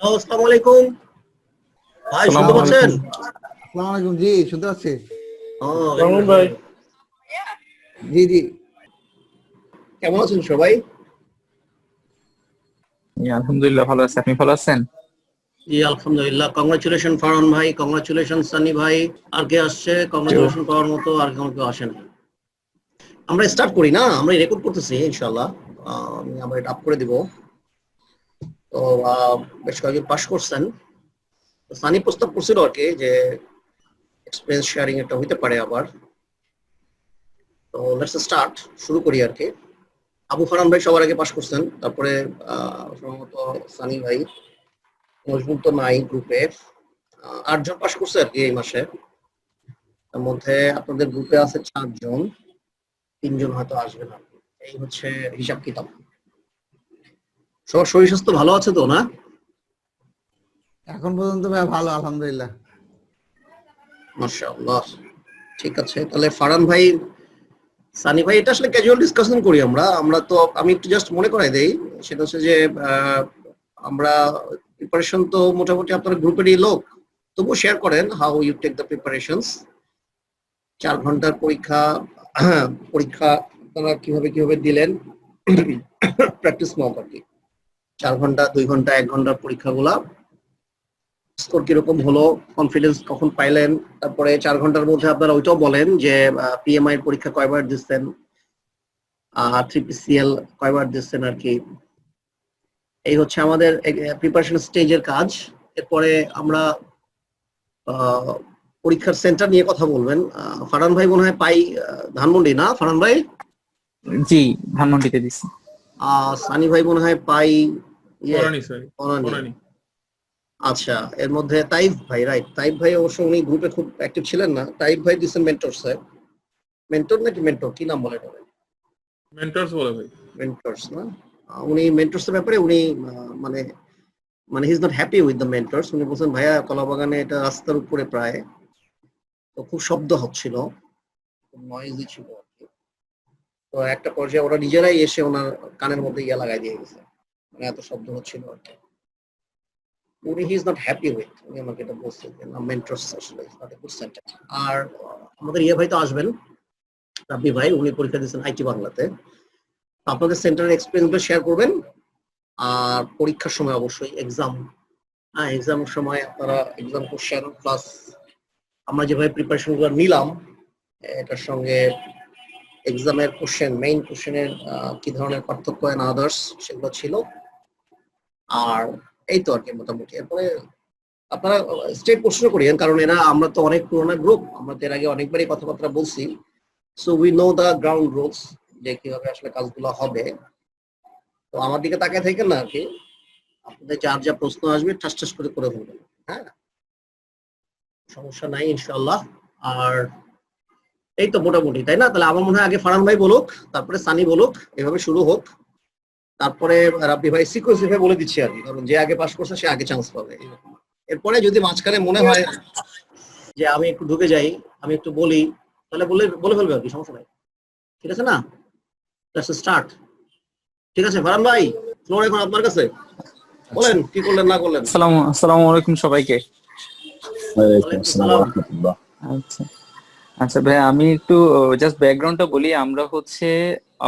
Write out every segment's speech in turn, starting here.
আসসালামু আলাইকুম ভাই, শুনতে সালামু পাচ্ছেন? আলাইকুম। আসসালামু আলাইকুম। জি, শুনতে পাচ্ছি। very মামুন good, ভাই। very good. জি জি। কেমন আছেন সবাই? আলহামদুলিল্লাহ ভালো আছি, আপনি ভালো আছেন? জি আলহামদুলিল্লাহ। কংগ্রাচুলেশন ফারহান ভাই, কংগ্রাচুলেশন সানি ভাই। আর কে আসছে কেউ কংগ্রাচুলেশন পাওয়ার মতো? আর কেউ আসেন? আমরা স্টার্ট করি না, আমরা রেকর্ড করতেছি ইনশাআল্লাহ। আমরা এটা আপ করে দিব। তো বেশ কয়েকজন পাস করছেন। তো সানি প্রস্তাব করছিল আর কি যে এক্সপিরিয়েন্স শেয়ারিং এটা হইতে পারে আবার। তো লেটস স্টার্ট, শুরু করি আর কি। আবু ফারহান ভাই সবার আগে পাস করছেন, তারপরে সম্ভবত সানি ভাই। মজবুত তো নাই গ্রুপে। ৮ জন পাস করছে আর কি এই মাসে। তার মধ্যে আপনাদের গ্রুপে আছে ৪ জন, ৩ জন হয়তো আসবে না। এই হচ্ছে হিসাব কিতাব। সবার শরীর স্বাস্থ্য ভালো আছে তো, না? এখন পর্যন্ত ভাই ভালো, আলহামদুলিল্লাহ। মাশাআল্লাহ। ঠিক আছে, তাহলে ফারহান ভাই, সানি ভাই, এটা আসলে ক্যাজুয়াল ডিসকাশন করি আমরা। তো আমি একটু জাস্ট মনে করাই দেই। সেটা হচ্ছে যে আমরা প্রিপারেশন তো মোটামুটি আপনার গ্রুপেরই লোক, তবুও শেয়ার করেন how you take the preparations. ৪ ঘন্টার পরীক্ষা, পরীক্ষা আপনারা কিভাবে দিলেন, প্র্যাকটিস মক আর কি। ৪ ঘন্টা, ২ ঘন্টা, ১ ঘন্টার পরীক্ষাগুলা স্কোর কিরকম হলো, কনফিডেন্স কখন পাইলেন। তারপরে ৪ ঘন্টার মধ্যে আপনারা ওইটাও বলেন যে পিএমআই এর পরীক্ষা কয়বার দিচ্ছেন, 3PCL কয়বার দিচ্ছেন আর কি। এই হচ্ছে আমাদের প্রিপারেশন স্টেজের কাজ। এরপরে আমরা আহ, পরীক্ষার সেন্টার নিয়ে কথা বলবেন। ফারহান ভাই মনে হয় পাই ধানমন্ডি, না ফারহান ভাই? জি, ধানমন্ডিতে দিছি। সানি ভাই মনে হয় পাই ইয়ে বনানী স্যার, বনানী। বনানী। আচ্ছা, এর মধ্যে তাইফ ভাই, রাইট, তাইফ ভাই অবশ্য উনি গ্রুপে খুব অ্যাক্টিভ ছিলেন না। তাইফ ভাই দিচ্ছেন মেন্টরসে। মেন্টর নাকি মেন্টর, কি নাম বলে এটা? মেন্টরস বলে ভাই। মেন্টরস না? উনি মেন্টরস এর ব্যাপারে উনি মানে হি is not happy with the mentors. উনি বলছেন ভাইয়া কলাবাগানে এটা রাস্তার উপরে প্রায়, তো খুব শব্দ হচ্ছিল, খুব নয়েজি ছিল আর কি। তো একটা পর্যায়ে ওরা নিজেরাই এসে ওনার কানের মধ্যে ইয়া লাগাই দিয়ে গেছে, মানে এত শব্দ হচ্ছিল আর কি। উনি he is not happy with, উনি আমাকে এটা বলছেন যে না, মেন্টরস আসলে is not a good centre. আর আমাদের ইয়ে ভাই তো আসবেন, রাব্বি ভাই, উনি পরীক্ষা দিয়েছেন আইটি বাংলাতে। আপনাদের সেন্টারের এক্সপিরিয়েন্স গুলো শেয়ার করবেন। আর পরীক্ষার সময় অবশ্যই এক্সামের সময় আপনারা এক্সাম কোশ্চেন প্লাস আমরা যেভাবে প্রিপারেশন গুলো নিলাম, এটার সঙ্গে এক্সামের কোশ্চেন, মেইন কোশ্চেনের কি ধরনের পার্থক্য এন্ড আদার্স সেগুলো ছিল। আর এই তো আর কি মোটামুটি। এরপরে আপনারা স্টেট প্রশ্ন করিয়েন, কারণ আমরা তো অনেক পুরোনো গ্রুপ, আমরা তো এর আগে অনেকবারই কথাবার্তা বলছি। So we know the ground rules, যে কিভাবে আসলে কাজগুলো হবে। তো আমার দিকে তাকায় থাকেন না আর কি। আপনাদের যার যা প্রশ্ন আসবে ঠাস ঠাস করে করে ফেলবেন। হ্যাঁ, সমস্যা নাই ইনশাআল্লাহ। আর এই তো মোটামুটি, তাই না? তাহলে আমার মনে হয় আগে ফারহান ভাই বলুক, তারপরে সানি বলুক, এভাবে শুরু হোক। তারপরে রাব্বি ভাই সিকোয়েন্স হিসেবে বলে দিচ্ছি আর কি, কারণ যে আগে পাস করছে সে আগে চান্স পাবে এরকম। এরপরে যদি মাঝখানে মনে হয় যে আমি একটু ঢুকে যাই, আমি একটু বলি, তাহলে বলে বলে ফেলবে আর কি, সমস্যা নাই। ঠিক আছে না? Let's start. ঠিক আছে ফারহান ভাই, ফ্লোর এখন আপনার কাছে। আচ্ছা, বলেন কি করলেন না করলেন। আসসালামু আলাইকুম সবাইকে। ওয়ালাইকুম ওয়ালাইকুম আসসালাম ওয়া সালাম। রাহমাতুল্লাহ। আচ্ছা আচ্ছা ভাই, আমি একটু জাস্ট ব্যাকগ্রাউন্ডটা বলি। আমরা হচ্ছে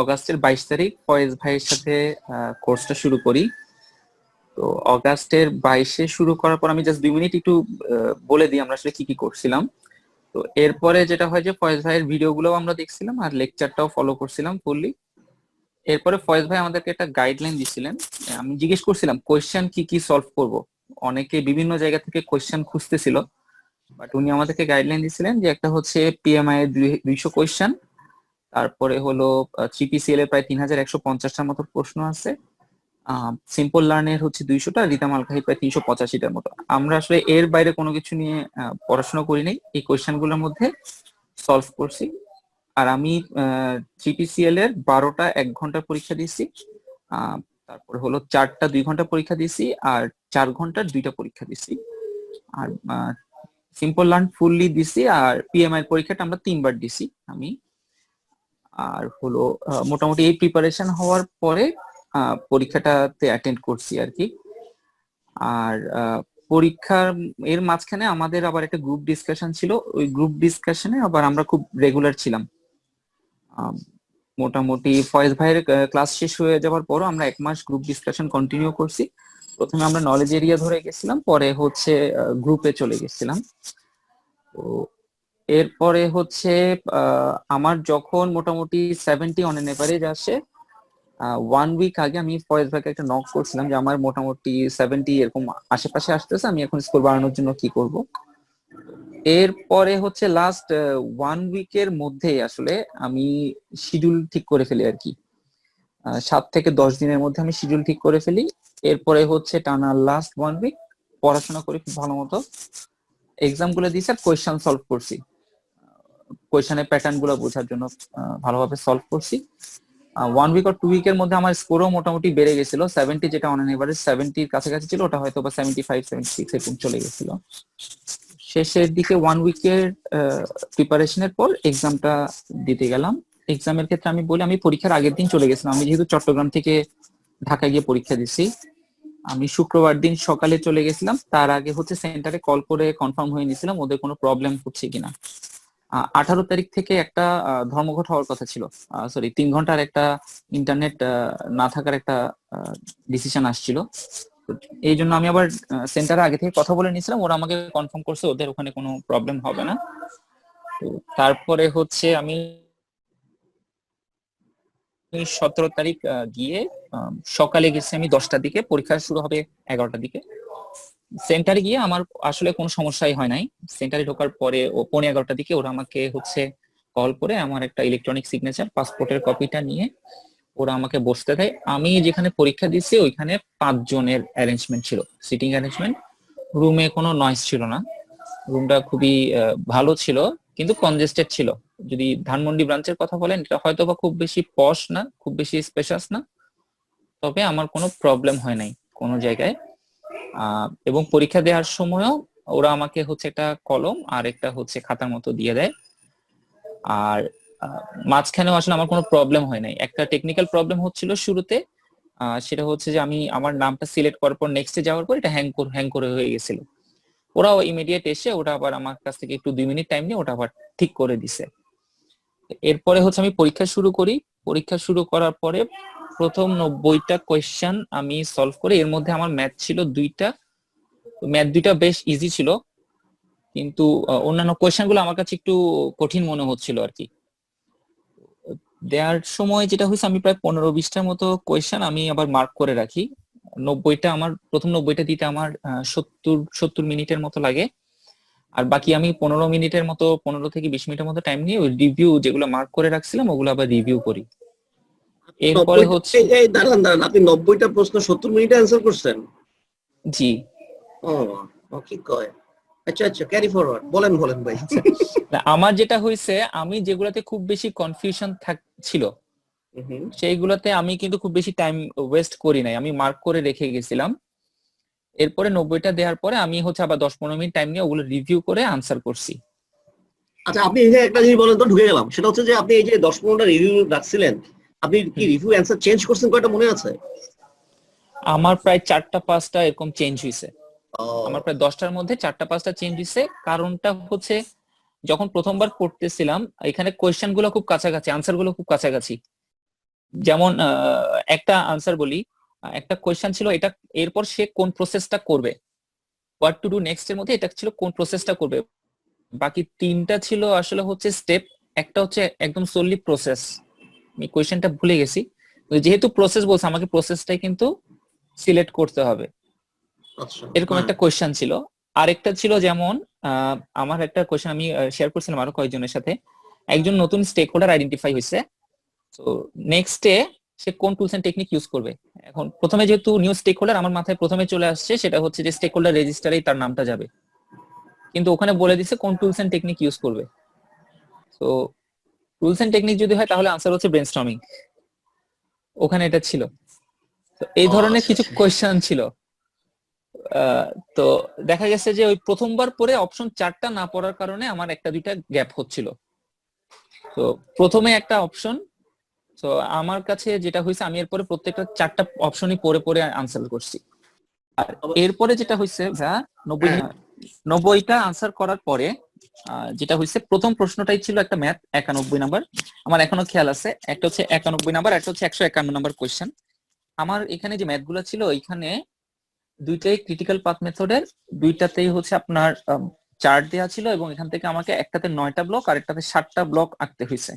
অগাস্টের 22 তারিখ ফয়েজ ভাইয়ের সাথে কোর্সটা শুরু করি। তো অগাস্টের 22-এ শুরু করার পর আমি জাস্ট 2 মিনিট একটু বলে দিই আমরা আসলে কি কি করছিলাম। তো এরপরে যেটা হয় যে ফয়েজ ভাইয়ের ভিডিওগুলো আমরা দেখছিলাম আর লেকচারটাও ফলো করছিলাম ফুললি। এরপরে ফয়েজ ভাই আমাদেরকে একটা গাইডলাইন দিছিলেন। আমি জিজ্ঞেস করছিলাম কোয়েশ্চেন কি কি সলভ করব। অনেকে বিভিন্ন জায়গা থেকে কোয়েশ্চেন খুঁজতেছিল, বাট উনি আমাদেরকে গাইডলাইন দিছিলেন যে একটা হচ্ছে পিএমআই এর 200 কোয়েশ্চেন, তারপরে হলো 3PCL এর প্রায় 3150টার মতো প্রশ্ন আছে, সিম্পল লার্নের হচ্ছে 200টা, রিতাম আল খাহি প্রায় 385টার মতো। আমরা আসলে এর বাইরে কোনো কিছু নিয়ে পড়াশোনা করি নাই, এই কোয়েশ্চেন গুলোর মধ্যে সলভ করছি। আর আমি 3PCL এর 12টা 1 ঘন্টার পরীক্ষা দিয়েছি, তারপরে হলো 4টা 2 ঘন্টা পরীক্ষা দিয়েছি, আর 4 ঘন্টার 2টা পরীক্ষা দিয়েছি। আর সিম্পল লার্ন ফুললি দিছি, আর পিএমআই এর পরীক্ষাটা আমরা 3বার দিছি আমি। আর হলো মোটামুটি এই প্রিপারেশন হওয়ার পরে পরীক্ষাটাতে অ্যাটেন্ড করছি আর কি। আর পরীক্ষার এর মাঝখানে আমাদের আবার একটা গ্রুপ ডিসকাশন ছিল, ওই গ্রুপ ডিসকাশনে আবার আমরা খুব রেগুলার ছিলাম। আম, মোটামুটি ফয়েজ ভাইয়ের ক্লাস শেষ হয়ে যাওয়ার পরও আমরা 1 মাস গ্রুপ ডিসকাশন কন্টিনিউ করছি। প্রথমে আমরা নলেজ এরিয়া ধরে গেছিলাম, পরে হচ্ছে গ্রুপে চলে গেছিলাম। তো এরপরে হচ্ছে আমার যখন মোটামুটি 70 অন এন এভারেজ আসে, 1 উইক আগে আমি ফয়েজ ভাইকে একটা নক করছিলাম যে আমার মোটামুটি 70 এরকম আশেপাশে আসতেছে, আমি এখন স্কোর বাড়ানোর জন্য কি করব। এরপরে হচ্ছে লাস্ট 1 উইকের মধ্যে আসলে আমি শিডিউল ঠিক করে ফেলি আর কি। 7 থেকে 10 দিনের মধ্যে আমি শিডিউল ঠিক করে ফেলি। এরপরে হচ্ছে টানা লাস্ট 1 উইক পড়াশোনা করি খুব ভালো মতো, এক্সাম গুলো দিয়েছি আর কোয়েশ্চেন সলভ করছি, কোয়েশ্চেনের প্যাটার্ন গুলো বোঝার জন্য ভালোভাবে সলভ করছি। 1 উইক আর 2 উইকের মধ্যে আমার স্কোরও মোটামুটি বেড়ে গেছিল। 70 যেটা অন এভারেজ 70-র কাছাকাছি ছিল, ওটা হয়তো বা 75-76 এরকম চলে গেছিল। শেষের দিকে 1 উইকের প্রিপারেশনের পর এক্সামটা দিতে গেলাম। এক্সামের ক্ষেত্রে আমি বলি, আমি পরীক্ষার আগের দিন চলে গেছিলাম। আমি যেহেতু চট্টগ্রাম থেকে ঢাকা গিয়ে পরীক্ষা দিছি, আমি শুক্রবার দিন সকালে চলে গেছিলাম। তার আগে হচ্ছে সেন্টারে কল করে কনফার্ম হয়ে নিয়েছিলাম ওদের কোনো প্রবলেম হচ্ছে কিনা। 18 তারিখ থেকে একটা ধর্মঘট হওয়ার কথা ছিল, সরি 3 ঘন্টার একটা ইন্টারনেট না থাকার একটা ডিসিশন আসছিল। তো এই জন্য আমি আবার সেন্টারে আগে থেকে কথা বলে নিয়েছিলাম, ওরা আমাকে কনফার্ম করছে ওদের ওখানে কোনো প্রবলেম হবে না। তো তারপরে হচ্ছে আমি 17 তারিখ গিয়ে সকালে গেছি আমি 10টার দিকে, পরীক্ষা শুরু হবে 11টার দিকে। সেন্টারে গিয়ে আমার আসলে কোনো সমস্যাই হয় নাই। সেন্টারে ঢোকার পরে ও 11:15টার দিকে ওরা আমাকে হচ্ছে কল করে আমার একটা ইলেকট্রনিক সিগনেচার পাসপোর্টের কপিটা নিয়ে ওরা আমাকে বসতে দেয়। আমি যেখানে পরীক্ষা দিচ্ছি ওইখানে 5 জনের অ্যারেঞ্জমেন্ট ছিল, সিটিং অ্যারেঞ্জমেন্ট। রুমে কোনো নয়েজ ছিল না, রুমটা খুবই ভালো ছিল, কিন্তু কনজেস্টেড ছিল। যদি ধানমন্ডি ব্রাঞ্চের কথা বলেন, এটা হয়তো বা খুব বেশি পশ না, খুব বেশি স্পেশাস না, তবে আমার কোনো প্রবলেম হয় নাই কোনো জায়গায়। এবং পরীক্ষা দেওয়ার সময়ও ওরা আমাকে হচ্ছে একটা কলম আর একটা হচ্ছে খাতার মতো দিয়ে দেয়। আর মাঝখানেও আসলে আমার কোনো প্রবলেম হয় নাই। একটা টেকনিক্যাল প্রবলেম হচ্ছিল শুরুতে, সেটা হচ্ছে যে আমি আমার নামটা সিলেক্ট করার পর নেক্সটে যাওয়ার পর এটা হ্যাং করে হয়ে গেছিল। ওরাও ইমিডিয়েট এসে ওটা আবার আমার কাছ থেকে একটু 2 মিনিট টাইম নিয়ে ওটা আবার ঠিক করে দিছে। এরপরে হচ্ছে আমি পরীক্ষা শুরু করি। পরীক্ষা শুরু করার পরে প্রথম 90টা কোয়েশ্চেন আমি সলভ করি। এর মধ্যে আমার ম্যাথ ছিল 2টা, ম্যাথ 2টা বেশ ইজি ছিল, কিন্তু অন্যান্য কোয়েশ্চেন গুলো আমার কাছে একটু কঠিন মনে হচ্ছিল আর কি। দেওয়ার সময় যেটা হয়েছে, আমি প্রায় 15-20টার মতো কোয়েশ্চেন আমি আবার মার্ক করে রাখি। 90টা আমার প্রথম 90টা দিতে আমার 70 মিনিটের মতো লাগে। আর বাকি আমি 15 মিনিটের মতো, 15 থেকে 20 মিনিটের মতো টাইম নিয়ে ওই রিভিউ যেগুলো মার্ক করে রাখছিলাম ওগুলো আবার রিভিউ করি। এরপরে হচ্ছে দাঁড়ান দাঁড়ান, আপনি 90টা প্রশ্ন 70 মিনিটে অ্যান্সার করছেন? জি। ও, কি কয়? আচ্ছা আচ্ছা, ক্যারি ফরওয়ার্ড, বলেন বলেন ভাই। আচ্ছা, না, আমার যেটা হয়েছে, আমি যেগুলাতে খুব বেশি কনফিউশন ছিল হুম। সেইগুলোতে আমি কিন্তু খুব বেশি টাইম ওয়েস্ট করি নাই, আমি মার্ক করে রেখে গেছিলাম। এরপরে 90টা দেওয়ার পরে আমি হচ্ছে আবার 10-15 মিনিট টাইম নিয়ে ওগুলো রিভিউ করে আনসার করছি। আচ্ছা, আপনি এই যে একটা জিনিস বলেন তো, ঢুকে গেলাম, সেটা হচ্ছে যে আপনি এই যে 10-15টা রিভিউ রাখছিলেন, আপনি কি রিভিউ অ্যান্সার চেঞ্জ করছেন কয়টা মনে আছে? আমার প্রায় 4টা-5টা এরকম চেঞ্জ হয়েছে। আমার ও, প্রায় 10টার মধ্যে 4টা-5টা চেঞ্জ হয়েছে। কারণটা হচ্ছে, যখন প্রথমবার পড়তেছিলাম এখানে কোয়েশ্চেন গুলো খুব কাছাকাছি, আনসার গুলো খুব কাছাকাছি। যেমন একটা আনসার বলি, একটা কোয়েশ্চেন ছিল এটা, এরপর সে কোন প্রসেসটা করবে, হোয়াট টু ডু নেক্সট এর মধ্যে এটা ছিল কোন প্রসেসটা করবে। বাকি 3টা ছিল আসলে হচ্ছে স্টেপ, একটা হচ্ছে একদম সোললি প্রসেস। আমি কোয়েশ্চেনটা ভুলে গেছি, যেহেতু প্রসেস বলছে আমাকে প্রসেসটাই কিন্তু সিলেক্ট করতে হবে, আচ্ছা, এরকম হ্যাঁ। একটা কোয়েশ্চেন ছিল। আরেকটা ছিল যেমন আমার একটা কোয়েশ্চেন আমি শেয়ার করছিলাম আরো কয়েকজনের সাথে, একজন নতুন স্টেক হোল্ডার আইডেন্টিফাই হয়েছে, তো নেক্সটে সে কোন টুলস এন্ড টেকনিক ইউজ করবে। এখন প্রথমে যেহেতু নিউ স্টেক হোল্ডার, আমার মাথায় প্রথমে চলে আসছে সেটা হচ্ছে যে স্টেক হোল্ডার রেজিস্টারেই তার নামটা যাবে, কিন্তু ওখানে বলে দিছে কোন টুলস এন্ড টেকনিক ইউজ করবে। তো টুলস এন্ড টেকনিক যদি হয় তাহলে আনসার হচ্ছে ব্রেনস্টর্মিং, ওখানে এটা ছিল। তো এই ও, ধরনের আচ্ছা কিছু আচ্ছা। কোয়েশ্চেন ছিল। তো দেখা গেছে যে ওই প্রথমবার পরে অপশন 4টা না পড়ার কারণে আমার একটা দুইটা গ্যাপ হচ্ছিল। তো প্রথমে একটা অপশন, তো আমার কাছে যেটা হয়েছে, আমি এরপরে প্রত্যেকটা 4টা অপশনই পড়ে পড়ে আনসার করছি। আর এরপরে যেটা হয়েছে ভাইয়া 90 হ্যাঁ। 90টা আনসার করার পরে যেটা হয়েছে, প্রথম প্রশ্নটাই ছিল একটা ম্যাথ 91 নাম্বার, আমার এখনো খেয়াল আছে। একটা হচ্ছে 91 নাম্বার, একটা হচ্ছে 151 নাম্বার কোয়েশ্চেন। আমার এখানে যে ম্যাথ গুলো ছিল, এখানে দুইটাই ক্রিটিক্যাল পাথ মেথডের, দুইটাতেই হচ্ছে আপনার চার্ট দেওয়া ছিল, এবং এখান থেকে আমাকে একটাতে 9টা ব্লক আর একটাতে 7টা ব্লক আঁকতে হয়েছে।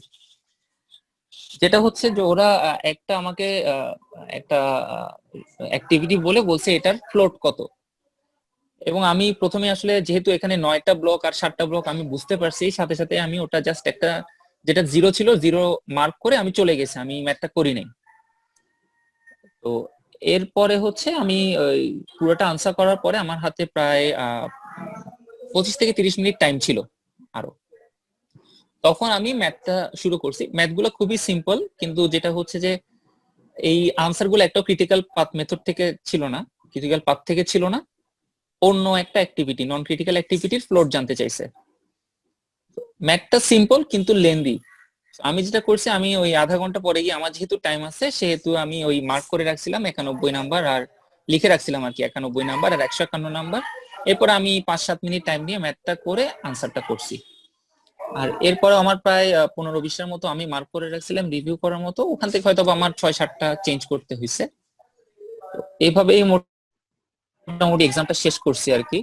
যেটা হচ্ছে যে ওরা একটা আমাকে একটা অ্যাক্টিভিটি বলে বলছে এটার ফ্লোট কত, এবং আমি প্রথমে আসলে যেহেতু এখানে 9টা ব্লক আর 7টা ব্লক আমি বুঝতে পারছি, সাথে সাথে আমি ওটা জাস্ট একটা যেটা জিরো ছিল জিরো মার্ক করে আমি চলে গেছি, আমি ম্যাথটা করি নাই। তো এরপরে হচ্ছে আমি ওই পুরোটা আনসার করার পরে আমার হাতে প্রায় 25 থেকে 30 মিনিট টাইম ছিল আরো। তখন আমি ম্যাথটা শুরু করছি। ম্যাথগুলো খুবই সিম্পল, কিন্তু যেটা হচ্ছে যে এই আনসার গুলো একটা ক্রিটিক্যাল পাথ মেথড থেকে ছিল না, ক্রিটিক্যাল পাথ থেকে ছিল না, অন্য একটা অ্যাক্টিভিটি, নন ক্রিটিক্যাল অ্যাক্টিভিটির ফ্লোট জানতে চাইছে। ম্যাথটা সিম্পল কিন্তু লেন্দি। আমি যেটা করছি, আমি ওই আধা ঘন্টা পরে গিয়ে, আমার যেহেতু টাইম আছে সেহেতু আমি ওই মার্ক করে রাখছিলাম 91 নাম্বার, আর লিখে রাখছিলাম আর কি 91 নাম্বার আর 151 নাম্বার। এরপর আমি 5-7 মিনিট টাইম নিয়ে ম্যাথটা করে আনসারটা করছি। আর এরপরে আমার প্রায় 15-20টার মতো আমি মার্ক করে রাখছিলাম রিভিউ করার মতো, ওখান থেকে হয়তো আমার 6-7টা চেঞ্জ করতে হয়েছে। এইভাবেই মোটামুটি এক্সামটা শেষ করছি আর কি।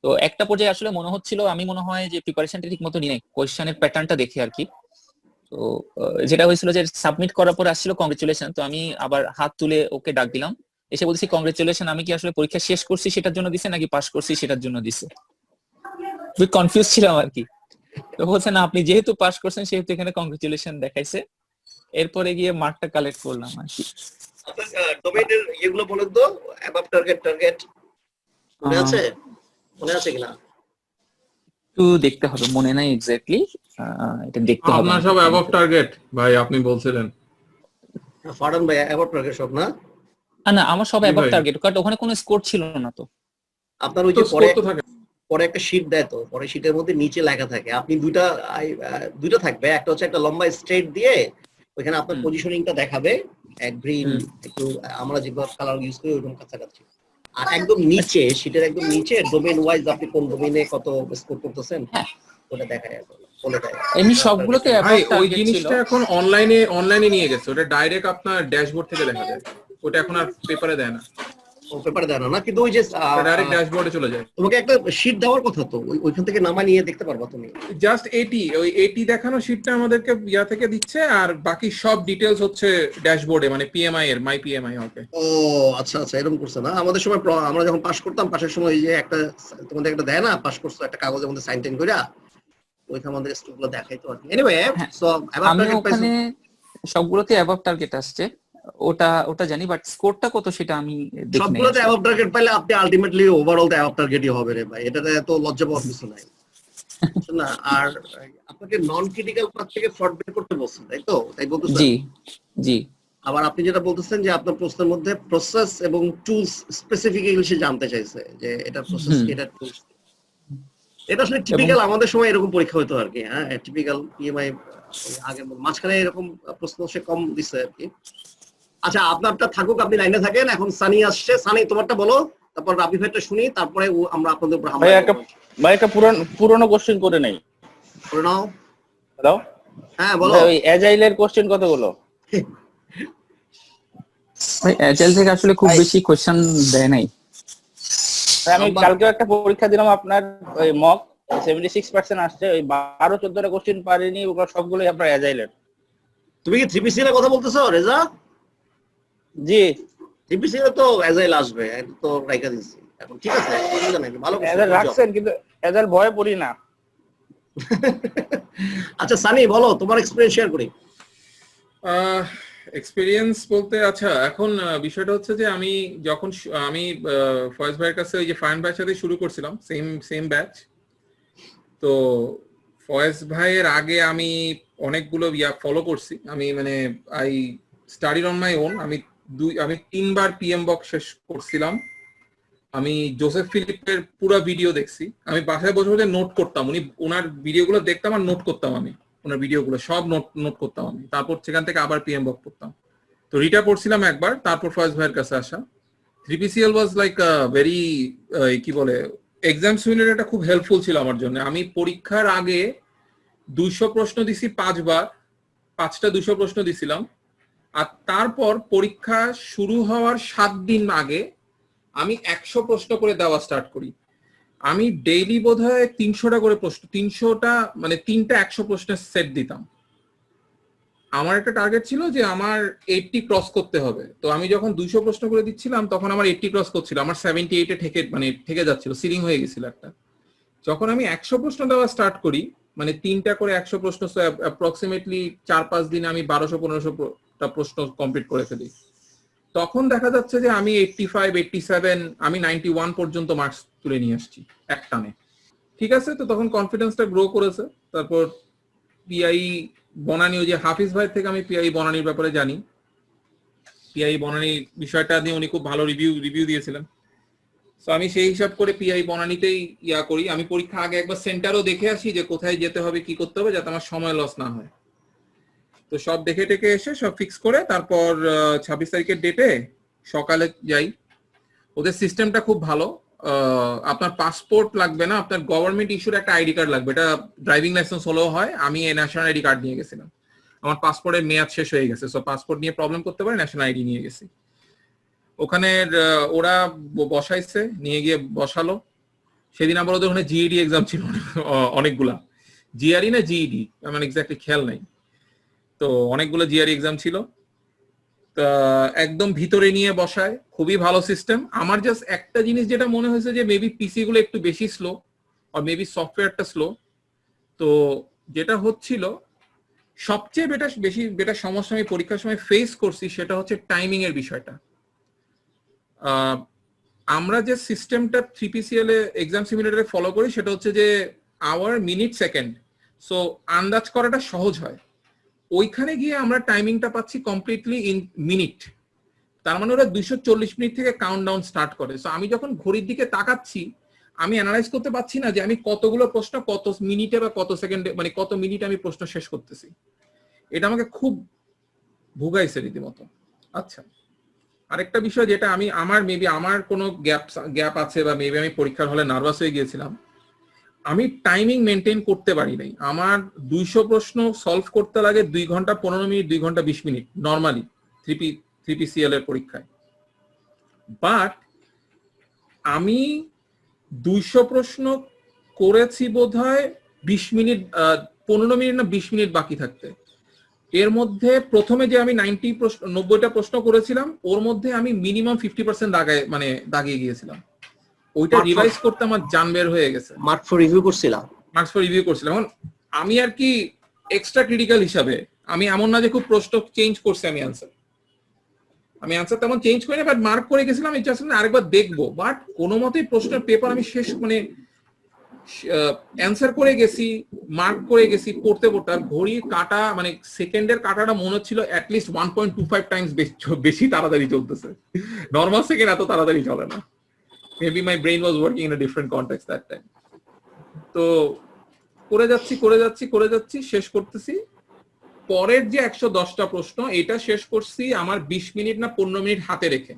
তো একটা পর্যায়ে আসলে মনে হচ্ছিল আমি মনে হয় যে প্রিপারেশনটা ঠিক মতো নিই নাই, কোয়েশ্চেনের প্যাটার্নটা দেখে আর কি। তো যেটা হয়েছিল যে সাবমিট করার পর আসছিল কংগ্রেচুলেশন, তো আমি আবার হাত তুলে ওকে ডাক দিলাম, এসে বলছি কংগ্রেচুলেশন। আমি কি আসলে পরীক্ষা শেষ করছি সেটার জন্য দিছে নাকি পাস করছি সেটার জন্য দিছে? খুবই কনফিউজ ছিলাম আর কি। তো বলছে না, আপনি যেহেতু পাস করছেন সেহেতু এখানে কংগ্রেচুলেশন দেখাইছে। এরপরে গিয়ে মার্কটা কালেক্ট করলাম আর কি। ডোমেইনের এগুলো বলেন তো, অ্যাবাভ টার্গেট মনে আছে? মনে আছে কিনা? একটু দেখতে হবে, মনে নাই এক্স্যাক্টলি, এটা দেখতে হবে। আপনার সব অ্যাবভ টার্গেট ভাই, আপনি বলছিলেন। ফারহান ভাই অ্যাবাভ টার্গেট সব না? না, আমার সব জি অ্যাবাভ ভাই। টার্গেট, কারণ ওখানে কোনো স্কোর ছিল না। তো আপনার ওই তো যে স্কোর তো থাকে। পরে একটা শীট দেয়, তো পরে শীটের মধ্যে নিচে লেখা থাকে, আপনি দুইটা থাকবে, একটা হচ্ছে একটা লম্বা স্ট্রেট দিয়ে ওইখানে আপনার পজিশনিংটা দেখাবে, গ্রিন একটু আমরা যেভাবে কালার ইউজ করি ওইরকম কাছাকাছি। আর একদম নিচে, শীটের একদম নিচে ডোমেইন ওয়াইজ আপনি কোন ডোমেইনে কত স্কোর করতেছেন ওটা দেখায়, বলে দেয়। এমনি সবগুলোতে ভাই অ্যাবাভ ওই টার্গেট ছিল। জিনিসটা এখন অনলাইনে নিয়ে গেছে, ওটা ডাইরেক্ট আপনার ড্যাশবোর্ড থেকে দেখা যায়, ওটা এখন আর পেপারে দেয় না, ও পেপারে দেয় না, কিন্তু ওই যে ওটা ডাইরেক্ট ড্যাশবোর্ডে চলে যায়। তোমাকে একটা শীট দেওয়ার কথা, তো ওইখান থেকে নামা নিয়ে দেখতে পারবা তুমি। জাস্ট ওই এটি দেখানো শীটটা আমাদেরকে ইয়া থেকে দিচ্ছে, আর বাকি সব ডিটেলস হচ্ছে ড্যাশবোর্ডে, মানে পিএমআই এর মাই পিএমআই হবে। ও আচ্ছা আচ্ছা, এরকম করছে না আমাদের সময়। আমরা যখন পাস করতাম, পাশের সময় এই যে একটা তোমাদের একটা দেয় না, পাস করছো একটা কাগজের মধ্যে সাইন টাইন কইরা, ওইখানে আমাদের স্টুডেন্টগুলো দেখাইতো আর কি। এনিওয়ে, সো আমি ওখানে সবগুলোতে অ্যাবাভ টার্গেট আসছে, ওটা জানি, বাট স্কোরটা কত সেটা আমি দেখি নাই। সবগুলোতে অ্যাবাভ টার্গেট পাইলে আপনি আলটিমেটলি ওভারঅল তে অ্যাবাভ টার্গেটই হবে রে ভাই, এটাতে এত লজ্জা পাওয়ার কিছু নাই না। আর আপনাকে নন ক্রিটিক্যাল পার্ট থেকে ফ্রড বের করতে বলছেন, তাই তো? তাই বলতেছেন? জি জি। আবার আপনি যেটা বলতেছেন যে আপনার প্রশ্নের মধ্যে প্রসেস এবং টুলস স্পেসিফিক্যালি সে জানতে চাইছে, যে এটা প্রসেস কি, এটা টুলস। এটা আসলে টিপিক্যাল আমাদের সময় এরকম পরীক্ষা হতো আর কি। হ্যাঁ, টিপিক্যাল পিএমআই আগের মাঝখানে এরকম প্রশ্ন সে কম দিছে আর কি। আচ্ছা, আপনারটা থাকুক, আপনি লাইনে থাকেন। এখন সানি আসছে। সানি, তোমারটা বলো, তারপর রাবি ভাইটা শুনি, তারপরে আমরা আপনাদের উপর হামলা করব। ভাই একটা পুরনো কোশ্চেন করে নেই। করে নাও। হ্যালো, হ্যাঁ বলো। ওই অ্যাজাইলের কোশ্চেন কতগুলো? ভাই এজেল থেকে আসলে খুব বেশি কোশ্চেন দেয় নাই। আমি কালকে একটা পরীক্ষা দিলাম, আপনার ওই মক 76% আসছে, ওই 12-14টা কোশ্চেন পারিনি, ওগুলো সবগুলোই আপনার অ্যাজাইলের। তুমি কি 3PC এর কথা বলতেছো রেজা? জি, 3PC এ তো অ্যাজাইল আসবে, এটা তো রাইখা দিছি এখন। ঠিক আছে, অসুবিধা নাই, ভালো অ্যাজাইল রাখছেন, কিন্তু অ্যাজাইল ভয়ে পড়ি না। আচ্ছা সানি, বলো তোমার এক্সপেরিয়েন্স শেয়ার করি। এক্সপিরিয়েন্স বলতে, আচ্ছা এখন বিষয়টা হচ্ছে যে আমি যখন আমি ফয়েজ ভাইয়ের কাছে ওই যে ফাইন ভাইয়ের সাথে শুরু করছিলাম, সেম ব্যাচ। তো ফয়েজ ভাইয়ের আগে আমি অনেকগুলো ফলো করছি, আমি মানে I studied on my own. আমি 3বার পিএম বক্স শেষ করছিলাম। আমি জোসেফ ফিলিপের পুরো ভিডিও দেখছি, আমি বাসায় বসে বসে নোট করতাম, ওনার ভিডিওগুলো দেখতাম আর নোট করতাম, আমি ওনার ভিডিওগুলো সব নোট করতাম আমি। তারপর সেখান থেকে আবার পিএম বক্স পড়তাম। তো রিটা পড়ছিলাম একবার, তারপর ফয়েজ ভাইয়ের কাছে আসা। 3PCL ওয়াজ লাইক ভেরি কি বলে এক্সাম সিমুলেটরটা খুব হেল্পফুল ছিল আমার জন্য। আমি পরীক্ষার আগে 200 প্রশ্ন দিছি 5বার, 5টা 200 প্রশ্ন দিছিলাম। আর তারপর পরীক্ষা শুরু হওয়ার 7 দিন আগে আমি 100 প্রশ্ন করে দেওয়া স্টার্ট করি। আমি ডেইলি বোধহয় 300টা করে প্রশ্ন, 300টা মানে 3টা 100 প্রশ্নের সেট দিতাম। আমার একটা টার্গেট ছিল যে আমার 80 ক্রস করতে হবে। তো আমি যখন 200 প্রশ্ন করে দিচ্ছিলাম তখন আমার 80 ক্রস করছিল, আমার 78-এ ঠেকে যাচ্ছিল, সিলিং হয়ে গেছিল একটা। যখন আমি 100 প্রশ্ন দেওয়া স্টার্ট করি, মানে 3টা করে 100 প্রশ্ন, অ্যাপ্রক্সিমেটলি 4-5 দিনে আমি 1200-1500টা প্রশ্ন কমপ্লিট করে ফেলি। তখন দেখা যাচ্ছে যে আমি 85, 87, আমি 91 পর্যন্ত মার্কস তুলে নিয়ে আসছি একটানে। ঠিক আছে, তো তখন কনফিডেন্সটা গ্রো করেছে। তারপর পিআই বনানী, ওই যে হাফিজ ভাই থেকে আমি পিআই বনানীর ব্যাপারে জানি। পিআই বনানী বিষয়টা নিয়ে উনি খুব ভালো রিভিউ দিয়েছিলেন। তো আমি সেই হিসাব করে পিআই বনানীতেই করি। আমি পরীক্ষা আগে একবার সেন্টারও দেখে আসি যে কোথায় যেতে হবে, কি করতে হবে, যাতে আমার সময় লস না হয়। তো সব দেখে টেকে এসে সব ফিক্স করে তারপর 26 তারিখের ডেটে সকালে যাই। ওদের সিস্টেমটা খুব ভালো। আপনার পাসপোর্ট লাগবে না, আপনার গভর্নমেন্ট ইস্যুর একটা আইডি কার্ড লাগবে। এটা ড্রাইভিং লাইসেন্স হলেও হয়। আমি ন্যাশনাল আইডি কার্ড নিয়ে গেছিলাম, আমার পাসপোর্টের মেয়াদ শেষ হয়ে গেছে। সো পাসপোর্ট নিয়ে প্রবলেম করতে পারে, ন্যাশনাল আইডি নিয়ে গেছি। ওখানে ওরা বসাইছে, নিয়ে গিয়ে বসালো। সেদিন আবার ওদের ওখানে জিইডি এক্সাম ছিল অনেকগুলা, জিআরই না জিইডি আমার এক্স্যাক্টলি খেয়াল নাই। তো অনেকগুলো জিআরই এক্সাম ছিল। তা একদম ভিতরে নিয়ে বসায়, খুবই ভালো সিস্টেম। আমার জাস্ট একটা জিনিস যেটা মনে হয়েছে যে মেবি পিসি গুলো একটু বেশি স্লো, আর মেবি সফটওয়্যারটা স্লো। তো যেটা হচ্ছিল, সবচেয়ে বেটা সমস্যা আমি পরীক্ষার সময় ফেস করছি সেটা হচ্ছে টাইমিং এর বিষয়টা। আমরা যে সিস্টেমটা 3PCL এ এক্সাম সিমুলেটরে ফলো করি সেটা হচ্ছে যে আওয়ার, মিনিট, সেকেন্ড। সো আন্দাজ করাটা সহজ হয়। ওইখানে গিয়ে আমরা টাইমিংটা পাচ্ছি কমপ্লিটলি ইন মিনিট। তার মানে ওরা 240 মিনিট থেকে কাউন্টডাউন স্টার্ট করে। সো আমি যখন ঘড়ির দিকে তাকাচ্ছি, আমি অ্যানালাইজ করতে পারছি না যে আমি কতগুলো প্রশ্ন কত মিনিটে বা কত সেকেন্ডে, মানে কত মিনিটে আমি প্রশ্ন শেষ করতেছি। এটা আমাকে খুব ভুগাইছে রীতিমতো। আচ্ছা, আরেকটা বিষয় যেটা আমার কোনো গ্যাপ আছে, বা মেবি আমি পরীক্ষার হলে নার্ভাস হয়ে গিয়েছিলাম, আমি টাইমিং মেনটেন করতে পারি নাই। আমার 200 প্রশ্ন সলভ করতে লাগে 2 ঘন্টা 15 মিনিট, 2 ঘন্টা 20 মিনিট নর্মালি 3PCL এর পরীক্ষায়। বাট আমি 200 প্রশ্ন করেছি বোধহয় 20 মিনিট, 15 মিনিট না 20 মিনিট বাকি থাকতে। এর মধ্যে প্রথমে যে আমি 90টা প্রশ্ন করেছিলাম, ওর মধ্যে আমি মিনিমাম 50% দাগিয়ে গিয়েছিলাম। ওইটা রিভাইজ করতে আমার জান বের হয়ে গেছে। মার্ক ফর রিভিউ করছিলাম। এখন আমি আর কি এক্সট্রা ক্রিটিক্যাল হিসাবে, আমি এমন না যে খুব প্রশ্ন চেঞ্জ করছি, আমি অ্যান্সার তেমন চেঞ্জ করি না, বাট মার্ক করে গেছিলাম। ইচ্ছা ছিল আরেকবার দেখবো, বাট কোনো মতেই প্রশ্নের পেপার আমি শেষ, অ্যান্সার করে গেছি, মার্ক করে গেছি পড়তে পড়তে। আর ঘড়ির কাটা, মানে সেকেন্ডের কাটাটা মনে হচ্ছিল অ্যাটলিস্ট 1.25 টাইমস বেশি তাড়াতাড়ি চলতেছে। নর্মাল সেকেন্ড এত তাড়াতাড়ি চলে না। Maybe my brain was working in a different context that time. তো করে যাচ্ছি শেষ করতেছি। পরের যে 110টা প্রশ্ন, এটা শেষ করছি আমার 20 মিনিট না 15 মিনিট হাতে রেখে।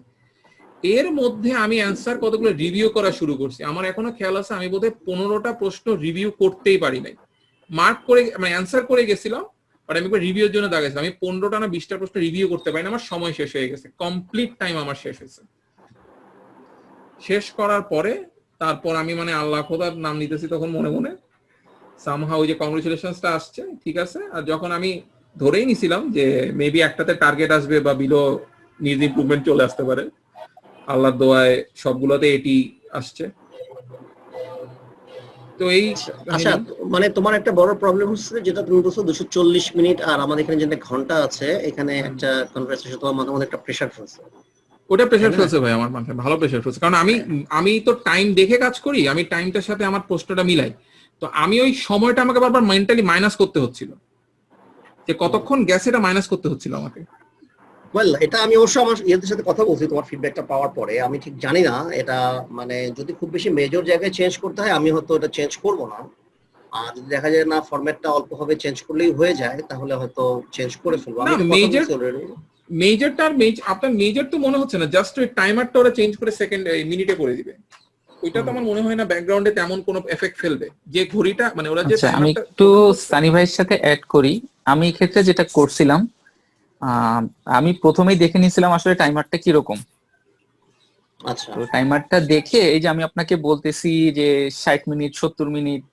এর মধ্যে আমি অ্যান্সার কতগুলো রিভিউ করা শুরু করছি। আমার এখনো খেয়াল আছে আমি বোধহয় 15টা প্রশ্ন রিভিউ করতেই পারি নাই। মার্ক করে, মানে অ্যান্সার করে গেছিলাম, বাট আমি রিভিউর জন্য দাগাইছিলাম। আমি 15টা না 20টা প্রশ্ন রিভিউ করতে পারি না, আমার সময় শেষ হয়ে গেছে, কমপ্লিট টাইম আমার শেষ হয়েছে। শেষ করার পরে তারপর আমি আল্লাহ খোদার নাম নিতেছি তখন মনে মনে, সামহাউ যে কংগ্রেচুলেশনসটা আসছে, ঠিক আছে। আর যখন আমি ধরেই নিছিলাম যে মেবি একটাতে টার্গেট আসবে বা বিলো নিজ ইমপ্রুভমেন্ট চলে আসতে পারে, আল্লাহর দোয়ায় সবগুলোতে এটি আসছে। তো এই আচ্ছা, মানে তোমার একটা বড় প্রবলেম হচ্ছে যেটা তুমি বলছো 240 মিনিট, আর আমাদের এখানে যে ঘন্টা আছে, এখানে একটা কনভারসেশন তোমার মাঝে একটা প্রেসার ফেলছে। ওটা প্রেসার ফেলছে ভাই, আমার মাথায় ভালো প্রেসার ফেলছে। কারণ আমি তো টাইম দেখে কাজ করি, আমি টাইমটার সাথে আমার প্রশ্নটা মিলাই। তো আমি ওই সময়টা আমাকে বারবার মেন্টালি মাইনাস করতে হচ্ছিল, যে কতক্ষণ গেছে এটা মাইনাস করতে হচ্ছিল আমাকে। ওয়েল, এটা আমি অবশ্য আমার ইয়েদের সাথে কথা বলছি তোমার ফিডব্যাকটা পাওয়ার পরে। আমি ঠিক জানি না এটা, মানে যদি খুব বেশি মেজর জায়গায় চেঞ্জ করতে হয় আমি হয়তো এটা চেঞ্জ করব না। আর যদি দেখা যায় না ফরম্যাটটা অল্প ভাবে চেঞ্জ করলেই হয়ে যায়, তাহলে হয়তো চেঞ্জ করে ফেলবো। আমি আপনার মেজর তো মনে হচ্ছে না, জাস্ট ওই টাইমারটা ওরা চেঞ্জ করে সেকেন্ড মিনিটে করে দিবে। ওইটা তো আমার মনে হয় না ব্যাকগ্রাউন্ডে তেমন কোনো এফেক্ট ফেলবে, যে ঘড়িটা মানে ওরা যে আচ্ছা আমি টাইমারটা। একটু সানি ভাইয়ের সাথে অ্যাড করি। আমি এক্ষেত্রে যেটা করছিলাম, আমি প্রথমেই দেখে নিয়েছিলাম আসলে টাইমারটা কিরকম। আচ্ছা তো টাইমারটা দেখে এই যে আমি আপনাকে বলতেছি যে 60 মিনিট 70 মিনিট,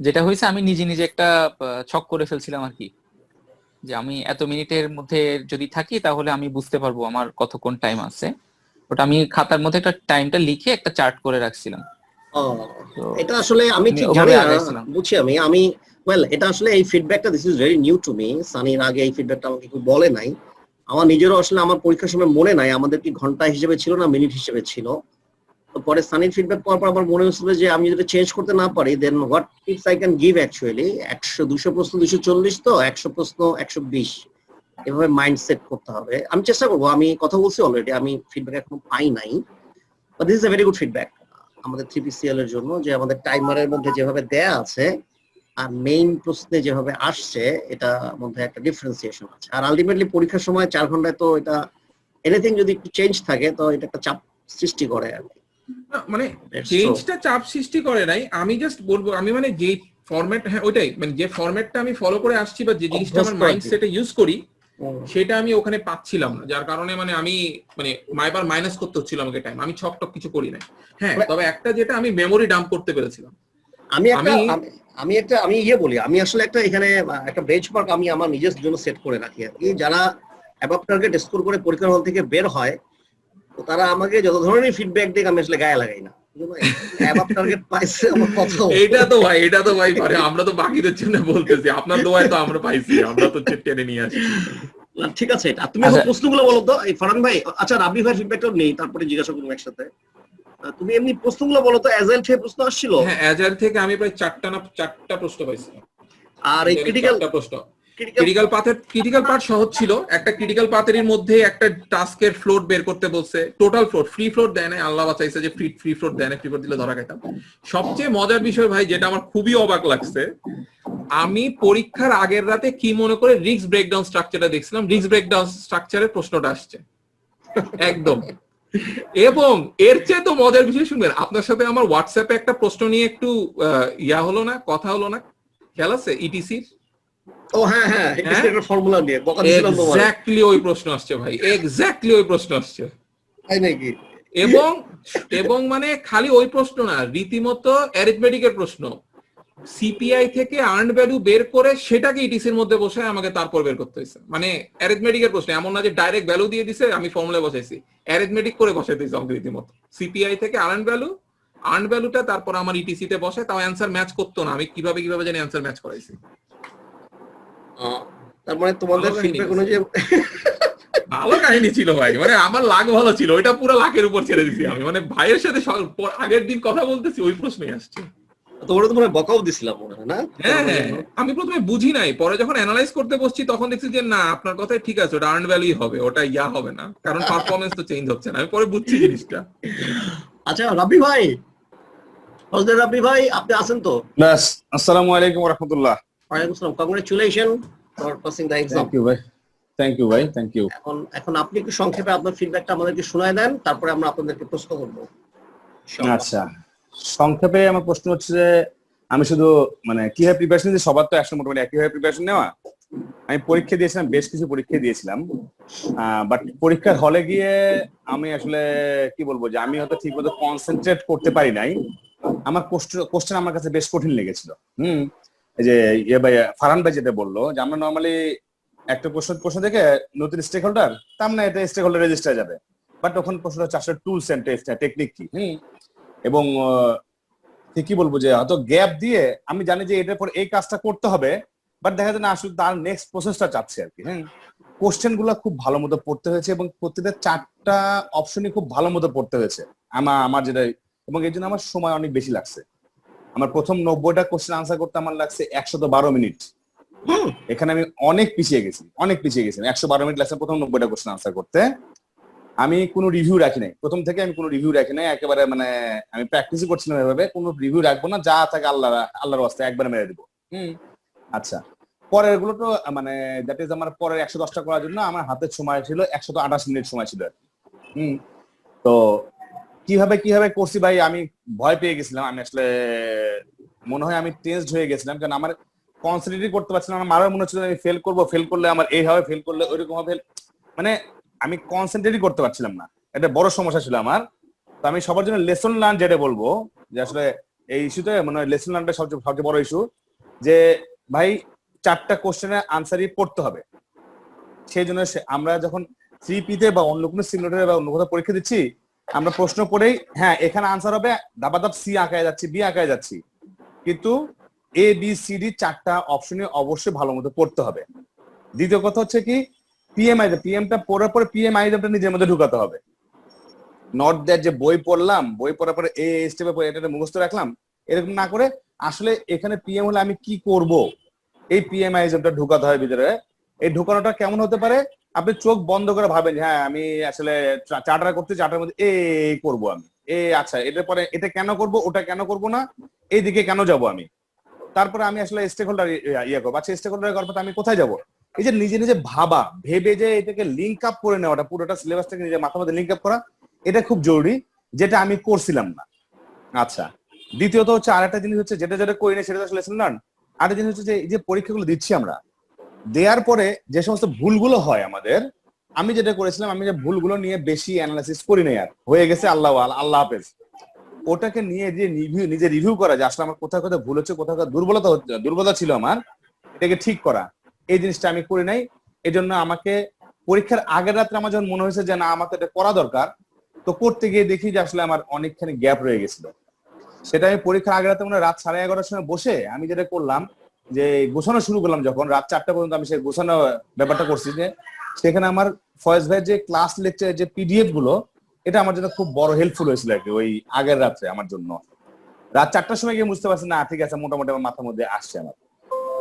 যেটা হয়েছে আমি নিজে নিজে একটা ছক করে ফেলছিলাম আর কি, যে আমি এত মিনিটের মধ্যে যদি থাকি তাহলে আমি বুঝতে পারবো আমার কতক্ষণ টাইম আছে। ওটা আমি খাতার মধ্যে একটা টাইমটা লিখে একটা চার্ট করে রাখছিলাম। ও, তো এটা আসলে আমি ঠিক ওভাবে জানি না, আগাইছিলাম। বুঝছি আমি ওয়েল এটা আসলে এই ফিডব্যাকটা this is very new to me. সানির আগে এই ফিডব্যাকটা আমাকে কেউ বলে নাই। আমার নিজেরও আসলে আমার পরীক্ষার সময় মনে নাই আমাদের কি ঘন্টা হিসেবে ছিল না মিনিট হিসেবে ছিল। তো পরে সানির ফিডব্যাক পাওয়ার পর আমার মনে হচ্ছিল যে আমি যদি চেঞ্জ করতে না পারি then what tips I can give actually. 200 প্রশ্ন 240, তো 100 প্রশ্ন 120, এভাবে মাইন্ডসেট করতে হবে। আমি চেষ্টা করবো, আমি কথা বলছি অলরেডি, আমি ফিডব্যাক এখনো পাই নাই, but this is a very good feedback আমাদের 3PCL এর জন্য, যে আমাদের টাইমারের মধ্যে যেভাবে দেয়া আছে আর মেইন প্রশ্নে যেভাবে আসছে এটার মধ্যে একটা ডিফারেন্সিয়েশন আছে। আর আলটিমেটলি পরীক্ষার সময় 4 ঘন্টায় তো এটা এনিথিং যদি একটু চেঞ্জ থাকে তো এটা একটা চাপ সৃষ্টি করে আর কি। না, মানে That's চেঞ্জটা চাপ সৃষ্টি করে নাই, আমি জাস্ট বলবো আমি মানে যে ফরম্যাট, হ্যাঁ ওইটাই, মানে যে ফরম্যাটটা আমি ফলো করে আসছি বা যে জিনিসটা আমার অভ্যস্ত আর কি। মাইন্ডসেটে ইউজ করি হুম। সেটা আমি ওখানে পাচ্ছিলাম না, যার কারণে মানে আমি মানে মাইবার মাইনাস করতে হচ্ছিল আমাকে টাইম। আমি ছক টক কিছু করি নাই। হ্যাঁ, তবে একটা যেটা আমি মেমোরি ডাম্প করতে পেরেছিলাম। আমি একটা আমি- আমি- আমি একটা আমি ইয়ে বলি, আমি আসলে একটা এখানে একটা বেঞ্চমার্ক আমি আমার নিজের জন্য সেট করে রাখি আর কি। যারা অ্যাবাভ টার্গেট স্কোর করে পরীক্ষার হল থেকে বের হয় তো তারা আমাকে যত ধরনের ফিডব্যাক দিক আমি আসলে গায়ে লাগাই না। অ্যাবাভ টার্গেট পাইছে আমার কথা। এটা তো ভাই পারে, আমরা তো বাকিদের জন্য বলতেছি, আপনার দোয়ায় তো আমরা পাইছি, আমরা তো টেনে নিয়ে আসি। না, ঠিক আছে, এটা তুমি এখন আচ্ছা। প্রশ্নগুলো বলো তো। এই ফারহান ভাই, আচ্ছা রাবি ভাইয়ের ফিডব্যাকটাও নেই, তারপরে জিজ্ঞাসা করবো একসাথে। তুমি এমনি প্রশ্নগুলো বলো তো, অ্যাজাইল থেকে প্রশ্ন আসছিল। হ্যাঁ, অ্যাজাইল থেকে আমি প্রায় চারটা প্রশ্ন পাইছি। আর এই ক্রিটিক্যাল চারটা প্রশ্ন। ক্রিটিক্যাল পার্ট সহজ ছিল। একটা ক্রিটিক্যাল পাথের মধ্যে একটা টাস্কের ফ্লোট বের করতে বলছে, টোটাল ফ্লোট, ফ্রি ফ্লোট দেয় না, আল্লাহ বাঁচাইছে যে ফ্রি ফ্লোট দেয় না, ফ্রি ফ্লোট দিলে ধরা খাইতাম। সবচেয়ে মজার বিষয় ভাই, যেটা আমার খুবই অবাক লাগছে, আমি পরীক্ষার আগের রাতে কি মনে করে রিস্ক ব্রেকডাউন স্ট্রাকচারটা দেখছিলাম, রিস্ক ব্রেকডাউন স্ট্রাকচারের প্রশ্নটা আসছে একদম। এবং এর চেয়ে তো মজার বিষয় শুনবেন, আপনার সাথে আমার হোয়াটসঅ্যাপে একটা প্রশ্ন নিয়ে একটু কথা হলো না, খেয়াল আছে ইটিসির? ও হ্যাঁ হ্যাঁ, একটা ফর্মুলা নিয়ে বকা দিছিলাম তোমার। এক্স্যাক্টলি ওই প্রশ্ন আসছে ভাই, এক্স্যাক্টলি ওই প্রশ্ন আসছে। তাই নাকি? এবং মানে খালি ওই প্রশ্ন না, রীতিমতো অ্যারিথমেটিকের প্রশ্ন। সিপিআই থেকে আর্নড ভ্যালু বের করে সেটাকে ইটিসির মধ্যে বসে আমাকে তারপর বের করতে হয়েছে। মানে অ্যারিথমেটিকের প্রশ্ন, এমন না যে ডাইরেক্ট ভ্যালু দিয়ে দিছে আমি ফর্মুলা বসাইছি, অ্যারিথমেটিক করে বসাইতেছি আমাকে রীতিমতো। সিপিআই থেকে আর্নড ভ্যালুটা তারপর আমার ইটিসি তে বসে, তাও অ্যান্সার ম্যাচ করতো না, আমি কিভাবে জানি অ্যান্সার ম্যাচ করাইছি। তার মানে তোমাদের ভালো কাহিনী ফিডব্যাক আছে। অনুযায়ী ভালো কাহিনী ছিল ভাই, মানে আমার লাক ভালো ছিল, ওইটা পুরো লাকের উপর ছেড়ে দিছি আমি। মানে ভাইয়ের সাথে আগের দিন কথা বলতেছি, ওই প্রশ্নই আসছে। তোমরা তো মনে হয় বকাও দিছিলাম মনে হয় না? হ্যাঁ হ্যাঁ, আমি প্রথমে বুঝি নাই, পরে যখন অ্যানালাইজ করতে বসছি তখন দেখছি যে না, আপনার কথাই ঠিক আছে, ওটা আর্ন ভ্যালুই হবে, ওটা হবে না, কারণ পারফরমেন্স তো চেঞ্জ হচ্ছে না। আমি পরে বুঝছি জিনিসটা। আচ্ছা রাব্বি ভাই, ফজলে রাব্বি ভাই, আপনি আছেন তো? ব্যাস, আসসালামু আলাইকুম রাহমাতুল্লাহ। ওয়ালাইকুম আসসালাম, congratulation for passing the exam. Thank you ভাই, থ্যাংক ইউ। এখন আপনি একটু সংক্ষেপে আপনার ফিডব্যাকটা আমাদেরকে শোনায় দেন, তারপরে আমরা আপনাদেরকে প্রশ্ন করব। আচ্ছা, সংক্ষেপে আমার প্রশ্ন হচ্ছে যে আমি শুধু মানে কিভাবে প্রিপারেশন নিয়েছি, সবার তো একসাথে মোটামুটি একইভাবে প্রিপারেশন নেওয়া। আমি পরীক্ষা দিয়েছিলাম, বেশ কিছু পরীক্ষা দিয়েছিলাম, বাট পরীক্ষার হলে গিয়ে আমি আসলে কি বলবো যে আমি হয়তো ঠিক মতো কনসেন্ট্রেট করতে পারি নাই। আমার কোশ্চেন আমার কাছে বেশ কঠিন লেগেছিল। এই যে ভাই ফারহান ভাই যেটা বললো যে আমরা নর্মালি একটা প্রশ্ন দেখে নতুন স্টেক হোল্ডার, তার না এটা স্টেক হোল্ডার রেজিস্টার যাবে, বাট ওখানে প্রশ্নটা হচ্ছে আসলে টুলস এন্ড টেকনিক কি। এবং কি বলবো যে হয়তো গ্যাপ দিয়ে আমি জানি যে এটার পর এই কাজটা করতে হবে, বাট দেখা যায় না আসলে তার নেক্সট প্রসেসটা চাচ্ছে আর কি। কোশ্চেন গুলো খুব ভালো মতো পড়তে হয়েছে এবং প্রত্যেকটা 4টা অপশনই খুব ভালো মতো পড়তে হয়েছে আমার যেটা, এবং এই জন্য আমার সময় অনেক বেশি লাগছে। আমার প্রথম 90টা কোশ্চেন আনসার করতে আমার লাগছে 112 মিনিট। এখানে আমি অনেক পিছিয়ে গেছি 112 মিনিট লাগছে প্রথম 90টা কোশ্চেন আনসার করতে। আমি কোনো রিভিউ রাখি নাই, প্রথম থেকে আমি কোনো রিভিউ রাখি নাই, একেবারে মানে আমি প্র্যাকটিসই করছিলাম এভাবে, কোনো রিভিউ রাখবো না, যা থাকে আল্লাহর ওয়াস্তে একবারে মেরে দেবো। আচ্ছা, পরের গুলো তো মানে দ্যাট ইজ আমার পরের 110টা করার জন্য আমার হাতের সময় ছিল 128 মিনিট সময় ছিল আর কি। তো কিভাবে করছি ভাই, আমি ভয় পেয়ে গেছিলাম। আমি আসলে মনে হয় আমি টেন্সড হয়ে গেছিলাম, কারণ আমার কনসেন্ট্রেট করতে পারছিলাম না। আমার মনে হচ্ছিল আমি ফেল করবো, ফেল করলে আমার এই হবে, ফেল করলে ওইরকম হবে, মানে আমি কনসেন্ট্রেটই করতে পারছিলাম না। এটা বড় সমস্যা ছিল আমার। তো আমি সবার জন্য লেসন লার্ন যেটা বলবো, যে আসলে এই ইস্যুতে মানে লেসন লার্নটা সবচেয়ে বড় ইস্যু, যে ভাই 4টা কোশ্চেনের আনসারই পড়তে হবে। সেই জন্য আমরা যখন 3P-তে বা অন্য কোনো সিমুলেটরে বা অন্য কোথাও পরীক্ষা দিচ্ছি, আমরা প্রশ্ন পড়েই হ্যাঁ এখানে আনসার হবে, ধাপাধাপ সি আঁকায় যাচ্ছি, বি আঁকায় যাচ্ছি, কিন্তু ABCD 4টা অপশনে অবশ্যই ভালো মতো পড়তে হবে। দ্বিতীয় কথা হচ্ছে কি, পিএমটা পড়ার পরে পিএমআইটা নিজের মধ্যে ঢুকাতে হবে। নট দ্যাট যে বই পড়লাম, বই পড়ার পরে এই স্টেপে পড়ে এটা মুখস্থ রাখলাম, এরকম না করে আসলে এখানে পিএম হলে আমি কি করব, এই পিএমআইজমটা ঢুকাতে হয় ভিতরে। এই ঢুকানোটা কেমন হতে পারে, আপনি চোখ বন্ধ করে ভাবেন হ্যাঁ আমি আসলে চার্টার করতে, চার্টার মধ্যে এই করব আমি, আচ্ছা এটার পরে এটা কেন করব, ওটা কেন করব না, এই দিকে কেন যাব আমি, তারপরে আমি আসলে স্টেক হোল্ডার করবো। আচ্ছা স্টেক হোল্ডার করার পর আমি কোথায় যাব, এই যে নিজে নিজে ভাবা, ভেবে যে এটাকে লিঙ্ক আপ করে নেওয়াটা, পুরোটা সিলেবাসটাকে নিজের মাথার মধ্যে লিঙ্ক আপ করা, এটা খুব জরুরি, যেটা আমি করছিলাম না। আচ্ছা দ্বিতীয়ত হচ্ছে আরেকটা জিনিস হচ্ছে যেটা করি না, সেটা আসলে লেসন লার্ন। আরেকটা জিনিস হচ্ছে যে এই যে পরীক্ষাগুলো দিচ্ছি আমরা, দেওয়ার পরে যে সমস্ত ভুলগুলো হয় আমাদের, আমি যেটা করেছিলাম, আমি যে ভুলগুলো নিয়ে বেশি অ্যানালাইসিস করি না, আর হয়ে গেছে আল্লাহ হাফেজ, ওটাকে নিয়ে যে নিজে রিভিউ করা, যে আসলে আমার কোথায় কোথায় ভুল হচ্ছে, কোথায় কোথায় দুর্বলতা ছিল আমার, এটাকে ঠিক করা, এই জিনিসটা আমি করি নাই। এই জন্য আমাকে পরীক্ষার আগের রাত্রে আমার যখন মনে হয়েছে যে না আমার তো এটা করা দরকার, তো করতে গিয়ে দেখি যে আসলে আমার অনেকখানি গ্যাপ রয়ে গেছিল। সেটা আমি পরীক্ষার আগের রাতে রাত 11:30টার সময় বসে আমি যেটা করলাম, যে গোছানো শুরু করলাম, যখন রাত 4টা পর্যন্ত আমি সেই গোছানো ব্যাপারটা করছি, যে সেখানে আমার ফয়েজ ভাইয়ের যে ক্লাস লেকচারের যে PDF গুলো, এটা আমার জন্য খুব বড় হেল্পফুল হয়েছিল আর কি। ওই আগের রাত্রে আমার জন্য রাত 4টার সময় গিয়ে বুঝতে পারছি না ঠিক আছে, মোটামুটি আমার মাথার মধ্যে আসছে আমার।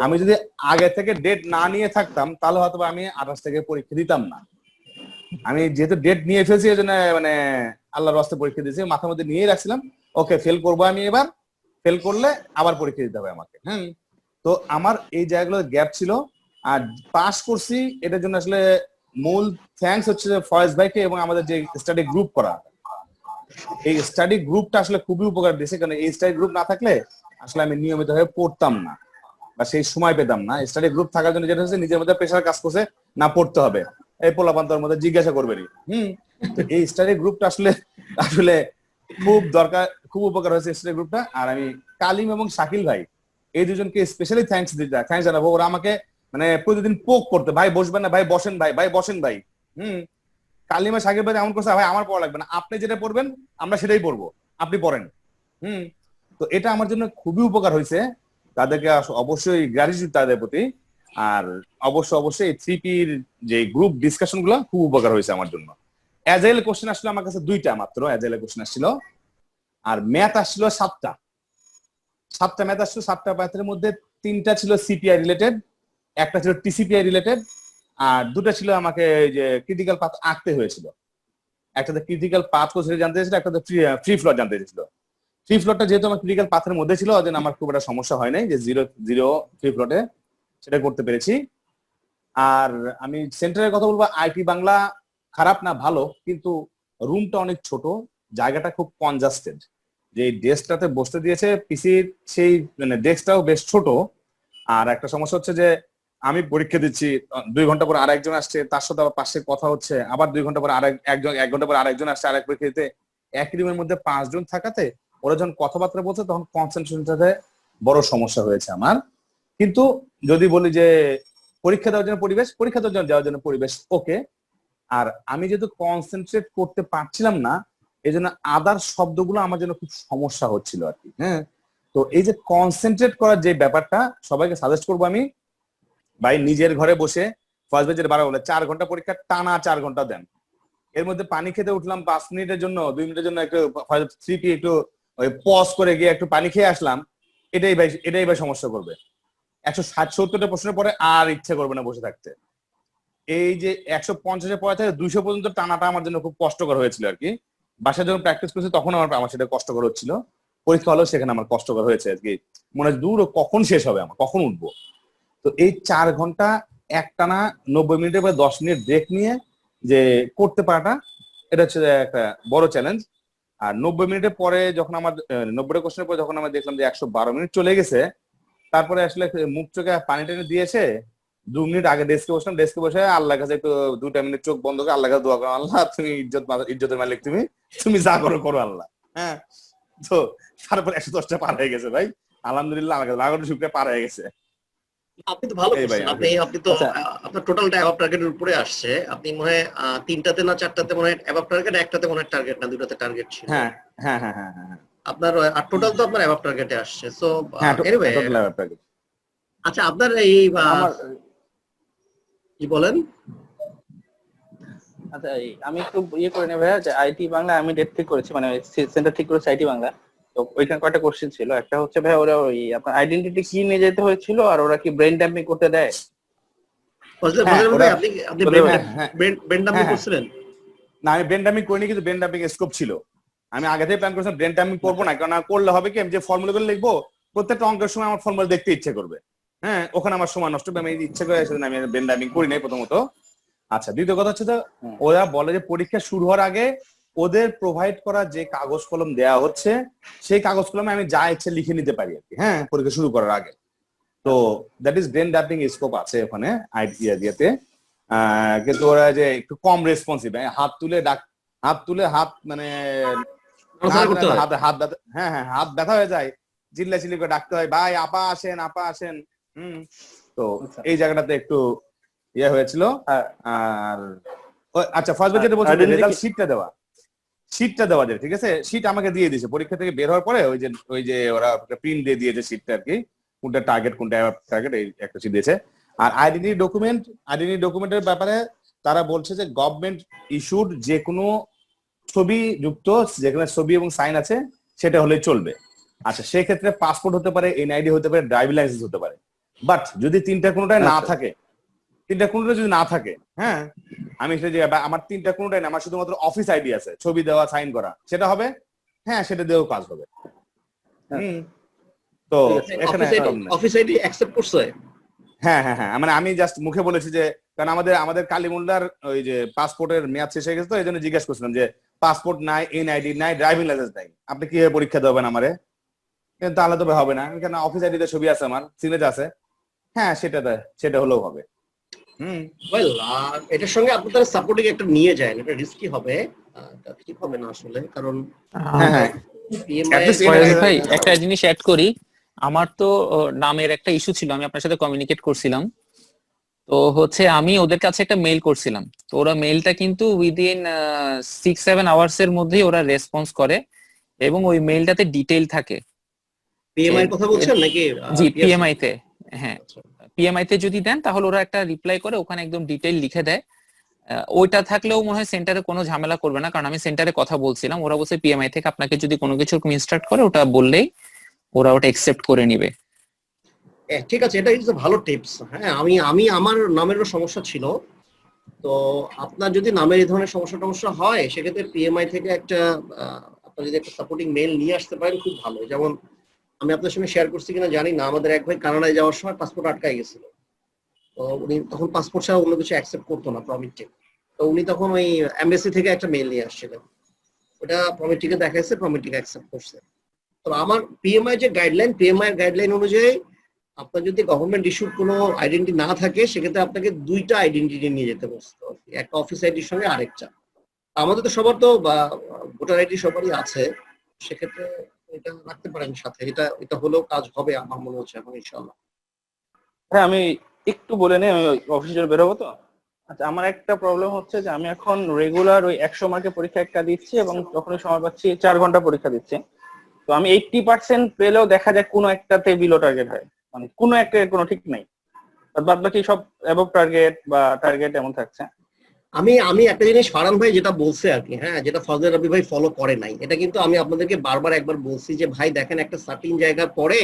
আমি যদি আগে থেকে ডেট না নিয়ে থাকতাম, তাহলে হয়তো আমি 28 থেকে পরীক্ষা দিতাম না। আমি যেহেতু ডেট নিয়ে ফেলছি, এই জন্য মানে আল্লাহর রাস্তে পরীক্ষা দিয়েছি, মাথার মধ্যে নিয়ে রাখছিলাম ওকে ফেল করবো আমি, এবার ফেল করলে আবার পরীক্ষা দিতে হবে আমাকে। তো আমার এই জায়গাগুলো গ্যাপ ছিল, আর পাস করছি, এটার জন্য আসলে মূল থ্যাঙ্কস হচ্ছে ফয়েজ ভাইকে এবং আমাদের যে স্টাডি গ্রুপ করা, এই স্টাডি গ্রুপটা আসলে খুবই উপকার দিয়েছে। কারণ এই স্টাডি গ্রুপ না থাকলে আসলে আমি নিয়মিতভাবে পড়তাম না বা সেই সময় পেতাম না। স্টাডি গ্রুপ থাকার জন্য যেটা হচ্ছে নিজের মধ্যে প্রেশার কাজ করছে, না পড়তে হবে, এই পোলাপান্তর মধ্যে জিজ্ঞাসা করবে। তো এই স্টাডি গ্রুপটা আসলে আসলে খুব দরকার, খুব উপকার হয়েছে স্টাডি গ্রুপটা। আর আমি কালিম এবং শাকিল ভাই, এই দুজনকে স্পেশালি থ্যাঙ্কস জানাবো। ওরা আমাকে মানে প্রতিদিন পোক করতে, ভাই বসবেন না, ভাই বসেন, ভাই বসেন ভাই। কালিমা শাকিল ভাই এমন করছে, ভাই আমার পড়া লাগবে না, আপনি যেটা পড়বেন আমরা সেটাই পড়বো, আপনি পড়েন। তো এটা আমার জন্য খুবই উপকার হয়েছে। তাদেরকে অবশ্যই গ্র্যাটিটিউড তাদের প্রতি। আর অবশ্যই 3P-র যে গ্রুপ ডিসকাশন গুলো খুব উপকার হয়েছে আমার জন্য। অ্যাজাইল কোশ্চেন আসলো আমার কাছে 2টা মাত্র, অ্যাজাইল কোশ্চেন আসছিল, আর ম্যাথ আসছিল 7টা ম্যাথ আসছিল। 7টা ম্যাথের মধ্যে 3টা ছিল CPI রিলেটেড, একটা ছিল TCPI রিলেটেড, আর 2টা ছিল আমাকে যে ক্রিটিক্যাল পাথ আঁকতে হয়েছিল। একটাতে ক্রিটিক্যাল পাথ কোশ্চেন জানতে চেয়েছিল, একটাতে ফ্রি ফ্লোর জানতে চেয়েছিল। ফ্রি ফ্লোরটা যেহেতু আমার ক্রিটিক্যাল পাথের মধ্যে ছিল, ওই জন্য আমার খুব একটা সমস্যা হয় নাই, যে 0 ফ্রি ফ্লোরে সেটা করতে পেরেছি। আর আমি সেন্টারের কথা বলবো, IT বাংলা খারাপ না, ভালো, কিন্তু রুমটা অনেক ছোট, জায়গাটা খুব কনজাস্টেড। যে ডেস্কটাতে বসতে দিয়েছে পিসির, সেই মানে ডেস্কটাও বেশ ছোট। আর একটা সমস্যা হচ্ছে যে আমি পরীক্ষা দিচ্ছি, 2 ঘন্টা পর আরেকজন আসছে, তার সাথে আবার পাশে কথা হচ্ছে, আবার 2 ঘন্টা পর একজন, 1 ঘন্টা পর আরেকজন আসছে আরেক পরীক্ষা দিতে। একই রুমের মধ্যে 5 জন থাকাতে ওরা যখন কথাবার্তা বলছে, তখন কনসেন্ট্রেশনটাতে বড় সমস্যা হয়েছে আমার। কিন্তু যদি বলি যে পরীক্ষা দেওয়ার জন্য পরিবেশ ওকে। আর আমি যেহেতু কনসেন্ট্রেট করতে পারছিলাম না, এই জন্য আদার শব্দগুলো আমার জন্য খুব সমস্যা হচ্ছিল আর কি। তো এই যে কনসেন্ট্রেট করার যে ব্যাপারটা, সবাইকে সাজেস্ট করবো আমি, ভাই নিজের ঘরে বসে ফার্স্ট বেঞ্চের 12 বলে 4 ঘন্টা পরীক্ষা, টানা 4 ঘন্টা দেন। এর মধ্যে পানি খেতে উঠলাম 5 মিনিটের জন্য, 2 মিনিটের জন্য একটু 3P একটু পজ করে গিয়ে একটু পানি খেয়ে আসলাম, এটাই ভাই সমস্যা করবে। 160-70টা প্রশ্নের পরে আর ইচ্ছে করবে না বসে থাকতে। এই যে 150-এর পরে থেকে 200 পর্যন্ত টানাটা আমার জন্য খুব কষ্টকর হয়েছিল আর কি। বাসায় যখন প্র্যাকটিস করছি তখন আমার সেটা কষ্টকর হচ্ছিল, পরীক্ষা হলেও সেখানে আমার কষ্টকর হয়েছে আর কি। মনে হয় দূর কখন শেষ হবে, আমার কখন উঠবো। তো এই 4 ঘন্টা একটানা 90 মিনিটের পরে 10 মিনিট ব্রেক নিয়ে যে করতে পারাটা, এটা হচ্ছে একটা বড় চ্যালেঞ্জ। আর 90 মিনিটের পরে যখন আমার 90টা কোশ্চেনের পরে যখন আমরা দেখলাম যে 112 মিনিট চলে গেছে, তারপরে আসলে মুখ চোখে পানি টানি দিয়েছে, 2 মিনিট আগে ডেস্কে বসলাম, ডেস্কে বসে আল্লাহর কাছে একটু 2টা মিনিট চোখ বন্ধ করে আল্লাহর কাছে দোয়া করো, আল্লাহ তুমি ইজ্জতের মালিক, তুমি যা করো করো আল্লাহ। হ্যাঁ, তো তারপর 110টা পার হয়ে গেছে ভাই, আলহামদুলিল্লাহ, আল্লাহর শুকরিয়া পার হয়ে গেছে। আপনি তো ভালো এই ভাই, করছেন, আপনি তো আচ্ছা। আপনার টোটালটা অ্যাবাভ টার্গেটের উপরে আসছে। আপনি মনে হয় 3টাতে না 4টাতে মনে হয় অ্যাবাভ টার্গেট, 1টাতে মনে হয় টার্গেট না 2টাতে টার্গেট ছিল। হ্যাঁ হ্যাঁ হ্যাঁ হ্যাঁ হ্যাঁ আপনার টোটাল তো আপনার অ্যাবাভ টার্গেটে আসছে। সো হ্যাঁ, এনিওয়ে, total level target। আচ্ছা আপনার এই আমার কি বলেন? আচ্ছা আমি একটু ইয়ে করে নেই ভাইয়া, যে আইটি বাংলা আমি ডেট ঠিক করেছি, মানে সেন্টার ঠিক করেছি আইটি বাংলা। তো ওইখানে কয়টা কোশ্চেন ছিল, একটা হচ্ছে ভাই ওরা ওই আপনার আইডেন্টিটি কি নিয়ে যেতে হয়েছিল, আর ওরা কি ব্রেন ড্যাম্পিং করতে দেয়? ফজলে হ্যাঁ, ভাই, ওরা- আপনি হ্যাঁ। ব্রেন ডাম্পিং হ্যাঁ। করছিলেন? না, আমি ব্রেন ড্যামিং করিনি, কিন্তু ব্রেন ড্যামিং স্কোপ ছিল। আমি আগে থেকে প্ল্যান করেছিলাম ব্রেন ড্যামিং করবো না, কারণ করলে হবে কি, আমি যে ফর্মুলা গুলো লিখবো প্রত্যেকটা অঙ্কের সময় আমার ফর্মুলা দেখতে ইচ্ছে করবে। হ্যাঁ, ওখানে আমার সময় নষ্ট হবে, আমি ইচ্ছে করে সেদিন আমি ব্রেন ড্যামিং করি নাই প্রথমত। আচ্ছা, দ্বিতীয় কথা হচ্ছে যে ওরা বলে যে পরীক্ষা শুরু হওয়ার আগে ওদের প্রোভাইড করা যে কাগজ কলম দেয়া হচ্ছে, সেই কাগজ কলমে আমি যা ইচ্ছে লিখে নিতে পারি আর কি, হ্যাঁ, পরীক্ষা শুরু করার আগে। তো that is brain damping scope আছে ওখানে আইডিয়া দিয়েতে। কিন্তু ওরা যে একটু কম রেসপন্সিভ, হাত মানে নড়াচড়া করতে হয়। হাত ব্যথা, হ্যাঁ হ্যাঁ, হাত ব্যথা হয়ে যায়, চিল্লা করে ডাকতে হয়, ভাই আপা আসেন আপা আসেন। তো এই জায়গাটাতে একটু ইয়ে হয়েছিল। আর আচ্ছা, ফার্স্ট যেটা বলছি, রেজাল্ট শিটটা দেওয়া যায়, ঠিক আছে, শিট আমাকে দিয়ে দিয়েছে পরীক্ষা থেকে বের হওয়ার পরে, ওই যে ওরা প্রিন্ট দিয়ে দিয়েছে শিটটা আর কি, কোনটা টার্গেট কোনটা টার্গেট, এই একটা শিট দিয়েছে। আর আইডেন্টি ডকুমেন্টের ব্যাপারে তারা বলছে যে গভর্নমেন্ট ইস্যুড যে কোনো ছবি যুক্ত, যেখানে ছবি এবং সাইন আছে, সেটা হলেই চলবে। আচ্ছা, সেক্ষেত্রে পাসপোর্ট হতে পারে, এনআইডি হতে পারে, ড্রাইভিং লাইসেন্স হতে পারে। বাট যদি তিনটা কোনোটাই না থাকে, হ্যাঁ, আমি সেটা যে আমার তিনটা কোনোটাই না, আমার শুধুমাত্র অফিস আইডি আছে, ছবি দেওয়া সাইন করা, সেটা হবে, হ্যাঁ, সেটা দিয়েও কাজ হবে। তো এখানে অফিস আইডি অ্যাকসেপ্ট করছে? হ্যাঁ হ্যাঁ হ্যাঁ, মানে আমি জাস্ট মুখে বলেছি যে, কারণ আমাদের কালিমুল্লার ওই যে পাসপোর্টের মেয়াদ শেষ হয়ে গেছে, তো এই জন্য জিজ্ঞেস করছিলাম যে পাসপোর্ট নাই, এনআইডি নাই, ড্রাইভিং লাইসেন্স নাই, আপনি কিভাবে পরীক্ষা দেবেন আমারে? কিন্তু তাহলে তো হবে না, কেন অফিস আইডিতে ছবি আছে, আমার সিগনেচার আছে, হ্যাঁ, সেটা হলেও হবে। ওয়েল, এটার সঙ্গে আপনি তাহলে সাপোর্টিং একটা নিয়ে যায়, এটা রিস্কি হবে, এটা ঠিক হবে না আসলে, কারণ হ্যাঁ হ্যাঁ, PMI ফয়েজ ভাই একটা জিনিস অ্যাড করি, আমার তো নামের একটা ইস্যু ছিল, আমি আপনার সাথে কমিউনিকেট করছিলাম। তো হচ্ছে আমি ওদের কাছে একটা মেইল করছিলাম, তো ওরা মেইলটা কিন্তু উইদিন 6-7 আওয়ার্স এর মধ্যেই ওরা রেসপন্স করে, এবং ওই মেইলটাতে ডিটেইল থাকে। PMI কথা বলছেন নাকি? জি, পিএমআই তে, হ্যাঁ, পিএমআই তে যদি দেন তাহলে ওরা একটা রিপ্লাই করে, ওখানে একদম ডিটেইল লিখে দেয়। ওইটা থাকলেও মনে হয় সেন্টারে কোনো ঝামেলা করবে না, কারণ আমি সেন্টারে কথা বলছিলাম, ওরা বলছে পিএমআই থেকে আপনাকে যদি কোনো কিছু ইনস্ট্রাক্ট করে, ওটা বললেই ওরা ওটা একসেপ্ট করে নিবে। ঠিক আছে, এটা ইজ ভালো টিপস। হ্যাঁ, আমি আমার নামেরও সমস্যা ছিল, তো আপনার যদি নামের এই ধরনের সমস্যা হয়, সেক্ষেত্রে পিএমআই থেকে একটা আপনার যদি একটা সাপোর্টিং মেইল নিয়ে আসতে পারেন, খুব ভালো। যেমন আমি আপনার সঙ্গে শেয়ার করছি কিনা জানি না, আমাদের এক ভাই কানাডায় যাওয়ার সময় পাসপোর্ট আটকায় গেছিল, তো উনি তখন পাসপোর্ট ছাড়া অন্য কিছু অ্যাকসেপ্ট করতো না, প্রমিটে। তো উনি তখন ওই এমবেসি থেকে একটা মেইল নিয়ে আসছিলেন, ওটা প্রমিটিকে দেখাইছে, প্রমিটিকে অ্যাকসেপ্ট করছে। তো আমার পিএমআই গাইডলাইন অনুযায়ী আপনার যদি গভর্নমেন্ট ইস্যুড কোনো আইডেন্টি না থাকে, সেক্ষেত্রে আপনাকে 2টা আইডেন্টিটি নিয়ে যেতে বলছে, একটা অফিস আইডির সঙ্গে আরেকটা। আমাদের তো সবার তো ভোটার আইডি সবারই আছে, সেক্ষেত্রে এটা রাখতে পারেন সাথে, এটা হলেও কাজ হবে আমার মনে হচ্ছে এখন, ইনশাআল্লাহ। হ্যাঁ, আমি একটু বলে নেই, আমি অফিসের জন্য বেরোবো তো। আচ্ছা, আমার একটা প্রবলেম হচ্ছে যে আমি এখন রেগুলার ওই 100 মার্কের পরীক্ষা একটা দিচ্ছি, এবং যখনই সময় পাচ্ছি 4 ঘন্টা পরীক্ষা দিচ্ছি। তো আমি 80% পেলেও দেখা যায় কোনো একটাতে বিলো টার্গেট হয়, মানে কোনো একটা কোনো ঠিক নাই, বাদ বাকি সব অ্যাবভ টার্গেট বা টার্গেট এমন থাকছে। আমি একটা জিনিস ফারহান ভাই যেটা বলছে আর কি, হ্যাঁ, যেটা ফজলে রাব্বি ভাই ফলো করে নাই, এটা কিন্তু আমি আপনাদেরকে বারবার একবার বলছি যে ভাই দেখেন, একটা সার্টিন জায়গার পরে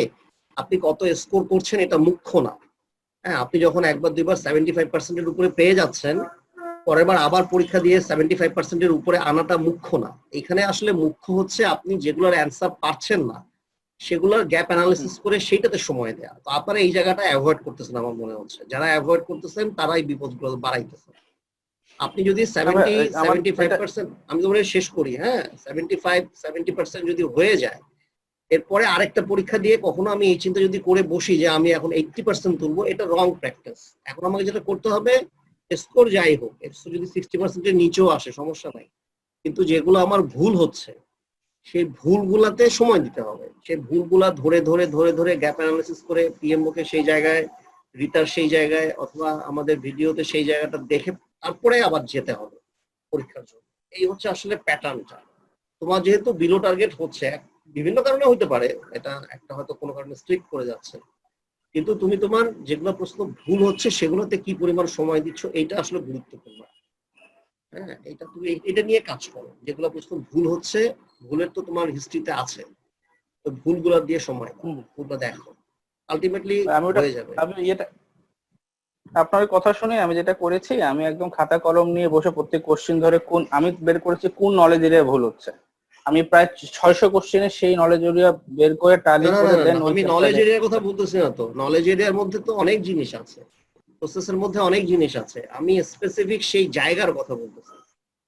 আপনি কত স্কোর করছেন এটা মুখ্য না। হ্যাঁ, আপনি যখন একবার দুইবার 75% উপরে পেয়ে যাচ্ছেন, পরের বার আবার পরীক্ষা দিয়ে 75% উপরে আনাটা মুখ্য না। এখানে আসলে মুখ্য হচ্ছে আপনি যেগুলোর অ্যান্সার পাচ্ছেন না, সেগুলোর গ্যাপ অ্যানালিসিস করে সেইটাতে সময় দেয়া। তো আপনারা এই জায়গাটা অ্যাভয়েড করতেছেন আমার মনে হচ্ছে, যারা অ্যাভয়েড করতেছেন তারাই বিপদগুলো বাড়াইতেছেন। আপনি যদি 75% আমি তো শেষ করি, হ্যাঁ 75-70% যদি হয়ে যায়, এরপরে আরেকটা পরীক্ষা দিয়ে কখনো আমি এই চিন্তা যদি করে বসি যে আমি এখন 80% তুলবো, এটা রং প্র্যাকটিস। এখন আমাকে যেটা করতে হবে, স্কোর যাই হোক, যদি 60% এর নিচেও আসে সমস্যা নাই, কিন্তু যেগুলো আমার ভুল হচ্ছে সেই ভুলগুলাতে সময় দিতে হবে। সেই ভুলগুলা ধরে ধরে ধরে ধরে গ্যাপ অ্যানালিসিস করে পিএমও কে সেই জায়গায়, রিতার সেই জায়গায়, অথবা আমাদের ভিডিওতে সেই জায়গাটা দেখে তারপরে আবার যেতে হবে পরীক্ষার জন্য। এই হচ্ছে আসলে প্যাটার্নটা। তোমার যেহেতু বিলো টার্গেট হচ্ছে, বিভিন্ন কারণে হতে পারে, এটা একটা হয়তো কোনো কারণে স্ট্রিক্ট করে যাচ্ছে, কিন্তু তুমি তোমার যেগুলো প্রশ্ন ভুল হচ্ছে সেগুলোতে কি পরিমাণ সময় দিচ্ছ, এইটা আসলে গুরুত্বপূর্ণ। হ্যাঁ, এটা তুমি এটা নিয়ে কাজ করো। যেগুলো প্রশ্ন ভুল হচ্ছে, ভুলের তো তোমার হিস্ট্রিতে আছে, তো ভুলগুলো দিয়ে সময় দাও, ভুলটা দেখো, আলটিমেটলি হয়ে যাবে। আপনার কথা শুনে আমি যেটা করেছি, আমি একদম খাতা কলম নিয়ে বসে প্রত্যেক কোশ্চেন ধরে আমি বের করেছি কোন নলেজ এরিয়া ভুল হচ্ছে। আমি প্রায় 600 কোশ্চেনে সেই নলেজ এরিয়া বের করে টালি করে দেন। আমি নলেজ এরিয়ার কথা বলতেছি না তো, নলেজ এরিয়ার মধ্যে তো অনেক জিনিস আছে, প্রসেসের মধ্যে অনেক জিনিস আছে। আমি স্পেসিফিক সেই জায়গার কথা বলতেছি।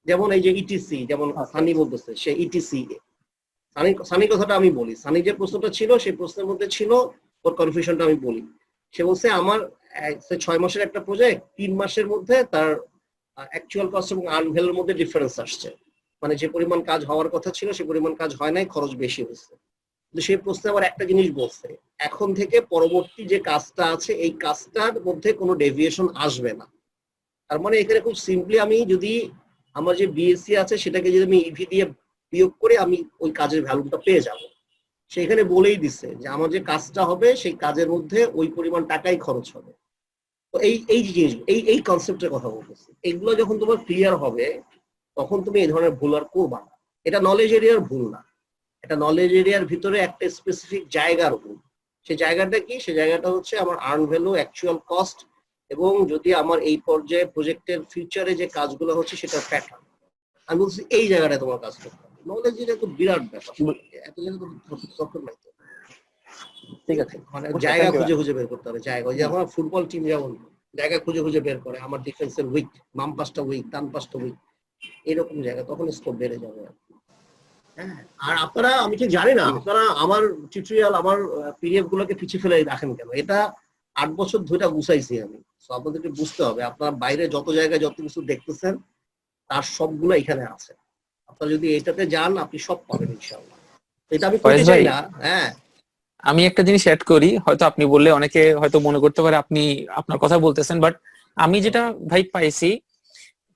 যেমন এই যে ইটিসি, যেমন সানি বলতেছে সে ইটিসি, সানি কথাটা আমি বলি। সানি যে প্রশ্নটা ছিল সেই প্রশ্নের মধ্যে ছিল, ওর কনফিউশনটা আমি বলি। সে বলছে আমার 6 মাসের একটা প্রজেক্ট, 3 মাসের মধ্যে তার অ্যাকচুয়াল কস্ট এবং আর্ন ভ্যালুর মধ্যে ডিফারেন্স আসছে, মানে যে পরিমাণ কাজ হওয়ার কথা ছিল সে পরিমাণ কাজ হয় নাই, খরচ বেশি হয়েছে। কিন্তু সেই প্রশ্নে আবার একটা জিনিস বলছে, এখন থেকে পরবর্তী যে কাজটা আছে এই কাজটার মধ্যে কোনো ডেভিয়েশন আসবে না। তার মানে এখানে খুব সিম্পলি আমি যদি আমার যে বিএসসি আছে সেটাকে যদি আমি ইভি দিয়ে বিয়োগ করে আমি ওই কাজের ভ্যালুটা পেয়ে যাব। সেখানে বলেই দিচ্ছে যে আমার যে কাজটা হবে সেই কাজের মধ্যে ওই পরিমাণ টাকাই খরচ হবে। তো এই জিনিস, এই কনসেপ্টের কথা বলতেছি। এগুলো যখন তোমার ক্লিয়ার হবে তখন তুমি এই ধরনের ভুল আর করবা না। এটা নলেজ এরিয়ার ভুল না, এটা নলেজ এরিয়ার ভিতরে একটা স্পেসিফিক জায়গার ভুল। সেই জায়গাটা কি? সেই জায়গাটা হচ্ছে আমার আর্ন ভ্যালু, অ্যাকচুয়াল কস্ট, এবং যদি আমার এই পর্যায়ে প্রজেক্টের ফিউচারে যে কাজগুলো হচ্ছে সেটার প্যাটার্ন। আমি বলছি এই জায়গাটায় তোমার কাজ করতে হবে। নলেজ এরিয়া তো বিরাট ব্যাপার, এত জায়গা তো দরকার নাই তো। ঠিক আছে, মানে জায়গা খুঁজে খুঁজে বের করতে হবে। জায়গা, যে আমার ফুটবল টিম যেমন জায়গা খুঁজে খুঁজে বের করে, আমার ডিফেন্সের উইক, বাম পাশটা উইক, ডান পাশটা উইক, এরকম জায়গা, তখন স্কোপ বেড়ে যাবে। হ্যাঁ, আর আপনারা, আমি ঠিক জানি না আপনারা আমার টিউটোরিয়াল, আমার পিডিএফ গুলোকে পিছিয়ে ফেলে রাখেন কেন। এটা 8 বছর ধরে গুছাইছি আমি। তো আপনাদেরকে বুঝতে হবে, আপনার বাইরে যত জায়গায় যত কিছু দেখতেছেন তার সবগুলো এখানে আছে। আপনারা যদি এটাতে যান আপনি সব পাবেন ইনশাআল্লাহ। এটা আমি করতে চাই না। হ্যাঁ, আমি একটা জিনিস অ্যাড করি, হয়তো আপনি বললে অনেকে হয়তো মনে করতে পারে আপনি আপনার কথা বলতেছেন, বাট আমি যেটা ভাই পাইছি,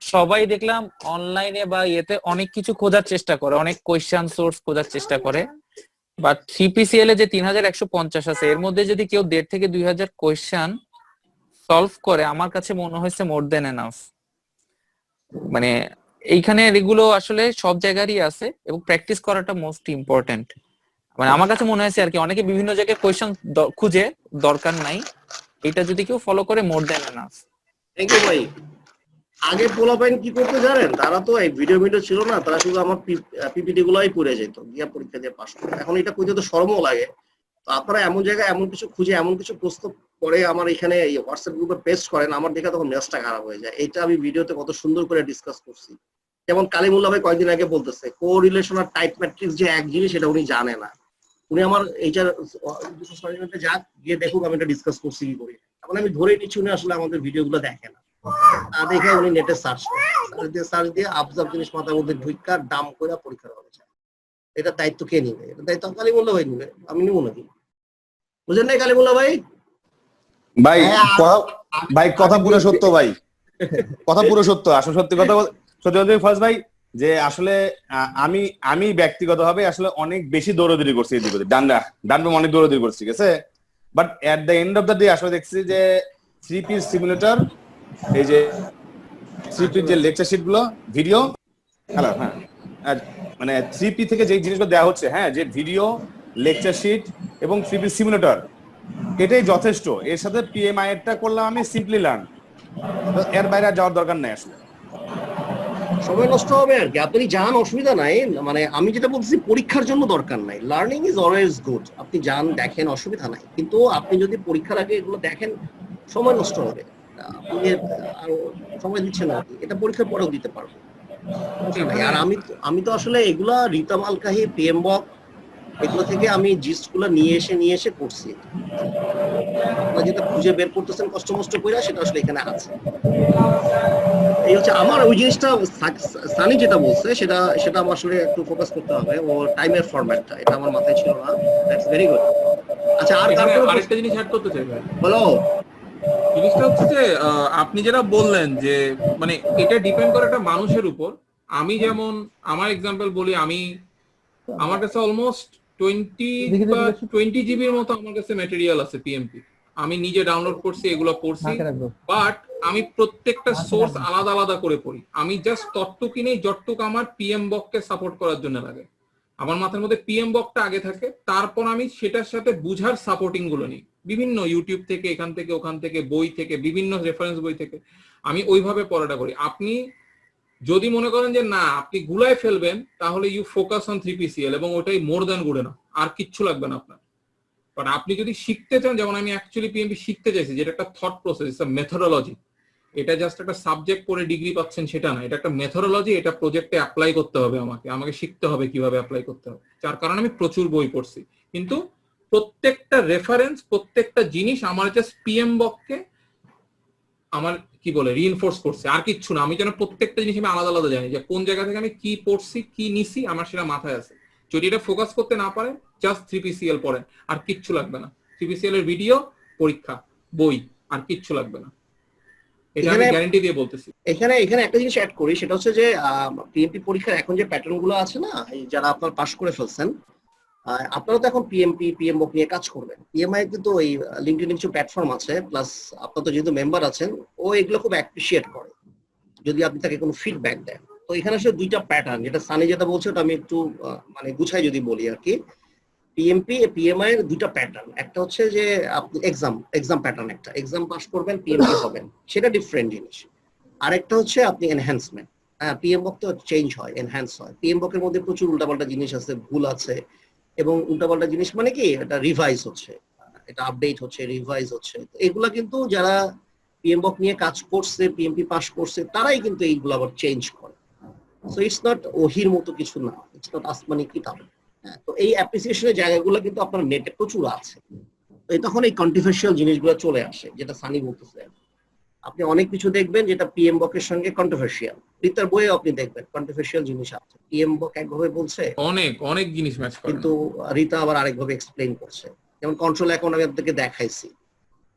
সবাই দেখলাম অনলাইনে বা ইয়েতে অনেক কিছু খোঁজার চেষ্টা করে, অনেক কোয়েশ্চেন সোর্স খোঁজার চেষ্টা করে, বাট 3PCL এ যে 3150 আছে এর মধ্যে যদি কেউ 1.5 থেকে 2000 কোয়েশ্চেন সলভ করে, আমার কাছে মনে হয়েছে মোর দেন এনাফ। মানে এইখানে এগুলো আসলে সব জায়গারই আছে এবং প্র্যাকটিস করাটা মোস্ট ইম্পর্টেন্ট। মানে আমার কাছে মনে হয়েছে আর কি, অনেকে বিভিন্ন জায়গায় কোয়েশ্চেন খুঁজে, দরকার নাই, এটা যদি কেউ ফলো করে মোর দেন এনাফ। থ্যাংক ইউ ভাই। আগে পোলাপাইন কি করতে জানেন? তারা তো এই ভিডিও ছিল না, তারা শুধু আমার পিপিটি গুলাই করে যেত, গিয়া পরীক্ষা দিয়ে পাস করে। এখন এটা করতে তো শরমও লাগে। তো আপনারা এমন জায়গায় এমন কিছু খুঁজে এমন কিছু প্রশ্ন করে আমার এখানে হোয়াটসঅ্যাপ গ্রুপে পেস্ট করেন, আমার দেখে তখন মেজাজটা খারাপ হয়ে যায়। এটা আমি ভিডিওতে কত সুন্দর করে ডিসকাস করছি। যেমন কালিমুল্লাহ ভাই কয়েকদিন আগে বলতেছে কো-রিলেশন আর টাইপ ম্যাট্রিক্স যে এক জিনিস, এটা উনি জানে না। উনি আমার এইটার যাক গিয়ে দেখুক আমি এটা ডিসকাস করছি কি করি। এখন আমি ধরে নিচ্ছি উনি আসলে আমাদের ভিডিও গুলো দেখে না। দেখে উনি নেটে সার্চ দিয়ে আবজার্ভ জিনিস মাথার মধ্যে ঢুইকার দাম করে পরীক্ষা হবে। এটা দায়িত্ব কে নিবে? এটা দায়িত্ব কালিমুল্লাহ ভাই নিবে, আমি নিব নাকি? বুঝেন নাই কালিমুল্লাহ ভাই? ভাই কথা পুরো সত্য ভাই, কথা পুরো সত্য। আসলে সত্যি কথা সত্যি ফার্স্ট ভাই, যে আসলে আমি ব্যক্তিগতভাবে আসলে অনেক বেশি দৌড়াদৌড়ি করছি এদিক ওদিক, ডান অনেক দৌড়াদৌড়ি করছি, ঠিক আছে। But at the end of the day আসলে দেখছি যে 3P সিমুলেটর, এই যে 3P যে লেকচার শিট গুলো, ভিডিও, হ্যাঁ, মানে 3P থেকে যে জিনিসগুলো দেওয়া হচ্ছে, হ্যাঁ, যে ভিডিও, লেকচার শিট এবং 3P সিমুলেটর, এটাই যথেষ্ট। এর সাথে PMI এরটা করলাম আমি সিম্পলি লার্ন, এর বাইরে আর যাওয়ার দরকার নেই আসলে। সময় নষ্ট হবে আর কি, আপনি যান অসুবিধা নাই, মানে আমি যেটা বলছি পরীক্ষার জন্য দরকার নাই, লার্নিং ইজ অলওয়েজ গুড, আপনি যান দেখেন অসুবিধা নাই, কিন্তু আপনি যদি পরীক্ষার আগে এগুলো দেখেন সময় নষ্ট হবে, আপনি আরো সময় দিচ্ছেন না আর কি, এটা পরীক্ষার পরেও দিতে পারবো, সমস্যা নাই। আর আমি তো আসলে এগুলা রিতা মালকাহি, পিএমবক এগুলো থেকে আমি জিস্ট গুলো নিয়ে এসে করছি, আপনারা যেটা খুঁজে বের করতেছেন কষ্ট মষ্ট করে সেটা আসলে এখানে আছে। এই হচ্ছে আমার ওই জিনিসটা, সানি যেটা বলছে সেটা সেটা আমার আসলে একটু ফোকাস করতে হবে, ও টাইমের ফরম্যাটটা এটা আমার মাথায় ছিল না, দ্যাটস ভেরি গুড। আচ্ছা আর এখানে তারপরে আরেকটা জিনিস অ্যাড করতে চাই ভাই। বলো। জিনিসটা হচ্ছে যে আপনি যেটা বললেন যে মানে এটা ডিপেন্ড করে একটা মানুষের উপর। আমি যেমন আমার এক্সাম্পল বলি, আমার কাছে অলমোস্ট 20 জিবির মতো আমার কাছে ম্যাটেরিয়াল আছে পিএমপি, আমি নিজে ডাউনলোড করছি, এগুলো পড়ছি, বাট আমি প্রত্যেকটা সোর্স আলাদা আলাদা করে পড়ি। আমি জাস্ট তত্ত্ব কিনেই যতটুক আমার পিএমবককে সাপোর্ট করার জন্য লাগে, আমার মাথার মধ্যে পিএমবকটা আগে থাকে, তারপর আমি সেটার সাথে বুঝার সাপোর্টিং গুলো নিই বিভিন্ন ইউটিউব থেকে, এখান থেকে ওখান থেকে, বই থেকে, বিভিন্ন রেফারেন্স বই থেকে, আমি ওইভাবে পড়াটা করি। আপনি যদি মনে করেন যে না আপনি গুলায় ফেলবেন, তাহলে ইউ ফোকাস অন 3PCL এবং ওটাই মোর দ্যান গুড এনাফ, আর কিচ্ছু লাগবে না আপনার। বাট আপনি যদি শিখতে চান, যেমন আমি অ্যাকচুয়ালি পিএমপি শিখতে চাইছি, যেটা একটা thought process, it's a methodology, এটা জাস্ট একটা সাবজেক্ট পড়ে ডিগ্রি পাচ্ছেন সেটা না, এটা একটা মেথোডোলজি, এটা প্রজেক্টে অ্যাপ্লাই করতে হবে, আমাকে শিখতে হবে কিভাবে অ্যাপ্লাই করতে হবে, যার কারণে আমি প্রচুর বই পড়ছি। কিন্তু প্রত্যেকটা রেফারেন্স, প্রত্যেকটা জিনিস আমার জাস্ট পিএমবককে আমার কি বলে রিইনফোর্স করছে, আর কিচ্ছু না। আমি যেন প্রত্যেকটা জিনিস আমি আলাদা আলাদা জানি যে কোন জায়গা থেকে আমি কি পড়ছি, কি নিছি, আমার সেটা মাথায় আছে। যদি এটা ফোকাস করতে না পারেন, জাস্ট 3PCL পড়েন, আর কিচ্ছু লাগবে না। 3PCL এর ভিডিও, পরীক্ষা, বই, আর কিচ্ছু লাগবে না, এটা আমি গ্যারান্টি দিয়ে বলতেছি। এখানে একটা জিনিস অ্যাড করি, সেটা হচ্ছে যে পিএমপি পরীক্ষার এখন যে প্যাটার্ন গুলো আছে না, যারা আপনারা পাস করে ফেলছেন, আপনারা তো এখন পিএমবক নিয়ে কাজ করবেন। পিএমআই কিন্তু ওই লিঙ্কডইন কিছু প্ল্যাটফর্ম আছে, প্লাস আপনারা তো যেহেতু মেম্বার আছেন, ও এগুলো খুব অ্যাপ্রিসিয়েট করে যদি আপনি তাকে কোনো ফিডব্যাক দেন। তো এখানে আসলে দুইটা প্যাটার্ন, যেটা সানি যেটা বলছে ওটা আমি একটু মানে গুছাই যদি বলি আর কি। পিএমআই এর দুইটা প্যাটার্ন, একটা হচ্ছে যে আপনি এক্সাম প্যাটার্ন, একটা এক্সাম পাস করবেন পিএমপি হবেন, সেটা ডিফারেন্ট জিনিস। আরেকটা হচ্ছে আপনি এনহ্যান্সমেন্ট, হ্যাঁ পিএমবক তো চেঞ্জ হয়, এনহ্যান্স হয়। পিএমবক এর মধ্যে প্রচুর উল্টাপাল্টা জিনিস আছে, ভুল আছে, এবং উল্টাপাল্টা জিনিস মানে কি এটা রিভাইজ হচ্ছে, এটা আপডেট হচ্ছে, রিভাইজ হচ্ছে। তো এগুলা কিন্তু যারা পিএমবক নিয়ে কাজ করছে, পিএমপি পাস করছে, তারাই কিন্তু এইগুলো আবার চেঞ্জ করে। সো ইটস নট ওহির মতো কিছু না, ইটস নট আসমানি কিতাব। হ্যাঁ, তো এই অ্যাপ্রিসিয়েশনের জায়গাগুলো কিন্তু আপনার নেটে প্রচুর আছে। তো তখন এই কন্ট্রোভার্সিয়াল জিনিসগুলো চলে আসে, যেটা সানি বলতেছে। আপনি অনেক কিছু দেখবেন যেটা পিএমবক এর সঙ্গে কন্ট্রোভার্সিয়াল, রিতার বইয়ে আপনি দেখবেন কন্ট্রোভার্সিয়াল জিনিস আছে, পিএমবক একভাবে বলছে, অনেক জিনিস ম্যাচ করে, কিন্তু রিতা আবার আরেকভাবে এক্সপ্লেইন করছে। যেমন কন্ট্রোল অ্যাকাউন্ট আমি আপনাদেরকে দেখাইছি,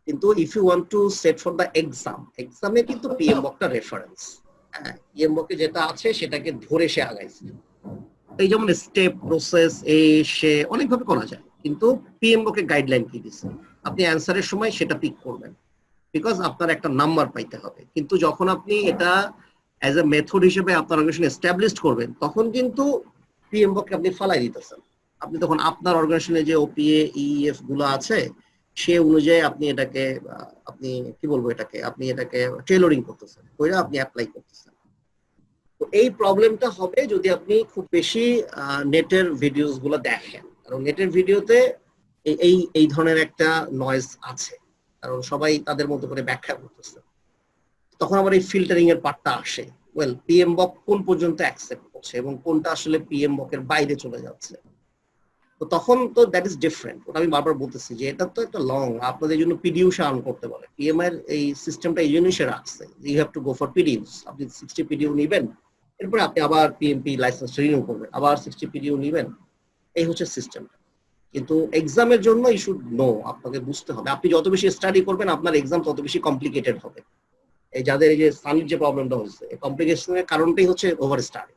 কিন্তু if you want to set for the এক্সামে কিন্তু পিএমবকটা রেফারেন্স, হ্যাঁ পিএমবক এ যেটা আছে সেটাকে ধরে সে আগাইছে। এই যেমন স্টেপ প্রসেস সে অনেকভাবে করা যায়, কিন্তু পিএমবক এর গাইডলাইন কি দিচ্ছে, আপনি অ্যান্সারের সময় সেটা পিক করবেন, বিকজ আপনার একটা নাম্বার পাইতে হবে। কিন্তু যখন আপনি এটা অ্যাজ এ মেথড হিসেবে আপনার অর্গানাইজেশন এস্টাবলিশ করবেন, তখন কিন্তু পিএমবক আপনি ফালাই দিতেছেন। আপনি তখন আপনার অর্গানাইজেশনে যে ওপিএ ইএফ গুলো আছে সে অনুযায়ী আপনি এটাকে আপনি কি বলবো এটাকে আপনি এটাকে টেইলরিং করতেছেন, ওইটা আপনি অ্যাপ্লাই করতেছেন। তো এই প্রবলেমটা হবে যদি আপনি খুব বেশি নেটের ভিডিওস গুলো দেখেন, কারণ নেটের ভিডিওতে এই ধরনের একটা নয়েজ আছে, কারণ সবাই তাদের মতো করে ব্যাখ্যা করতেছে। তখন আবার এই ফিল্টারিং এর পার্টটা আসে, ওয়েল পিএমবক কোন পর্যন্ত অ্যাকসেপ্ট করছে এবং কোনটা আসলে পিএমবক এর বাইরে চলে যাচ্ছে। তো তখন তো দ্যাট ইজ ডিফারেন্ট। ওটা আমি বারবার বলতেছি যে এটা তো একটা লং, আপনাদের জন্য পিডিইউ আর্ন করতে বলে পিএমআই এর এই সিস্টেমটা এই জন্যই সে রাখছে, you have to go for PDUs. আপনি 60 পিডিইউ নেবেন, এরপরে আপনি আবার পিএমপি লাইসেন্স রিনিউ করবেন, আবার 60 পিডিইউ নেবেন, এই হচ্ছে সিস্টেমটা। কিন্তু এক্সামের জন্য ইউ শুড নো, আপনাকে বুঝতে হবে, আপনি যত বেশি স্টাডি করবেন আপনার এক্সাম তত বেশি কমপ্লিকেটেড হবে। এই যাদের এই যে সানির যে প্রবলেমটা হচ্ছে, এই কমপ্লিকেশনের কারণটাই হচ্ছে ওভার স্টাডি।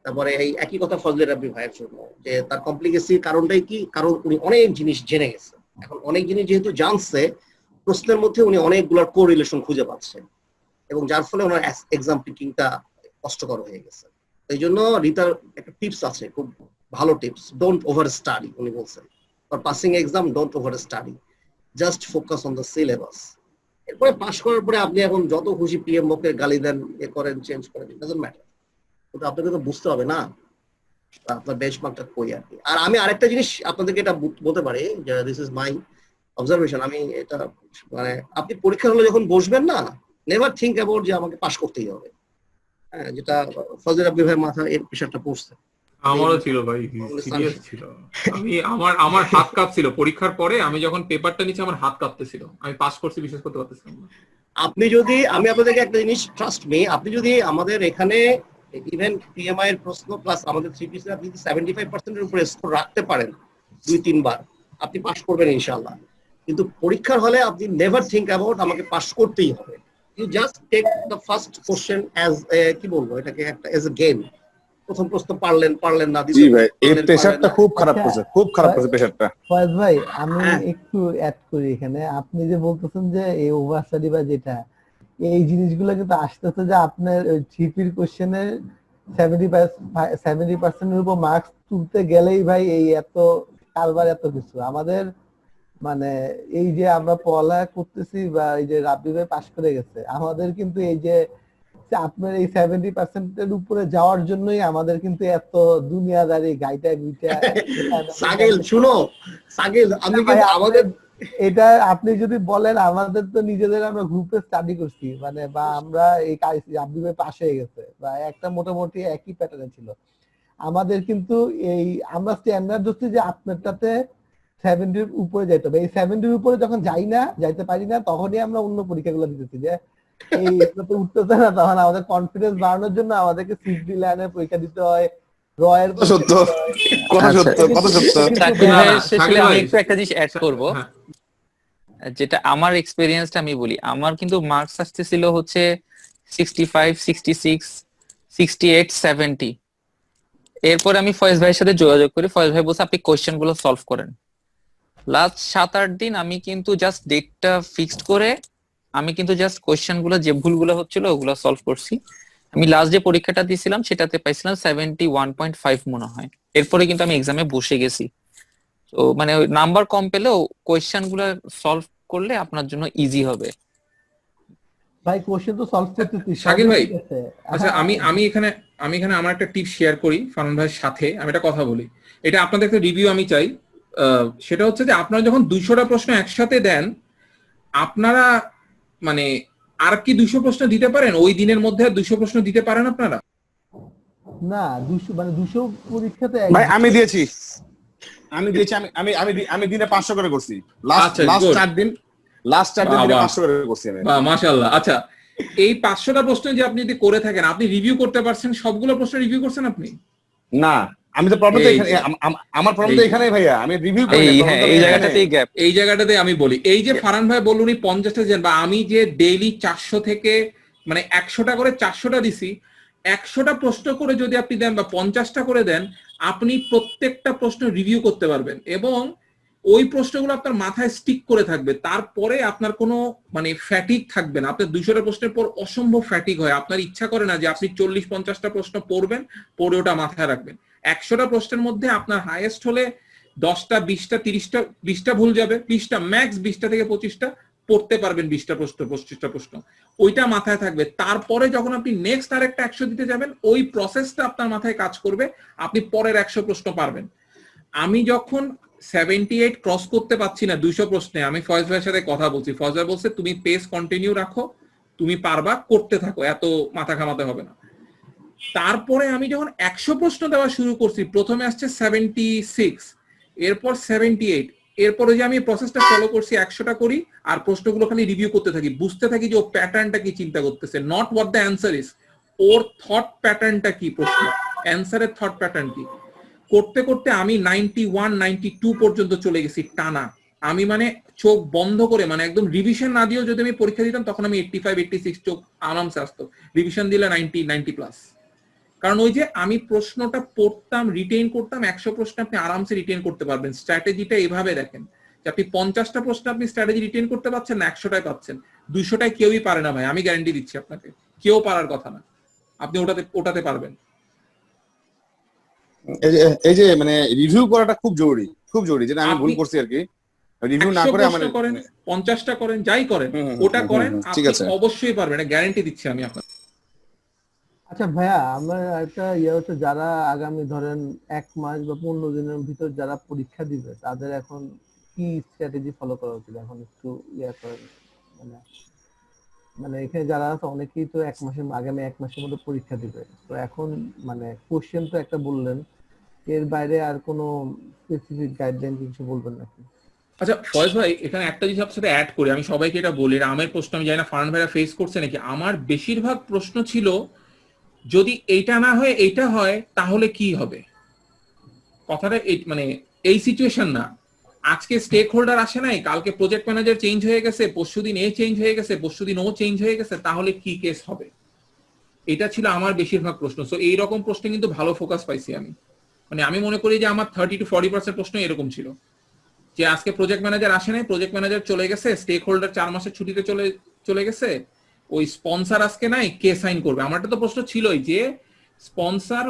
তারপরে এই একই কথা ফজলে রাব্বি ভাইয়ের জন্য, যে তার কমপ্লিকেসির কারণটাই কি, কারণ উনি অনেক জিনিস জেনে গেছে। এখন অনেক জিনিস যেহেতু জানছে, প্রশ্নের মধ্যে উনি অনেকগুলোর কোরিলেশন খুঁজে পাচ্ছেন, এবং যার ফলে ওনার এক্সাম পিকিংটা কষ্টকর হয়ে গেছে। এই জন্য রিতার একটা টিপস আছে, খুব ভালো টিপস, ডোন্ট ওভার স্টাডি। উনি বলছেন for passing exam don't over study, just focus on the syllabus. এরপরে পাস করার পরে আপনি এখন যত খুশি পিএমবক এর গালি দেন, এ করেন, চেঞ্জ করেন, ইট ডাজন্ট ম্যাটার। কিন্তু আপনাকে তো বুঝতে হবে না আপনার বেঞ্চমার্কটা কই আর কি। আর আমি আরেকটা জিনিস আপনাদেরকে এটা বলতে পারি যে দিস ইজ মাই অবজারভেশন, আমি এটা মানে আপনি পরীক্ষার হলে যখন বসবেন না, নেভার থিঙ্ক অ্যাবাউট যে আমাকে পাস করতেই হবে। হ্যাঁ, যেটা ফজল রাব্বি ভাইয়ের মাথায় এর প্রেশারটা পড়ছে। আমারও ছিল ভাই, সিরিয়াস ছিল। আমি আমার হাত কাঁপছিল পরীক্ষার পরে, আমি যখন পেপারটা নিচ্ছি আমার হাত কাঁপতেছিল, আমি পাস করছি বিশ্বাস করতে পারতেছিলাম না। আপনি যদি, আমি আপনাদেরকে একটা জিনিস ট্রাস্ট মি, আপনি যদি আমাদের এখানে ইভেন পিএমআই এর প্রশ্ন প্লাস আমাদের 3 পিসে আপনি যদি 75% এর উপরে স্কোর রাখতে পারেন 2-3 বার, আপনি পাস করবেন ইনশাআল্লাহ। কিন্তু পরীক্ষার হলে আপনি নেভার থিঙ্ক অ্যাবাউট আমাকে পাস করতেই হবে। You just take the first question as কি বলবো এটাকে, একটা এজ এ গেম। প্রথম প্রশ্ন পারলেন না, জি ভাই, এই প্রেসারটা খুব খারাপ করছে, খুব খারাপ করছে প্রেসারটা। ফয়েজ ভাই আমি হ্যাঁ। একটু অ্যাড করি এখানে, আপনি যে বলতেছেন যে এই ওভার স্টাডি বা যেটা, এই জিনিসগুলো কিন্তু আসতেছে যে আপনার জিপির কোশ্চেনের 70% এর উপর মার্কস তুলতে গেলেই ভাই এই এত কারবার, এত কিছু আমাদের মানে এই যে আমরা পড়ালেখা করতেছি বা এই যে রাব্বি ভাই পাশ করে গেছে, আমাদের কিন্তু এই যে আপনার এই 70% এর উপরে যাওয়ার জন্যই আমাদের কিন্তু এত দুনিয়াদারি গাইটা গুইটা। সাগিল শুনো, সাগিল আমি ভাই, কিন্তু আমাদের এটা আপনি যদি বলেন, আমাদের তো নিজেদের আমরা গ্রুপে স্টাডি করছি মানে, বা আমরা এই রাব্বি ভাই পাশ হয়ে গেছে বা একটা মোটামুটি একই প্যাটার্নে ছিল আমাদের, কিন্তু এই আমরা স্ট্যান্ডার্ড ধরছি যে আপনারটাতে 70 এর উপরে যাইতে হবে। এই 70 এর উপরে যখন যাইতে পারি না, তখনই আমরা অন্য পরীক্ষাগুলো দিতেছি যে এই তো উঠতেছে না, তখন আমাদের কনফিডেন্স বাড়ানোর জন্য আমাদেরকে সিডি লাইনের পরীক্ষা দিতে হয়, রয়ের সত্য, কত সত্য, কত সত্য। শাকিল ভাইয়ের শেষে শাকিল আমি ভাই। একটু একটা জিনিস অ্যাড করব, হ্যাঁ। যেটা আমার এক্সপেরিয়েন্সটা আমি বলি। আমার কিন্তু মার্কস আসতেছিল হচ্ছে 65, 66, 68, 70। এরপর আমি ফয়েজ ভাইয়ের সাথে যোগাযোগ করি, ফয়েজ ভাই বলছে আপনি কোয়েশ্চেন গুলো সলভ করেন। লাস্ট 7-8 দিন আমি কিন্তু জাস্ট ডেটটা ফিক্সড করে আমি কিন্তু জাস্ট কোয়েশ্চেন গুলো যে ভুলগুলো হচ্ছিল ওগুলো সলভ করছি। আমি লাস্ট যে পরীক্ষাটা দিয়েছিলাম সেটাতে পাইছিলাম 71.5 মনে হয়। এরপরে কিন্তু আমি এক্সামে বসে গেছি। তো মানে নাম্বার কম পেলেও কোয়েশ্চেন গুলো সলভ করলে আপনার জন্য ইজি হবে। ভাই কোশ্চেন তো সলভ করতেছি শাকিল ভাই, ঠিক আছে। আচ্ছা আমি এখানে আমার একটা টিপ শেয়ার করি ফারহান ভাইয়ের সাথে, আমি একটা কথা বলি, এটা আপনাদের একটা রিভিউ আমি চাই। সেটা হচ্ছে যে আপনারা যখন 200টা প্রশ্ন একসাথে দেন, আপনারা মানে আর কি 200 প্রশ্ন দিতে পারেন ওই দিনের মধ্যে? 200 প্রশ্ন দিতে পারেন আপনারা? না 200 মানে 200 পরীক্ষাতে ভাই আমি দিয়েছি, আমি আমি দিনে 500 করে করছি। আচ্ছা, লাস্ট good. 4 দিন দিনে বাহ। 500 করে করছি আমি। বাহ, মাশাআল্লাহ। আচ্ছা, এই 500টা প্রশ্ন যে আপনি যদি করে থাকেন, আপনি রিভিউ করতে পারছেন? সবগুলো প্রশ্ন রিভিউ করছেন আপনি? না, আমি তো প্রবলেম তো এই এখানে, যে। আমার প্রবলেম তো এখানেই ভাইয়া, আমি রিভিউ করি এই না, হ্যাঁ, problem তো এই এখানে। জায়গাটাতেই গ্যাপ। এই জায়গাটাতে আমি বলি, এই যে ফারহান ভাই বলল উনি 50টা দেন, বা আমি যে ডেইলি 400 থেকে মানে 100টা করে 400টা দিছি, 100টা প্রশ্ন করে যদি আপনি দেন বা 50টা করে দেন, আপনি প্রত্যেকটা প্রশ্ন রিভিউ করতে পারবেন এবং ওই প্রশ্নগুলো আপনার মাথায় স্টিক করে থাকবে। তারপরে আপনার কোনো মানে ফ্যাটিক থাকবে না। আপনার 200টা প্রশ্নের পর অসম্ভব ফ্যাটিক হয়, আপনার ইচ্ছা করে না যে আপনি 40-50টা প্রশ্ন পড়বেন, পড়ে ওটা মাথায় রাখবেন। 100টা প্রশ্নের মধ্যে আপনার হাইয়েস্ট হলে 10টা, 20টা, 30টা, 20টা ভুল যাবে, 20টা ম্যাক্স, 20টা থেকে 25টা পড়তে পারবেন, 20টা প্রশ্ন, 25টা প্রশ্ন ওইটা মাথায় থাকবে। তারপরে যখন আপনি নেক্সট আরেকটা 100 দিতে যাবেন, ওই প্রসেসটা আপনার মাথায় কাজ করবে, আপনি পরের 100 প্রশ্ন পারবেন। আমি যখন 78 ক্রস করতে পারছি না 200 প্রশ্নে, আমি ফয়েজ ভাইয়ের সাথে কথা বলছি, ফয়েজ ভাই বলছে তুমি পেস কন্টিনিউ রাখো, তুমি পারবা, করতে থাকো, এত মাথা ঘামাতে হবে না। তারপরে আমি যখন 100 প্রশ্ন দেওয়া শুরু করছি, প্রথমে আসছে 76, এরপর 78, এরপরে যে আমি প্রসেসটা ফলো করছি, 100টা করি আর প্রশ্নগুলো খালি রিভিউ করতে থাকি, বুঝতে থাকি যে ও প্যাটার্নটা কি চিন্তা করতেছে, not what the answer is, or thought প্যাটার্নটা কি, প্রশ্ন অ্যান্সারের থট প্যাটার্ন কি। করতে করতে আমি 91, 92 পর্যন্ত চলে গেছি টানা। আমি মানে চোখ বন্ধ করে, মানে একদম রিভিশন না দিয়েও যদি আমি পরীক্ষা দিতাম, তখন আমি 85, 86 চোখ আরামসে আসতো। রিভিশন দিলে 90, 90 প্লাস। কারণ ওই যে আমি প্রশ্নটা পড়তাম, রিটেইন করতাম। 100 প্রশ্ন আপনি আরামসে রিটেইন করতে পারবেন। স্ট্র্যাটেজিটা এইভাবে দেখেন যে আপনি 50টা প্রশ্ন আপনি স্ট্র্যাটেজি রিটেইন করতে পারছেন না, 100টায় পাচ্ছেন। 200টায় কেউই পারে না ভাই, আমি গ্যারান্টি দিচ্ছি আপনাকে, কেউ পারার কথা না। আপনি ওটাতে পারবেন। এই যে মানে রিভিউ করাটা খুব জরুরি, খুব জরুরি, যেটা আমি ভুল করছি আর কি। রিভিউ না করে আমার করেন, 50টা করেন, যাই করেন, ওটা করেন, ঠিক আপনি আছে, অবশ্যই পারবেন, গ্যারান্টি দিচ্ছি আমি আপনাকে। আচ্ছা ভাইয়া, আমার একটা হচ্ছে, যারা আগামী ধরেন 1 মাস বা 15 দিনের ভিতর যারা পরীক্ষা দিবে, তাদের এখন কি স্ট্র্যাটেজি ফলো করা উচিত? এখন একটু করেন, মানে মানে এখানে যারা আছে অনেকেই তো আগামী 1 মাসের মধ্যে পরীক্ষা দিবে। তো এখন মানে কোশ্চেন তো একটা বললেন, এর বাইরে আর কোনো স্পেসিফিক গাইডলাইন কিছু বলবেন নাকি? আচ্ছা ফয়েজ ভাই, এখানে একটা জিনিস আপনার সাথে অ্যাড করি, আমি সবাইকে এটা বলি, এটা আমের প্রশ্ন, আমি জানি না ফারহান ভাইরা ফেস করছে নাকি। আমার বেশিরভাগ প্রশ্ন ছিল যদি এইটা না হয় এইটা হয় তাহলে কি হবে। কথাটা মানে এই সিচুয়েশন না, আজকে স্টেক হোল্ডার আসে নাই, কালকে প্রজেক্ট ম্যানেজার চেঞ্জ হয়ে গেছে, পরশুদিন এ চেঞ্জ হয়ে গেছে, পরশুদিন ও চেঞ্জ হয়ে গেছে, তাহলে কি কেস হবে। এটা ছিল আমার বেশিরভাগ প্রশ্ন। সো এইরকম প্রশ্নে কিন্তু ভালো ফোকাস পাইছি আমি। মানে আমি মনে করি যে আমার 30-40% প্রশ্ন এরকম ছিল যে আজকে প্রজেক্ট ম্যানেজার আসে নাই, প্রজেক্ট ম্যানেজার চলে গেছে, স্টেক হোল্ডার 4 মাসের ছুটিতে চলে গেছে, ওই স্পন্সর আজকে নাই, কে সাইন করবে। আমারটা তো প্রশ্ন ছিলই যে স্পন্সর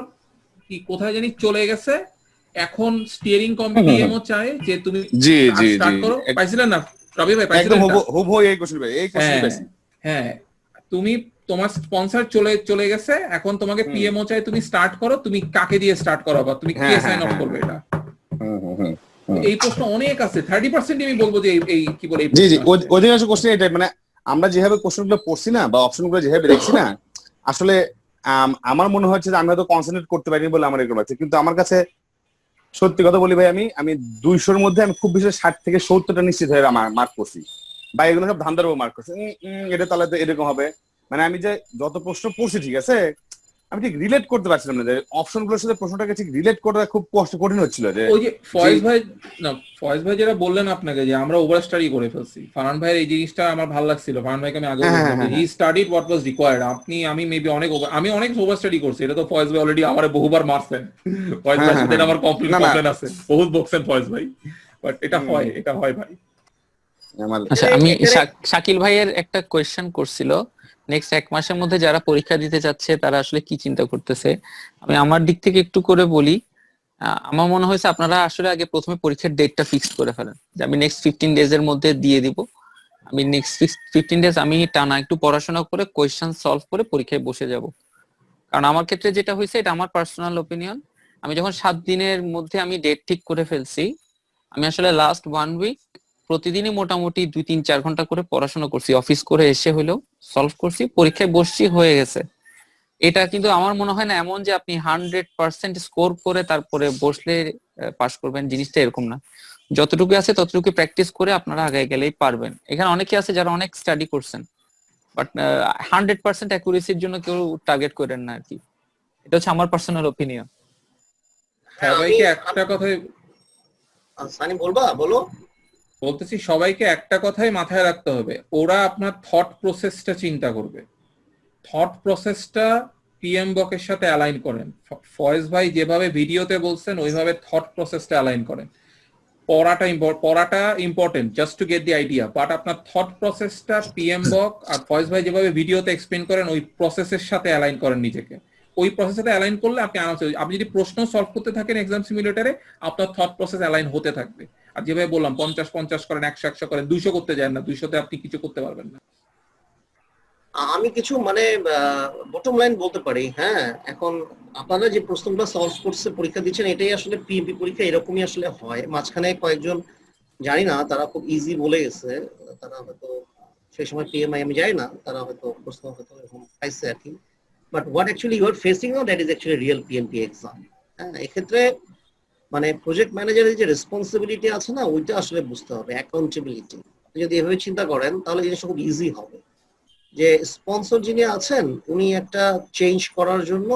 কি কোথায় জানি চলে গেছে, এখন স্টিয়ারিং পিএমও চায় যে তুমি জি কাজ জি জি স্টার্ট করো। পাইছিলেন না রবি ভাই? একদম পাইছিলেন না? হুবহু এই কোশ্চেন ভাই, এই কোশ্চেন হ্যাঁ পাইছি। হ্যাঁ, তুমি তোমার স্পন্সর চলে গেছে, এখন তোমাকে পিএমও চাই, তুমি স্টার্ট করো, তুমি কাকে দিয়ে স্টার্ট করো বা তুমি কে হ্যাঁ সাইন হ্যাঁ অফ হ্যাঁ করবে। এটা হুম হুম হুম হুম। এই প্রশ্ন অনেক আছে, 30% আমি বলবো যে এই কি বলে এই জি জি, প্রশ্ন আসছে। অধিকাংশ কোশ্চেন এটাই, মানে আমরা যেভাবে কোশ্চেনগুলো পড়ছি না বা অপশনগুলো যেভাবে দেখছি না, আসলে আমার মনে হচ্ছে যে আমি হয়তো কনসেন্ট্রেট করতে পারিনি বলে আমার এরকম লাগছে। কিন্তু আমার কাছে সত্যি কথা বলি ভাই, আমি 200-র মধ্যে আমি খুব বেশি 60 থেকে 70টা নিশ্চিত হয়ে আমার মার্ক করছি, বা এগুলো সব ধান্দার উপর মার্ক করছি। এটা তাহলে তো এরকম হবে, মানে আমি যে যত প্রশ্ন পড়ছি ঠিক আছে, আমি ঠিক রিলেট করতে পারছিলাম না, যে অপশনগুলোর সাথে প্রশ্নটাকে ঠিক রিলেট করা খুব কঠিন হচ্ছিল। যে ওই যে ফয়েজ ভাই যেটা বললেন আপনাকে যে আমরা ওভার স্টাডি করে ফেলছি, ফারহান ভাইয়ের এই জিনিসটা আমার ভালো লাগছিল। ফারহান ভাইকে আমি আগেও হ্যাঁ বলছিলাম হ্যাঁ যে হি হ্যাঁ স্টাডিড হোয়াট ওয়াজ রিকোয়ার্ড। আমি মেবি আমি অনেক ওভার স্টাডি করছি, এটা তো ফয়েজ ভাই অলরেডি আমার বহুবার মারছেন। ফয়েজ হ্যাঁ ভাইয়ের হ্যাঁ সাথে হ্যাঁ, এটা আমার কমপ্লেন না না, আছে, বহুত বকছেন ফয়েজ ভাই, বাট এটা হয় ভাই। আমার আচ্ছা, এখানে আমি এখানে শাকিল ভাইয়ের একটা কোয়েশ্চেন করছিল, নেক্সট 1 মাসের মধ্যে যারা পরীক্ষা দিতে যাচ্ছে তারা আসলে কি চিন্তা করতেছে। আমি আমার দিক থেকে একটু করে বলি। আমার মনে হয়েছে আপনারা আসলে আগে প্রথমে পরীক্ষার ডেটটা ফিক্স করে ফেলেন, যে আমি নেক্সট 15 ডেজ এর মধ্যে দিয়ে দিব। আমি নেক্সট 15 ডেজ আমি টানা একটু পড়াশোনা করে কোয়েশ্চেন সলভ করে পরীক্ষায় বসে যাব। কারণ আমার ক্ষেত্রে যেটা হয়েছে, এটা আমার পার্সোনাল ওপিনিয়ন, আমি যখন 7 দিনের মধ্যে আমি ডেট ঠিক করে ফেলছি, আমি আসলে লাস্ট 1 উইক প্রতিদিনই মোটামুটি 2-3-4 ঘন্টা করে পড়াশোনা করছি, অফিস করে এসে হলেও সলভ করছি, পরীক্ষায় বসছি, হয়ে গেছে। এটা কিন্তু আমার মনে হয় না এমন যে আপনি 100% স্কোর করে তারপরে বসলে পাস করবেন, জিনিসটা এরকম না। যতটুকু আছে ততটুকু প্র্যাকটিস করে আপনারা আগে গেলেই পারবেন। এখানে অনেকে আছে যারা অনেক স্টাডি করছেন, বাট 100% অ্যাকুরেসির জন্য কেউ টার্গেট করেন না আর কি। এটা হচ্ছে আমার পার্সোনাল ওপিনিয়ন। হ্যাঁ, সবাইকে একটা কথাই সানি বলবা, বলো। বলতেছি, সবাইকে একটা কথাই মাথায় রাখতে হবে, ওরা আপনার থট প্রসেসটা চিন্তা করবে। থট প্রসেসটা পিএম বকের সাথে অ্যালাইন করেন। ফয়েজ ভাই যেভাবে ভিডিওতে বলছেন ওইভাবে থট প্রসেসটা অ্যালাইন করেন। পড়াটা important just to get the idea, but আপনার থট প্রসেসটা পিএম বক আর ফয়েজ ভাই যেভাবে ভিডিওতে এক্সপ্লেন করেন ওই প্রসেসের সাথে অ্যালাইন করেন নিজেকে। ওই প্রসেসের সাথে অ্যালাইন করলে আপনি যদি প্রশ্ন সলভ করতে থাকেন এক্সাম সিমুলেটরে, আপনার থট প্রসেস অ্যালাইন হতে থাকবে। আর যেভাবে বললাম 50-50 করেন, 100-100 করেন, 200 করতে যায় না, 200-তে আপনি কিছু করতে পারবেন না। আমি কিছু মানে বটম লাইন বলতে পারি। হ্যাঁ, এখন আপনারা যে প্রশ্নগুলো সলভ করছে পরীক্ষা দিচ্ছেন, এটাই আসলে পিএমপি পরীক্ষা এরকমই আসলে হয়। মাঝখানে কয়েকজন জানি না, তারা খুব ইজি বলে গেছে, তারা হয়তো সেই সময় পিএমআই আমি জানি না, তারা হয়তো প্রশ্ন হয়তো এরকম পাইছে আর কি। But what actually you are facing now, that is actually real PMP exam. হ্যাঁ, এক্ষেত্রে মানে প্রজেক্ট ম্যানেজারের যে রেসপন্সিবিলিটি আছে না, ওইটা আসলে বুঝতে হবে, অ্যাকাউন্টেবিলিটি। আপনি যদি এভাবে চিন্তা করেন তাহলে জিনিসটা খুব ইজি হবে। যে স্পন্সর যিনি আছেন উনি একটা চেঞ্জ করার জন্য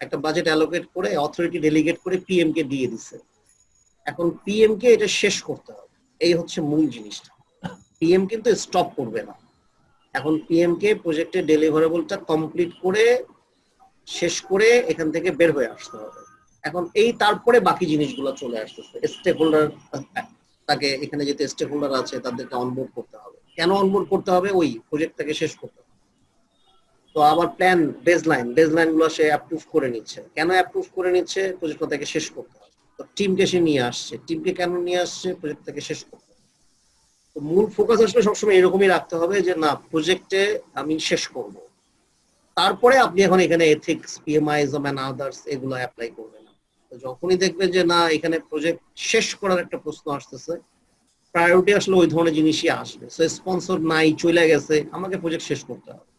একটা বাজেট অ্যালোকেট করে অথরিটি ডেলিগেট করে পিএম কে দিয়ে দিছে। এখন পিএম কে এটা শেষ করতে হবে, এই হচ্ছে মূল জিনিসটা। পিএম কিন্তু স্টপ করবে না। এখন পিএম কে প্রজেক্টের ডেলিভারেবলটা কমপ্লিট করে শেষ করে এখান থেকে বের হয়ে আসতে হবে। এখন এই তারপরে বাকি জিনিসগুলো চলে আসতেছে। স্টেক হোল্ডার, তাকে এখানে যেতে স্টেক হোল্ডার আছে তাদেরকে অনবোর্ড করতে হবে। কেন অনবোর্ড করতে হবে? ওই প্রজেক্টটাকে শেষ করতে হবে। তো আবার প্ল্যান, বেজলাইন গুলো সে অ্যাপ্রুভ করে নিচ্ছে। কেন অ্যাপ্রুভ করে নিচ্ছে? প্রজেক্টটাকে শেষ করতে হবে। তো টিমকে সে নিয়ে আসছে, টিমকে কেন নিয়ে আসছে? প্রজেক্টটাকে শেষ করতে হবে। তো মূল ফোকাস আসলে সবসময় এরকমই রাখতে হবে যে না, প্রজেক্টে আমি শেষ করব। তারপরে আপনি এখন এখানে এথিক্স, পিএমআইজম এন্ড আদার্স এগুলো অ্যাপ্লাই করবেন। তো যখনই দেখবেন যে না এখানে প্রজেক্ট শেষ করার একটা প্রশ্ন আসতেছে, প্রায়োরিটি আসলে ওই ধরনের জিনিসই আসবে। সো স্পন্সর নাই, চলে গেছে, আমাকে প্রজেক্ট শেষ করতে হবে।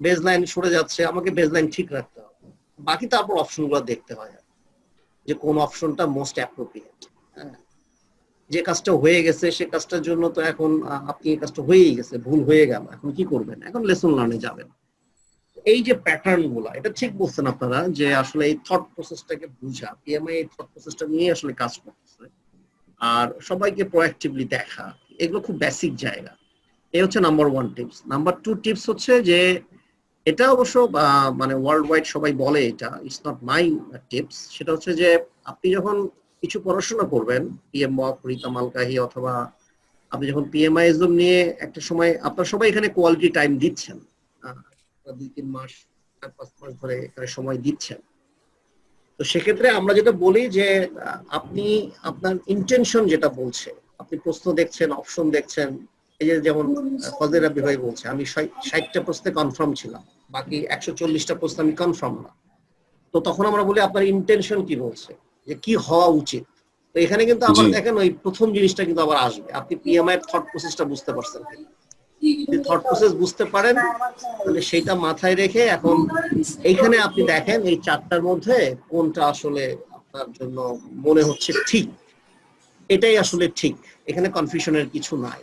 বেজলাইন সরে যাচ্ছে, আমাকে বেজলাইন ঠিক রাখতে হবে। বাকি তারপর অপশনগুলো দেখতে হয় যে কোন অপশনটা মোস্ট অ্যাপ্রোপ্রিয়েট। যে কাজটা হয়ে গেছে সে কাজটার জন্য তো এখন আপনি এই কাজটা হয়েই গেছে, ভুল হয়ে গেল, এখন কি করবেন? এখন লেসন লার্নে যাবেন। এই যে প্যাটার্ন গুলা, এটা ঠিক বলছেন আপনারা যে আসলে এই থট প্রসেসটাকে বুঝা, পিএমআই এই থট প্রসেসটা নিয়ে আসলে কাজ করতেছে আর সবাইকে প্রোঅ্যাক্টিভলি দেখা, এগুলো খুব বেসিক জায়গা। এই হচ্ছে নাম্বার 1 টিপস। নাম্বার 2 টিপস হচ্ছে যে এটা অবশ্য মানে ওয়ার্ল্ড ওয়াইড সবাই বলে, এটা ইটস নট মাই টিপস। সেটা হচ্ছে যে আপনি যখন কিছু পড়াশোনা করবেন, পিএম বক, রিতা মালকাহি, অথবা আপনি যখন পিএমআইজম নিয়ে একটা সময়, আপনার সবাই এখানে কোয়ালিটি টাইম দিচ্ছেন, 2-3 মাস 4-5 মাস ধরে এখানে সময় দিচ্ছেন। তো সেক্ষেত্রে আমরা যেটা বলি যে আপনি আপনার ইন্টেনশন যেটা বলছে, আপনি প্রশ্ন দেখছেন, অপশন দেখছেন। এই যে যেমন ফজলে রাব্বি ভাই বলছে আমি 60টা প্রশ্নে কনফার্ম ছিলাম, বাকি 140টা প্রশ্ন আমি কনফার্ম না। তো তখন আমরা বলি আপনার ইন্টেনশন কি বলছে, যে কি হওয়া উচিত। তো এখানে কিন্তু আবার দেখেন ওই প্রথম জিনিসটা কিন্তু আবার আসবে, আপনি পিএমআই এর থট প্রসেসটা বুঝতে পারছেন কিনা। যদি থট প্রসেস বুঝতে পারেন তাহলে সেটা মাথায় রেখে এখন এইখানে আপনি দেখেন এই 4টার মধ্যে কোনটা আসলে আপনার জন্য মনে হচ্ছে ঠিক, এটাই আসলে ঠিক, এখানে কনফিউশনের কিছু নাই।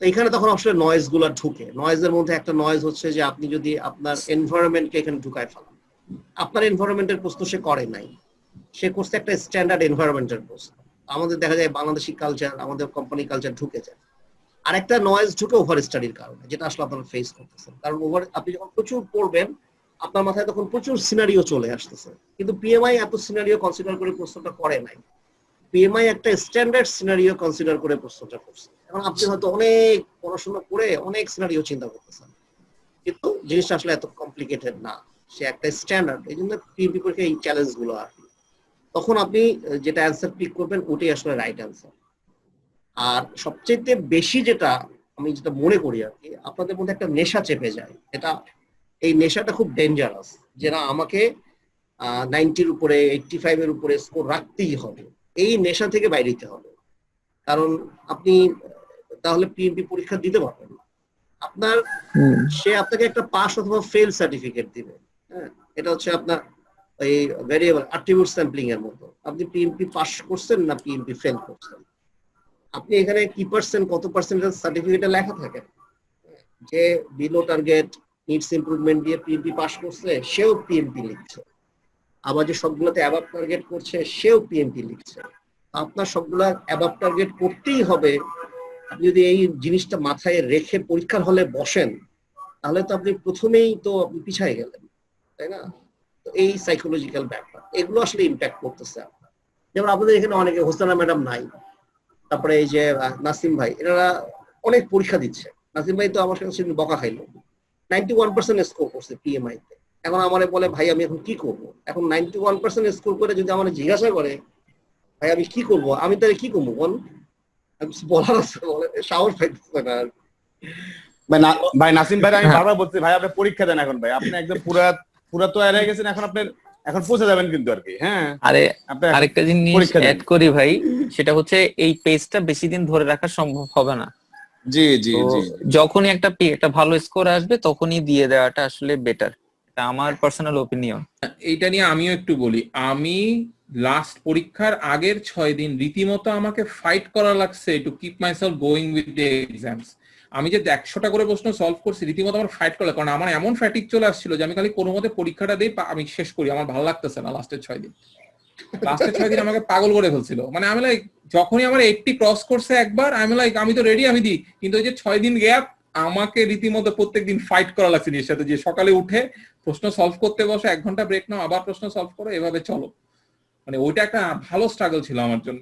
তো এখানে তখন আসলে নয়েজ গুলা ঢুকে। নয়েজের মধ্যে একটা নয়েজ হচ্ছে যে আপনি যদি আপনার এনভায়রনমেন্টকে এখানে ঢুকায় ফেলান, আপনার এনভায়রনমেন্টের প্রশ্ন সে করে নাই, সে করছে একটা স্ট্যান্ডার্ড এনভায়রনমেন্টের প্রশ্ন। আমাদের দেখা যায় বাংলাদেশি কালচার, আমাদের কোম্পানি কালচার ঢুকে যায়। আরেকটা নয়েজ ঢুকে ওভার স্টাডির কারণে, যেটা আসলে আপনারা ফেস করতেছেন। কারণ ওভার আপনি যখন প্রচুর পড়বেন আপনার মাথায় তখন প্রচুর সিনারিও চলে আসতেছে, কিন্তু পিএমআই এত সিনারিও কনসিডার করে প্রশ্নটা করে নাই। পিএমআই একটা স্ট্যান্ডার্ড সিনারিও কনসিডার করে প্রশ্নটা করছে। এখন আপনি হয়তো অনেক পড়াশোনা করে অনেক সিনারিও চিন্তা করতেছেন, কিন্তু জিনিসটা আসলে এত কমপ্লিকেটেড না, সে একটা স্ট্যান্ডার্ড। এই জন্য পিএমপি পরীক্ষায় এই চ্যালেঞ্জ গুলো আসে। তখন আপনি যেটা অ্যান্সার পিক করবেন ওটাই আসলে রাইট অ্যান্সার। আর সবচেয়ে বেশি যেটা আমি যেটা মনে করি আর কি, আপনাদের মধ্যে একটা নেশা চেপে যায়, এটা এই নেশাটা খুব ডেঞ্জারাস, যে না আমাকে 90-র উপরে 85-এর উপরে স্কোর রাখতেই হবে, এই নেশা থেকে বাইরে হতে হবে। কারণ আপনি তাহলে পিএমপি পরীক্ষা দিতে পারবেন না। আপনার সে আপনাকে একটা পাস অথবা ফেল সার্টিফিকেট দিবে। হ্যাঁ, এটা হচ্ছে আপনার ওই ভেরিয়েবল অ্যাট্রিবিউট স্যাম্পলিং এর মতো। আপনি পিএমপি পাস করছেন না পিএমপি ফেল করছেন, আপনি এখানে কি পার্সেন্ট, কত পার্সেন্টেজ সার্টিফিকেটে লেখা থাকে, যে বিলো টার্গেট, নিডস ইমপ্রুভমেন্ট দিয়ে পিএমপি পাস করছে সেও পিএমপি লিখছে, আবার যে সবগুলোতে অ্যাবাভ টার্গেট করছে সেও পিএমপি লিখছে। আপনার সবগুলা অ্যাবাভ টার্গেট করতেই হবে। আপনি যদি এই জিনিসটা মাথায় রেখে পরীক্ষার হলে বসেন তাহলে তো আপনি প্রথমেই তো আপনি পিছায় গেলেন, তাই না? তো এই সাইকোলজিক্যাল ব্যাপার এগুলো আসলে ইম্প্যাক্ট করতেছে আপনার। যেমন আপনাদের এখানে অনেকে, হোসেনা ম্যাডাম নাই, তারপরে এই যে নাসিম ভাই, এনারা অনেক পরীক্ষা দিচ্ছে। নাসিম ভাই তো আমার সাথে বকা খাইলো, 91% স্কোর করছে পিএমআই তে। এখন আমারে বলে ভাই আমি এখন কি করব? এখন 91% স্কোর করে যদি আমার জিজ্ঞাসা করে ভাই আমি কি করব, আমি তাহলে কি করবো বল? বলার আছে, বলে সাহস পাইতেছে না। ভাই নাসিম ভাই, আমি বারবার বলছি ভাই আপনি পরীক্ষা দেন এখন, ভাই আপনি একদম পুরা তো এড়ে গেছেন, এখন আপনার এখন পৌঁছে যাবেন কিন্তু আর কি। হ্যাঁ, আরে আপনি আরেকটা জিনিস পরীক্ষা দেন। অ্যাড করি ভাই, সেটা হচ্ছে এই পেজটা বেশি দিন ধরে রাখা সম্ভব হবে না। জি জি তো জি, যখনই একটা ভালো স্কোর আসবে তখনই দিয়ে দেওয়াটা আসলে বেটার, এটা আমার পার্সোনাল ওপিনিয়ন। এইটা নিয়ে আমিও একটু বলি। আমি লাস্ট পরীক্ষার আগের 6 দিন রীতিমতো আমাকে ফাইট করা লাগছে to keep myself going with the exams. আমি যে 100টা করে প্রশ্ন সলভ করছি, রীতিমতো আমার ফাইট করা, কারণ আমার এমন ফ্যাটিক চলে আসছিল যে আমি খালি কোনো মতে পরীক্ষাটা দিই, আমি শেষ করি, আমার ভালো লাগতেছে না। লাস্টের 6 দিন আমাকে পাগল করে ফেলছিল। মানে আমি লাইক যখনই আমার 80 ক্রস করছে একবার, আমি লাইক আমি তো রেডি, আমি দিই, কিন্তু ওই যে 6 দিন গ্যাপ আমাকে রীতিমতো প্রত্যেকদিন ফাইট করা লাগছে নিজের সাথে, যে সকালে উঠে প্রশ্ন সলভ করতে বসে 1 ঘন্টা ব্রেক নাও, আবার প্রশ্ন সলভ করো, এভাবে চলো। মানে ওইটা একটা ভালো স্ট্রাগল ছিল আমার জন্য।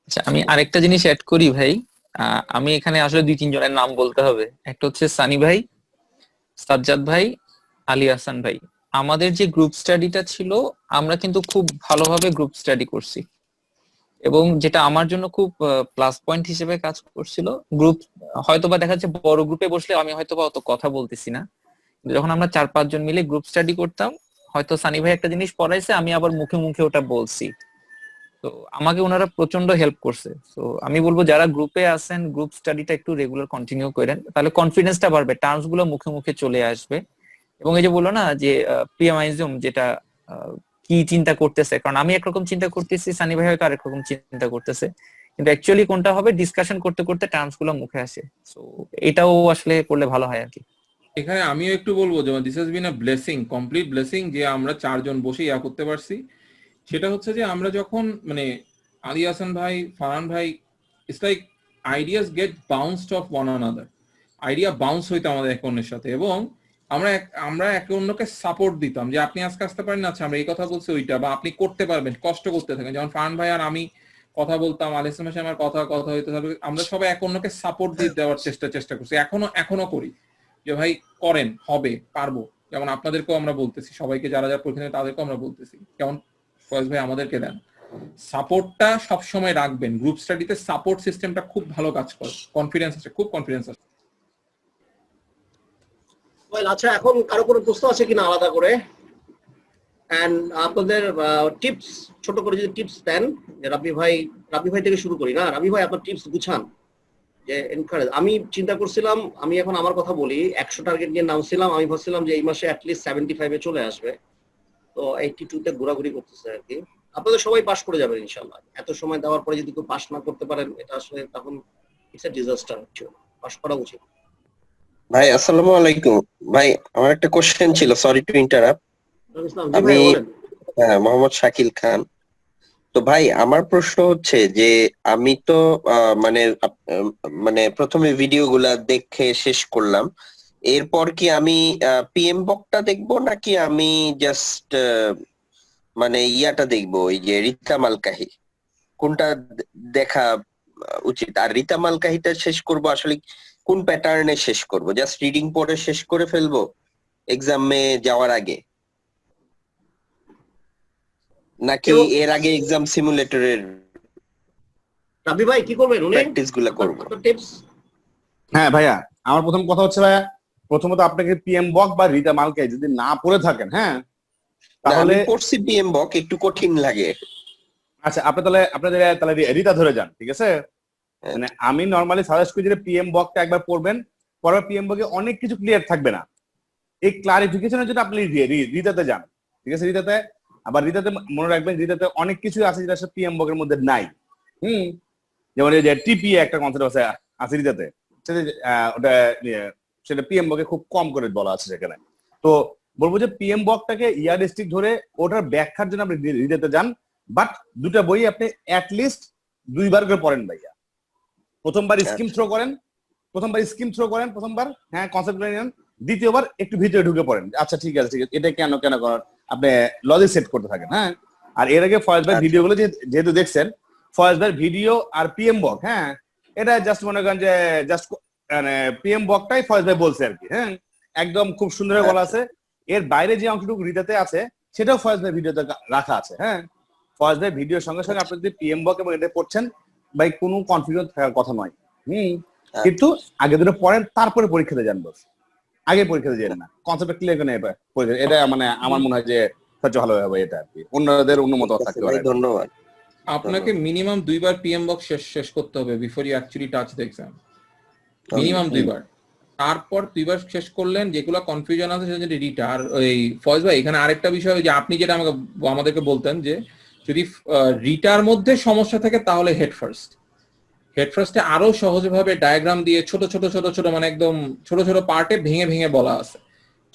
আচ্ছা, আমি আরেকটা জিনিস অ্যাড করি ভাই। আমি এখানে আসলে 2-3 জনের নাম বলতে হবে। একটা হচ্ছে সানি ভাই, সাজ্জাদ ভাই, আলী হাসান ভাই। আমাদের যে গ্রুপ স্টাডিটা ছিল, আমরা কিন্তু খুব ভালোভাবে গ্রুপ স্টাডি করছি, এবং যেটা আমার জন্য খুব প্লাস পয়েন্ট হিসেবে কাজ করছিল। গ্রুপ হয়তোবা দেখা যাচ্ছে বড় গ্রুপে বসলে আমি হয়তোবা অত কথা বলতেছি না, যখন আমরা 4-5 জন মিলে গ্রুপ স্টাডি করতাম, হয়তো সানি ভাই একটা জিনিস পড়াইছে, আমি আবার মুখে মুখে ওটা বলছি, তো আমাকে ওনারা প্রচন্ড হেল্প করছে। তো আমি বলবো যারা গ্রুপে আছেন, গ্রুপ স্টাডিটা একটু রেগুলার কন্টিনিউ করেন, তাহলে কনফিডেন্সটা বাড়বে, টার্মস গুলো মুখে মুখে চলে আসবে। এবং এই যে বললো না যে প্রিয়ামাইজম, যেটা কি চিন্তা করতেছে, কারণ আমি একরকম চিন্তা করতেছি, সানি ভাই হয়তো আরেক রকম চিন্তা করতেছে, কিন্তু অ্যাকচুয়ালি কোনটা হবে ডিসকাশন করতে করতে টার্মস গুলো মুখে আসে। সো এটাও আসলে করলে ভালো হয় আর কি। এখানে আমিও একটু বলবো যে this has been a blessing, complete blessing, যে আমরা 4 জন বসে ইয়া করতে পারছি। সেটা হচ্ছে যে আমরা যখন মানে আলী হাসান ভাই, ফারহান ভাই, it's like ideas get bounced off one another, idea bounce হইতো আমাদের এক অন্যের সাথে, এবং আমরা একে অন্যকে সাপোর্ট দিতাম যে আপনি আজকে আসতে পারেন, আচ্ছা আমরা এই কথা বলছি ওইটা, বা আপনি করতে পারবেন, কষ্ট করতে থাকেন। যেমন ফারহান ভাই আর আমি কথা বলতাম, আলী হাসান ভাই আমার কথা হইতে থাকবে, আমরা সবাই এক অন্যকে সাপোর্ট দিয়ে দেওয়ার চেষ্টা করছি, এখনো করি যে ভাই করেন, হবে, পারবো। যেমন আপনাদেরকেও আমরা বলতেছি, সবাইকে যারা যারা পরীক্ষা দেন তাদেরকেও আমরা বলতেছি, যেমন ফয়েজ ভাই আমাদেরকে দেন, সাপোর্টটা সব সময় রাখবেন। গ্রুপ স্টাডিতে সাপোর্ট সিস্টেমটা খুব ভালো কাজ করে, কনফিডেন্স আছে, খুব কনফিডেন্স আছে। আচ্ছা, এখন কারো কোনো প্রশ্ন আছে কিনা আলাদা করে? এন্ড আপনাদের টিপস, ছোট করে যদি টিপস দেন, যে রাব্বি ভাই থেকে শুরু করি না, রাব্বি ভাই আপনার টিপস গুছান। যে এনকারেজ, আমি চিন্তা করছিলাম, আমি এখন আমার কথা বলি, 100 টার্গেট নিয়ে নামছিলাম, আমি ভাবছিলাম যে এই মাসে অ্যাটলিস্ট 75-এ চলে আসবে, তো 82-তে ঘোরাঘুরি করতেছে আর কি। আপনাদের সবাই পাস করে যাবেন ইনশাআল্লাহ। এত সময় দেওয়ার পরে যদি কেউ পাস না করতে পারেন, এটা আসলে তখন ইটস এ ডিজাস্টার, পাস করা উচিত। ভাই আসসালামু আলাইকুম। ভাই আমার একটা কোশ্চেন ছিল, সরি টু ইন্টারাপ্ট। আমি মোহাম্মদ শাকিল খান। তো ভাই আমার প্রশ্ন হচ্ছে যে আমি তো মানে প্রথমে ভিডিওগুলা দেখে শেষ করলাম, এরপর কি আমি পিএম বকটা দেখবো নাকি আমি জাস্ট মানে ইয়াটা দেখবো, ওই যে রীতা মালকাহি, কোনটা দেখা উচিত? আর রীতা মালকাহিটা শেষ করব আসলে কোন প্যাটার্নে শেষ করব? জাস্ট রিডিং পড়ে শেষ করে ফেলবো এক্সামে যাওয়ার আগে, নাকি এর আগে এক্সাম সিমুলেটরের রাব্বি ভাই কি করবেন, উনি প্র্যাকটিস গুলো করব? টিপস। হ্যাঁ ভাইয়া, আমার প্রথম কথা হচ্ছে ভাইয়া, প্রথমত আপনাকে পিএম বক বা রীতা মালকাহি যদি না পড়ে থাকেন, হ্যাঁ তাহলে পড়ছি পিএম বক, একটু কঠিন লাগে। আচ্ছা আপনাদের তাহলে রীতা ধরে যান, ঠিক আছে? মানে আমি নরমালি সাজেস্ট করি যে পিএম বকটা একবার পড়বেন, পরে পিএম বকে অনেক কিছু ক্লিয়ার থাকবে না, এই ক্লারিফিকেশনের জন্য আপনি রীতাতে যান, ঠিক আছে? রীতাতে মনে রাখবেন, রীতাতে অনেক কিছু আছে যেটা পিএম বকের মধ্যে নাই। যেমন এই যে টিপিএ একটা কনসেপ্ট আছে রীতাতে, সেটা পিএম বকে খুব কম করে বলা আছে সেখানে। তো বলবো যে পিএম বকটাকে ইয়ারিস্টিক ধরে ওটার ব্যাখ্যার জন্য আপনি রীতাতে যান, বাট দুটা বই আপনি অ্যাটলিস্ট 2 বার করে পড়েন ভাইয়া। প্রথমবার স্কিম থ্রো করেন, প্রথমবার হ্যাঁ কনসেপ্ট নেন, দ্বিতীয়বার একটু ভিতরে ঢুকে পড়েন, আচ্ছা ঠিক আছে এটা কেন করার, আপনি লজিক সেট করতে থাকেন। হ্যাঁ, আর এর আগে ফয়েজ ভাই ভিডিওগুলো যেহেতু দেখছেন, ফয়েজ ভাই ভিডিও আর পিএম বক, হ্যাঁ এটা জাস্ট মনে করেন যে জাস্ট মানে পিএম বকটাই ফয়েজ ভাই বলছে আর কি। হ্যাঁ, একদম খুব সুন্দর বলা আছে, এর বাইরে যে অংশটুকু রীতাতে আছে সেটাও ফয়েজ ভাই ভিডিওতে রাখা আছে। হ্যাঁ, ফয়েজ ভাই ভিডিওর সঙ্গে সঙ্গে আপনি যদি পিএম বক এবং এটা পড়ছেন ভাই, কোনো কনফিউশন থাকার কথা নয়। কিন্তু আগে দুটো পড়েন, তারপরে পরীক্ষাতে যান, বস আগে পরীক্ষাতে যান না, কনসেপ্ট ক্লিয়ার করে এটা মানে আমার মনে হয় যে সবচেয়ে ভালো হবে এটা আর কি, অন্যদের অন্য মত থাকতে পারে। ধন্যবাদ। আপনাকে মিনিমাম 2 বার পিএম বক শেষ করতে হবে before you actually touch the exam, minimum 2 বার। তারপর 2 বার শেষ করলেন, যেগুলো কনফিউশন আছে সেটা রিটা। আর ওই ফয়েজ ভাই এখানে আরেকটা বিষয়, যে আপনি যেটা আমাদেরকে বলতেন যে যদি রিটার মধ্যে সমস্যা থাকে তাহলে হেড ফার্স্টে আরো সহজভাবে ডায়াগ্রাম দিয়ে ছোট মানে একদম ছোট পার্টে ভেঙে বলা আছে।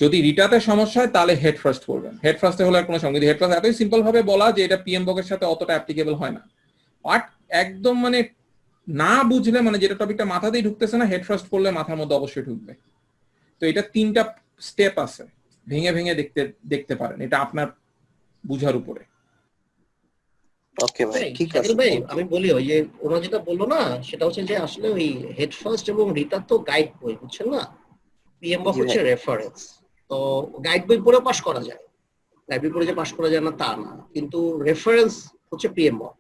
যদি রিটাতে সমস্যা হয় তাহলে হেড ফার্স্ট করবেন, হেড ফার্স্টে হলে কোনো সমস্যা। হেড ফার্স্ট এতই সিম্পল ভাবে বলা যে এটা পিএম বকের সাথে অতটা অ্যাপ্লিকেবল হয় না, বাট একদম মানে না বুঝলে, মানে যেটা টপিকটা মাথাতেই ঢুকতেছে না, হেড ফার্স্ট করলে মাথার মধ্যে অবশ্যই ঢুকবে। তো এটা 3টা স্টেপ আছে, ভেঙে দেখতে পারেন, এটা আপনার বুঝার উপরে। ওকে ভাই, ঠিক আছে ভাই আমি বলি, ওই যে ওরা যেটা বললো না, সেটা হচ্ছে যে আসলে ওই হেড ফার্স্ট এবং রিটা তো গাইড বই, বুঝছেন না, পিএম বক হচ্ছে রেফারেন্স। তো গাইড বই পড়ে পাস করা যায়, গাইড বই পড়ে যে পাস করা যায় না তা না, কিন্তু রেফারেন্স হচ্ছে পিএম বক।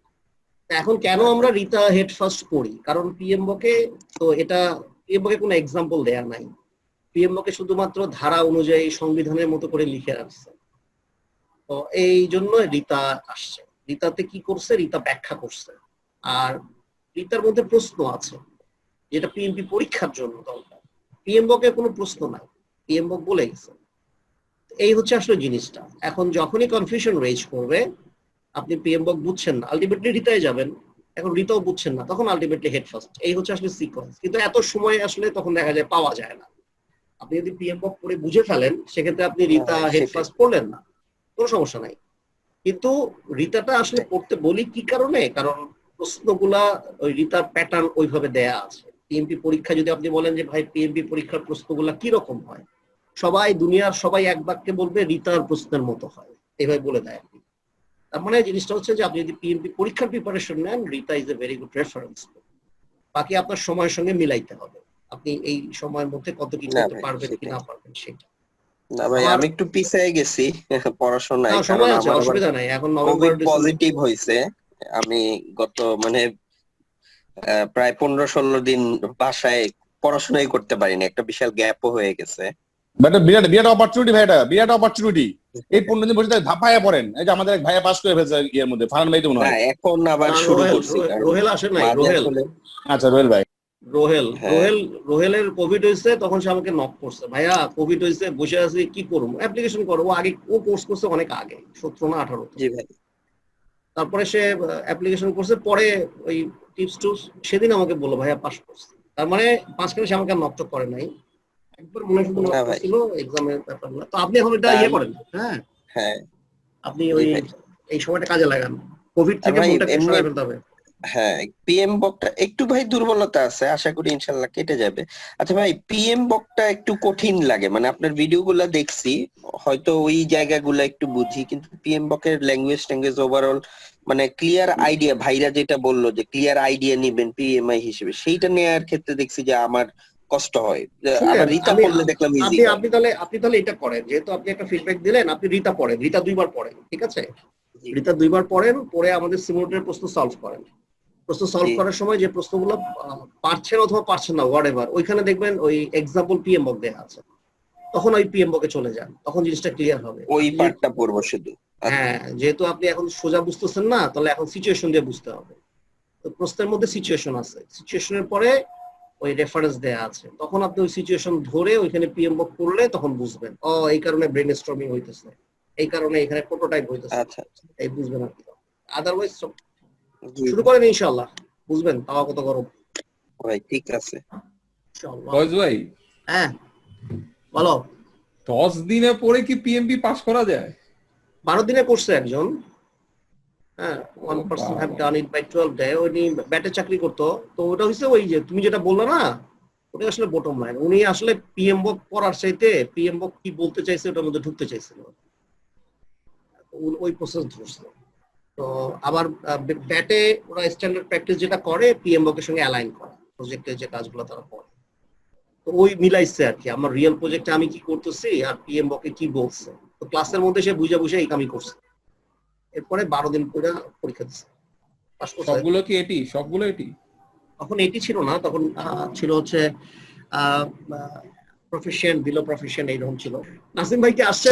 এখন কেন আমরা রিতা হেড ফার্স্ট করি, কারণ পিএম বকে তো এটা পিএম বকে কোনো এক্সাম্পল দেয়া নাই, পিএমওকে শুধুমাত্র ধারা অনুযায়ী সংবিধানের মতো করে লিখে রাখছে। তো এই জন্য রিতা আসছে। রিতাতে কি করছে, রিতা ব্যাখ্যা করছে। আর রিতার মধ্যে প্রশ্ন আছে যেটা পিএমপি পরীক্ষার জন্য দরকার। পিএমওকে কোনো প্রশ্ন নাই, পিএমও বলে গেছে। এই হচ্ছে আসলে জিনিসটা। এখন যখনই কনফিউশন রেজ করবে, আপনি পিএমও বুঝছেন না, আলটিমেটলি রিতায় যাবেন। এখন রিতাও বুঝছেন না, তখন আলটিমেটলি হেড ফার্স্ট। এই হচ্ছে আসলে সিকোয়েন্স। কিন্তু এত সময় আসলে তখন দেখা যায় পাওয়া যায় না। আপনি যদি পিএমও পড়ে বুঝে ফেলেন, সেক্ষেত্রে আপনি রিতা হেড ফার্স্ট পড়লেন না, কোনো সমস্যা নাই। কিন্তু রিতাটা আসলে পড়তে বলি কি কারণে, কারণ প্রশ্নগুলা ওই রিতার প্যাটার্ন ওইভাবে দেয়া আছে। পিএমপি পরীক্ষা যদি আপনি বলেন যে ভাই পিএমপি পরীক্ষার প্রশ্নগুলা কি রকম হয়, সবাই দুনিয়ার সবাই এক বাক্যে বলবে রিতার প্রশ্নের মতো হয়, এইভাবে বলে দেয় আপনি। তার মানে জিনিসটা হচ্ছে যে আপনি যদি পিএমপি পরীক্ষার প্রিপারেশন নেন, Rita is a very good reference. বাকি আপনার সময়ের সঙ্গে মিলাইতে হবে, আপনি এই সময়ের মধ্যে কত কি করতে পারবেন কি না পারবেন সেটা। না ভাই, আমি একটু পিছিয়ে গেছি পড়াশোনায়, কারণ সময় আছে, আমার অসুবিধা নাই। এখন কোভিড পজিটিভ হয়েছে। আমি গত প্রায় 15-16 দিন বাসায় পড়াশোনাই করতে পারিনি, একটা বিশাল গ্যাপও হয়ে গেছে। বিরাট বিরাট অপরচুনিটি ভাই, এটা বিরাট অপরচুনিটি। এই 15 দিন বসে ধাপায়া পড়েন। এই যে আমাদের এক ভাইয়া পাস করে ফেলছে এর মধ্যে, ফারহান ভাই তো মনে হয়। এখন আবার শুরু করছি। রোহেল আসে নাই, রোহেল। আচ্ছা রোহেল ভাই, রোহেলের কোভিড হয়েছে, তখন সে আমাকে নক করছে, ভাইয়া কোভিড হয়েছে, বসে আছি, কি করবো, অ্যাপ্লিকেশন করবো। আগে ও কোর্স করছে অনেক আগে, 17 না 18। জি ভাই। তারপরে সে অ্যাপ্লিকেশন করছে, পরে ওই টিপস টুপস সেদিন আমাকে বললো ভাইয়া পাস করছে। তার মানে মাঝখানে সে আমাকে নক করে নাই, একবার মনে শুধু নক করছিল এক্সামের ব্যাপারগুলো। তো আপনি এখন এটা করেন, হ্যাঁ আপনি ওই এই সময়টা কাজে লাগান, কোভিড থেকে মনটা সরাই ফেলতে হবে। হ্যাঁ, পিএম বকটা একটু ভাই দুর্বলতা আছে, আশা করি ইনশাল্লাহ কেটে যাবে। আচ্ছা ভাই, পিএম বকটা একটু কঠিন লাগে, মানে আপনার ভিডিওগুলো দেখছি, হয়তো ওই জায়গাগুলো একটু বুঝি, কিন্তু পিএম বকের ল্যাঙ্গুয়েজ ওভারঅল মানে ক্লিয়ার আইডিয়া, ভাইরা যেটা বললো যে ক্লিয়ার আইডিয়া নিবেন পিএমআই হিসেবে, সেইটা নেওয়ার ক্ষেত্রে দেখছি যে আমার কষ্ট হয়। আবার রিতা পড়লে দেখলাম ইজি। আপনি তাহলে এটা করেন, যেহেতু আপনি একটা ফিডব্যাক দিলেন, আপনি রিতা পড়েন, রিতা 2বার পড়েন, ঠিক আছে? রিতা 2বার পড়েন, পরে আমাদের সিমুলেটরের প্রশ্ন সলভ করেন। প্রশ্ন সলভ করার সময় যে প্রশ্নগুলো পারছেন অথবা পারছেন না, হোয়াট এভার, ওইখানে দেখবেন ওই এক্সাম্পল পিএম বক দেয়া আছে, তখন ওই পিএম বকে চলে যান, তখন জিনিসটা ক্লিয়ার হবে। ওই পার্টটা পড়বো শুধু। হ্যাঁ, যেহেতু আপনি এখন সোজা বুঝতেছেন না, তাহলে এখন সিচুয়েশন দিয়ে বুঝতে হবে। তো প্রশ্নের মধ্যে সিচুয়েশন আছে, সিচুয়েশনের পরে ওই রেফারেন্স দেয়া আছে, তখন আপনি ওই সিচুয়েশন ধরে ওইখানে পিএম বক করলে তখন বুঝবেন, ও এই কারণে ব্রেন স্টর্মিং হইতেছে, এই কারণে এখানে প্রোটোটাইপ হইতেছে, এই বুঝবেন আর কি। আদারওয়াইজ শুরু করেন, ইনশাআল্লাহ বুঝবেন। তাওয়া কত গরম ভাই, ঠিক আছে ইনশাআল্লাহ। ভাই হ্যাঁ বলো। 10 দিনে পরে কি পিএমপি পাস করা যায়? 12 দিনে করছে একজন, হ্যাঁ, 1% have done it by 12 day। উনি ব্যাটে চাকরি করতো, তো ওটা হচ্ছে ওই যে তুমি যেটা বললা না, ওটা আসলে বটম লাইন। উনি আসলে পিএম বক পড়ার চাইতে পিএম বক কি বলতে চাইছে ওটার মধ্যে ঢুকতে চাইছিল, ওই প্রসেস ধরছে। তো আবার ব্যাটে ওরা স্ট্যান্ডার্ড প্র্যাকটিস যেটা করে পিএম বকের সঙ্গে অ্যালাইন করে, প্রজেক্টের যে কাজগুলো তারা করে, তো ওই মিলাইছে আর কি। আমার রিয়েল প্রজেক্টে আমি কি করতেছি আর পিএম বকে কি বলছে, তো ক্লাসের মধ্যে সে বুঝা বুঝে এই কামই করছে। এরপরে 12 দিন পরে পরীক্ষা দিচ্ছে, পাস করছে। সবগুলো কি এটি? সবগুলো এটি? তখন এটি ছিল না, তখন ছিল হচ্ছে প্রফেশন, বিলো প্রফেশন, এইরকম ছিল। নাসিম ভাই কি আসছে?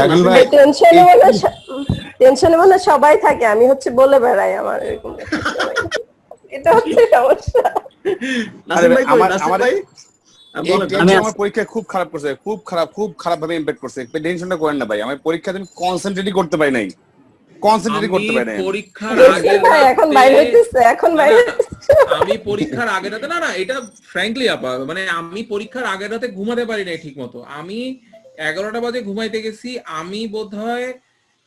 টেনশনে মনে সবাই থাকে, আমি হচ্ছে বলে বেড়াই আমার এরকম, এটা হচ্ছে সমস্যা। নাসিম ভাই কই? নাসিম ভাই আমার পরীক্ষা খুব খারাপ করছে, খুব খারাপ ভাবে ইমপ্যাক্ট করছে। টেনশনটা করেন না ভাই, আমি পরীক্ষাতে কনসেন্ট্রেটই করতে পারি নাই, পরীক্ষার আগে এখন বাইরে হইতেছে, এখন বাইরে আমি পরীক্ষার আগে রাতে না এটা ফ্র্যাঙ্কলি আপা, মানে আমি পরীক্ষার আগের রাতে ঘুমাতে পারি নাই ঠিক মতো। আমি 11টা বাজে ঘুমাইতে গেছি, আমি বোধহয়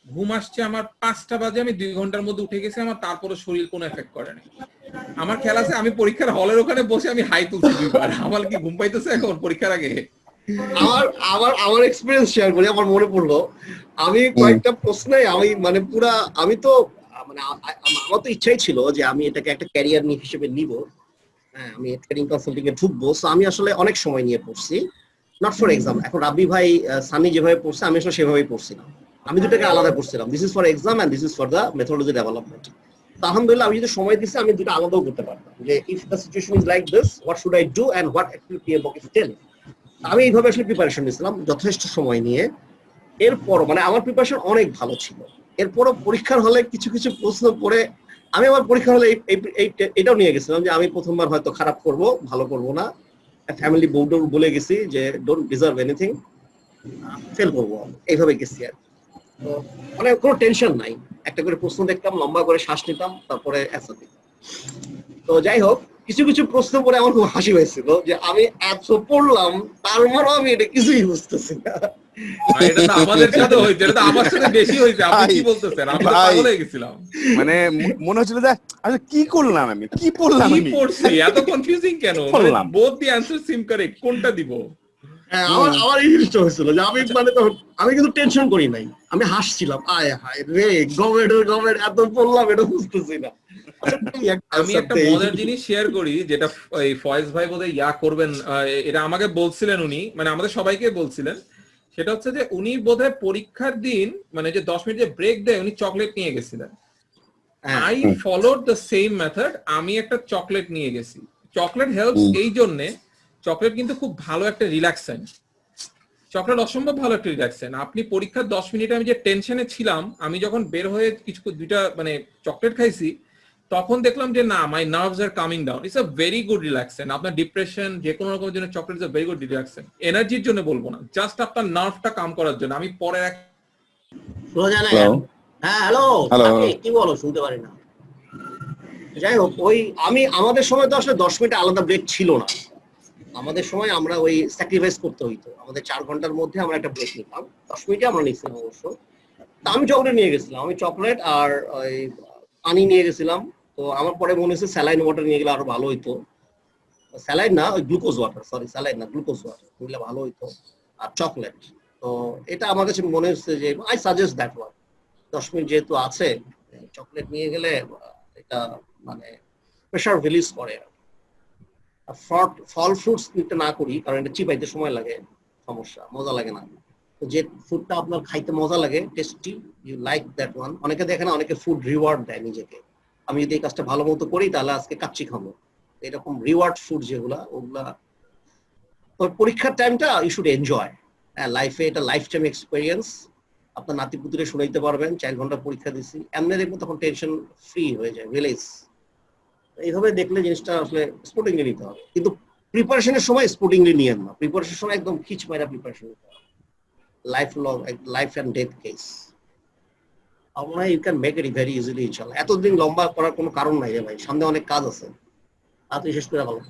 ঘুম আসছে আমার 5টা বাজে, আমি 2 ঘন্টার মধ্যে উঠে গেছি, আমার তারপরে শরীর কোনো এফেক্ট করে নাই। আমার খেয়াল আছে আমি পরীক্ষার হলের ওখানে বসে আমি হাই তুলছি 2বার। আমার কি ঘুম পাইতেছে এখন পরীক্ষার আগে? আমার এক্সপেরিয়েন্স শেয়ার করি, আমার মনে পড়লো। আমি কয়েকটা প্রশ্নে আমি মানে পুরা, আমি তো মানে আমার তো ইচ্ছাই ছিল যে আমি এটাকে একটা ক্যারিয়ার নিয়ে হিসেবে নিব, হ্যাঁ, আমি ট্রেনিং কনসাল্টিং এ ঢুকবো। সো আমি আসলে অনেক সময় নিয়ে পড়ছি, নট ফর এক্সাম। এখন রাব্বি ভাই, সানি যেভাবে পড়ছে আমি আসলে সেভাবেই পড়ছিলাম, আমি দুটাকে আলাদা পড়ছিলাম। This is for exam and this is for the methodology development. তো আলহামদুলিল্লাহ আমি যদি সময় দিচ্ছি আমি দুটো আলাদাও করতে পারতাম, যে if the situation is like this, what should I do and what actually PMBOK is telling. আমি এইভাবে আসলে প্রিপারেশন নিয়েছিলাম যথেষ্ট সময় নিয়ে। এরপর মানে আমার প্রিপারেশন অনেক ভালো ছিল। এরপরও পরীক্ষার হলে কিছু কিছু প্রশ্ন পড়ে আমি আমার পরীক্ষার হলে এটাও নিয়ে গেছিলাম যে আমি প্রথমবার হয়তো খারাপ করব, ভালো করব না। ফ্যামিলি বোর্ডও বলে গেছি যে ডোন্ট ডিজার্ভ এনিথিং, ফেল করবো, এইভাবে গেছি আর কি। তো মানে কোনো টেনশন নাই, একটা করে প্রশ্ন দেখতাম, লম্বা করে শ্বাস নিতাম, তারপরে অ্যান্সার দিতাম। তো যাই হোক, কিছু কিছু প্রশ্ন পড়ে আমার খুব হাসি হয়েছিল যে আমি এত পড়লাম তারপরও আমি এটা কিছুই বুঝতেছি না। এটা তো আমাদের সাথে হয়েছে, এটা তো আমার সাথে বেশি হয়েছে। আপনি কি বলতেছেন? আমি তো পাগল হয়ে গেছিলাম। মানে মনে হচ্ছিল যে আসলে কি করলাম, আমি কি পড়লাম, কি আমি পড়ছি, এত কনফিউজিং কেন? পড়লাম। বোথ দি অ্যানসার সিম কারেক্ট, কোনটা দিব? হ্যাঁ, আমার এই জিনিসটা হয়েছিল যে আমি মানে তখন আমি কিন্তু টেনশন করি নাই, আমি হাসছিলাম, আয় হায় রে গভর্নমেন্ট এত পড়লাম এটা বুঝতেছি না। আমি একটা মজার জিনিস শেয়ার করি, যেটা এই ফয়েজ ভাই বোধহয় ইয়া করবেন, এটা আমাকে বলছিলেন উনি, মানে আমাদের সবাইকে বলছিলেন। সেটা হচ্ছে যে উনি বোধহয় পরীক্ষার দিন মানে যে 10 মিনিট যে ব্রেক দেয় উনি চকলেট নিয়ে গেছিলেন। I followed the same method, আমি একটা চকলেট নিয়ে গেছি। চকলেট হেল্পস এই জন্যে, চকলেট কিন্তু খুব ভালো একটা রিল্যাক্সেন্ট, চকলেট অসম্ভব ভালো একটা রিল্যাক্সেন্ট। আপনি পরীক্ষার 10 মিনিটে আমি যে টেনশনে ছিলাম, আমি যখন বের হয়ে কিছু দুইটা মানে চকলেট খাইছি, তখন দেখলাম যে না, my nerves are coming down. It's a very good relaxant. আপনার ডিপ্রেশন যে কোনো রকমের জন্য chocolate is a very good relaxant. এনার্জির জন্য বলবো না, জাস্ট আপনার নার্ভটা কাম করার জন্য। আমি পরে হ্যাঁ হ্যালো, কি বলো, শুনতে পারি না। যাই হোক, ওই আমাদের সময় তো আসলে 10 মিনিট আলাদা ব্রেক ছিল না। আমাদের সময় আমরা ওই স্যাক্রিফাইস করতে হইতো, আমাদের 4 ঘন্টার মধ্যে আমরা একটা ব্রেক নিতাম। 10 মিনিটে আমরা নিচ্ছিলাম অবশ্য। তা আমি চকলেট নিয়ে গেছিলাম, আমি চকলেট আর ওই পানি নিয়ে গেছিলাম। তো আমার পরে মনে হচ্ছে স্যালাইন ওয়াটার নিয়ে গেলে আরো ভালো হইতো। স্যালাইন না, ওই গ্লুকোজ ওয়াটার, সরি স্যালাইন না, গ্লুকোজ ওয়াটার নিলে ভালো হইতো, আর চকলেট। তো এটা আমার কাছে মনে হচ্ছে যে I suggest that one. 10 minute যেহেতু আছে, চকলেট নিয়ে গেলে এটা মানে প্রেশার রিলিজ করে। ফল ফ্রুটস নিতে না করি, কারণ এটা চিবাইতে সময় লাগে, সমস্যা, মজা লাগে না। তো যে ফুডটা আপনার খাইতে মজা লাগে, tasty, you like that one. অনেকে দেখে না, অনেকে ফুড রিওয়ার্ড দেয় নিজেকে, আমি যদি এই কাজটা ভালো মতো করি তাহলে আজকে কাচ্চি খাবো, এরকম রিওয়ার্ড ফুড যেগুলা, ওগুলা। তো পরীক্ষার টাইমটা ইউ শুড এনজয়। হ্যাঁ, লাইফে এটা লাইফ টাইম এক্সপিরিয়েন্স। আপনার নাতি পুতুরে শুনাইতে পারবেন 4 ঘন্টা পরীক্ষা দিছি, এমনি দেখবো তখন টেনশন ফ্রি হয়ে যায়, রিলিজ। এইভাবে দেখলে জিনিসটা আসলে স্পোর্টিংলি নিতে হবে, কিন্তু প্রিপারেশনের সময় স্পোর্টিংলি নিয়েন না। প্রিপারেশনের সময় একদম খিচ মাইরা প্রিপারেশন নিতে হবে, life long, life and death case. আমরা you can make it very easily ইনশাআল্লাহ। এতদিন লম্বা করার কোনো কারণ নাই রে ভাই, সামনে অনেক কাজ আছে, আপনি শেষ করে ভালো।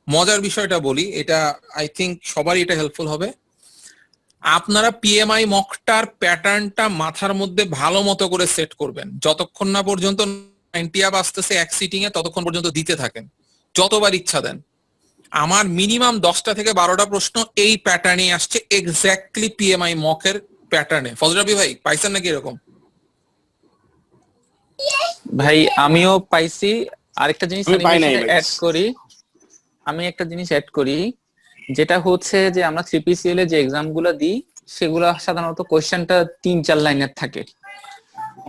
মজার বিষয়টা বলি, এটা আই থিঙ্ক সবারই এটা হেল্পফুল হবে। আপনারা পিএমআই মকটার প্যাটার্নটা মাথার মধ্যে ভালো মতো করে সেট করবেন। যতক্ষণ না পর্যন্ত 90 আপ আসতেছে এক সিটিং এ, ততক্ষণ পর্যন্ত দিতে থাকেন, যতবার ইচ্ছা দেন। আমার মিনিমাম 10টা থেকে 12টা প্রশ্ন এই প্যাটার্নে আসছে, এক্স্যাক্টলি পিএমআই মকের প্যাটার্নে। ফজরাবি ভাই পাইছেন নাকি এরকম? ভাই আমিও পাইছি। আরেকটা জিনিস আমি পাই নাই অ্যাড করি, আমি একটা জিনিস অ্যাড করি, যেটা হচ্ছে যে আমরা 3PCL এ যে এক্সাম গুলো দিই, সেগুলা সাধারণত কোয়েশ্চেনটা 3-4 লাইনের থাকে,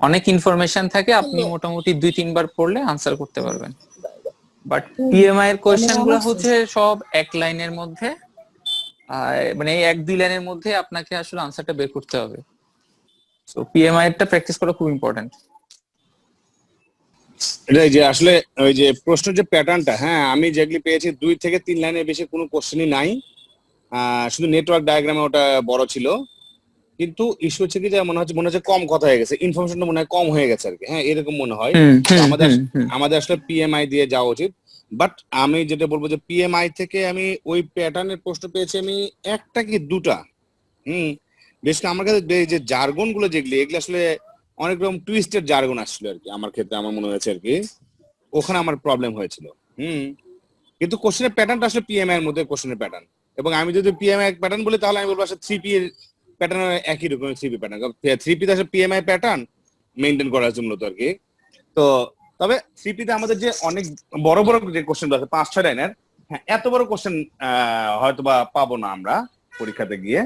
অনেক ইনফরমেশন থাকে, আপনি মোটামুটি 2-3 বার পড়লে আনসার করতে পারবেন। বাট পিএমআই এর কোয়েশ্চেন গুলো হচ্ছে সব 1 লাইনের মধ্যে, মানে 1-2 লাইনের মধ্যে আপনাকে আসলে আনসারটা বের করতে হবে। সো পিএমআই এরটা প্র্যাকটিস করা খুব ইম্পর্টেন্ট। এটাই যে আসলে ওই যে প্রশ্ন যে প্যাটার্নটা, হ্যাঁ আমি যেগুলি পেয়েছি 2 থেকে 3 লাইনের বেশি কোনো কোশ্চেনই নাই, শুধু নেটওয়ার্ক ডায়াগ্রামে ওটা বড় ছিল। কিন্তু ইস্যু হচ্ছে কি যে মনে হচ্ছে কম কথা হয়ে গেছে, ইনফরমেশনটা মনে হয় কম হয়ে গেছে আর কি। হ্যাঁ, এরকম মনে হয়। আমাদের আসলে পিএমআই দিয়ে যাওয়া উচিত। বাট আমি যেটা বলবো যে পিএমআই থেকে আমি ওই প্যাটার্নের প্রশ্ন পেয়েছি আমি 1টা কি 2টা। বেশ আমার কাছে যে জার্গন গুলো যেগুলি, এগুলো আসলে অনেক রকম টুইস্টেড জার্গন আসছিল আর কি। আমার ক্ষেত্রে আমার মনে হয়েছে আর কি ওখানে আমার প্রবলেম হয়েছিল। কিন্তু কোশ্চেনের প্যাটার্নটা আসলে পিএমআই এর মধ্যে কোশ্চেনের প্যাটার্ন। এবং আমি যদি পিএমআই প্যাটার্ন বলি তাহলে আমি বলবো আসলে 3P এর প্যাটার্ন একই রকম। 3P প্যাটার্ন, 3P তে আসলে পিএমআই প্যাটার্ন মেনটেন করার জন্য তো আর কি। তো তবে 3P তে আমাদের যে অনেক বড় বড় যে কোশ্চেন আছে 5-6 লাইনের, হ্যাঁ এত বড় কোশ্চেন হয়তো বা পাবো না আমরা পরীক্ষাতে গিয়ে,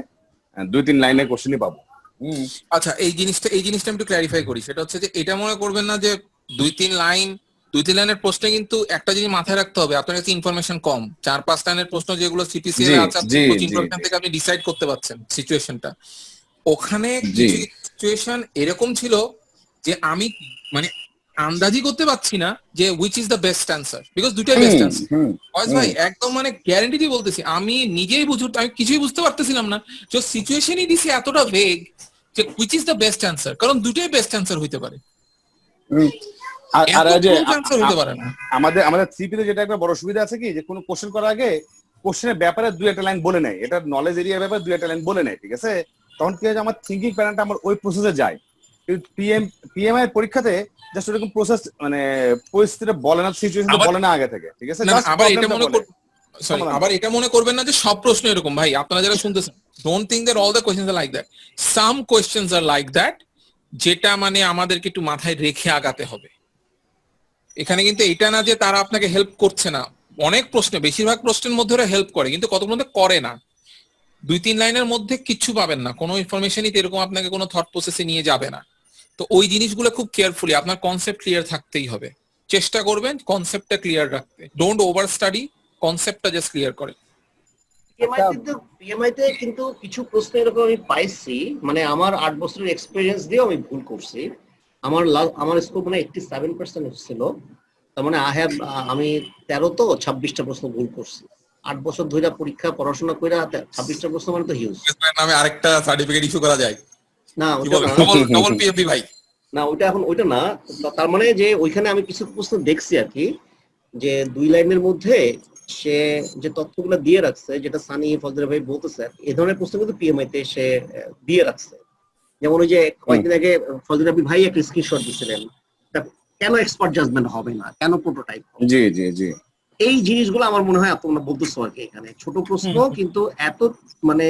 2-3 লাইনের কোশ্চেনই পাবো। আচ্ছা, এই জিনিসটা আমি একটু ক্ল্যারিফাই করি। সেটা হচ্ছে যে এটা মনে করবেন না যে 2-3 লাইন 2-3 লাইনের প্রশ্নে কিন্তু একটা জিনিস মাথায় রাখতে হবে, আপনার কাছে ইনফরমেশন কম। 4-5 লাইনের প্রশ্ন যেগুলো সিপিসি জি এর আছে, আপনি জি কোচিং জি প্রোগ্রাম জি থেকে আপনি ডিসাইড করতে পারছেন সিচুয়েশনটা। ওখানে জি কিছু সিচুয়েশন এরকম ছিল যে আমি মানে আন্দাজি করতে পারছি না যে which is the best answer, because দুটাই বেস্ট হুম অ্যান্সার। হুম ভাই হুম একদম মানে গ্যারান্টি দিয়ে বলতেছি, আমি নিজেই আমি কিছুই বুঝতে পারতেছিলাম না যে সিচুয়েশনই দিছি এতটা ভেগ যে which is the best answer, কারণ দুটাই বেস্ট অ্যান্সার হইতে পারে, হুম। আর আর এত ওই যে ক্লোজ অ্যান্সার হইতে পারে না। আমাদের আমাদের থ্রিপিতে যেটা একটা বড় সুবিধা আছে কি, যে কোনো কোশ্চেন করার আগে কোশ্চেনের ব্যাপারে 2-1 লাইন বলে নেয়, এটা নলেজ এরিয়ার ব্যাপারে 2-1 লাইন বলে নেয়, ঠিক আছে? তখন কি হয় যে আমার থিঙ্কিং প্যাটার্নটা আমার ওই প্রসেসে যায়। কিন্তু পিএমআই এর পরীক্ষাতে জাস্ট ওরকম প্রসেস মানে পরিস্থিতিটা বলে না, সিচুয়েশনটা আবার বলে না আগে থেকে, ঠিক আছে? না, জাস্ট আবার এটা প্রবলেমটা মনে বলে সরি, সমাধান। আবার এটা মনে করবেন না যে সব প্রশ্ন এরকম। ভাই আপনারা যারা শুনতেছেন, don't think that all the questions are like that. Some questions are like that, যেটা মানে আমাদেরকে একটু মাথায় রেখে আগাতে হবে। এখানে কিন্তু এটা না যে তারা আপনাকে হেল্প করছে না, অনেক প্রশ্ন, বেশিরভাগ প্রশ্নের মধ্যে ওরা হেল্প করে, কিন্তু কতগুলো মধ্যে করে না। 2-3 লাইনের মধ্যে কিচ্ছু পাবেন না, কোনো ইনফরমেশনই এরকম আপনাকে কোনো থট প্রসেসে নিয়ে যাবে না। তো ওই জিনিসগুলো খুব কেয়ারফুলি, আপনার কনসেপ্ট ক্লিয়ার থাকতেই হবে। চেষ্টা করবেন কনসেপ্টটা ক্লিয়ার রাখতে, ডোন্ট ওভার স্টাডি, কনসেপ্টটা জাস্ট ক্লিয়ার করে। পিএমআইতে কিন্তু কিছু প্রশ্ন এরকম আমি পাইছি, মানে আমার 8 বছরের এক্সপিরিয়েন্স দিয়ে আমি ভুল করছি। আমার স্কোর মানে 87% ছিল, তার মানে আমি 13 তো 26টা প্রশ্ন ভুল করছি। 8 বছর ধরে পরীক্ষা পড়াশোনা করে 26টা প্রশ্ন মানে তো হিউজ। নামে আরেকটা সার্টিফিকেট ইস্যু করা যায়, না কি ওটা বলেন? না, ডবল পিএফপি ভাই। না ওইটা এখন ওইটা না। তার মানে যে ওইখানে আমি কিছু প্রশ্ন দেখছি আর কি, যে 2 লাইনের মধ্যে সে যে তথ্যগুলো দিয়ে রাখছে, যেটা সানি ফজলে ভাই বলতেছে, এই ধরনের প্রশ্ন কিন্তু পিএমআই তে সে দিয়ে রাখছে। যেমন ওই যে কয়েকদিন আগে ফজলে রাব্বি ভাই একটা স্ক্রিনশট দিছিলেন, কেন এক্সপার্ট জাজমেন্ট হবে না, কেন প্রোটোটাইপ হবে। জি জি জি এই জিনিসগুলো আমার মনে হয় তোমরা বলতেছো আর কি, এখানে ছোট প্রশ্ন কিন্তু এত মানে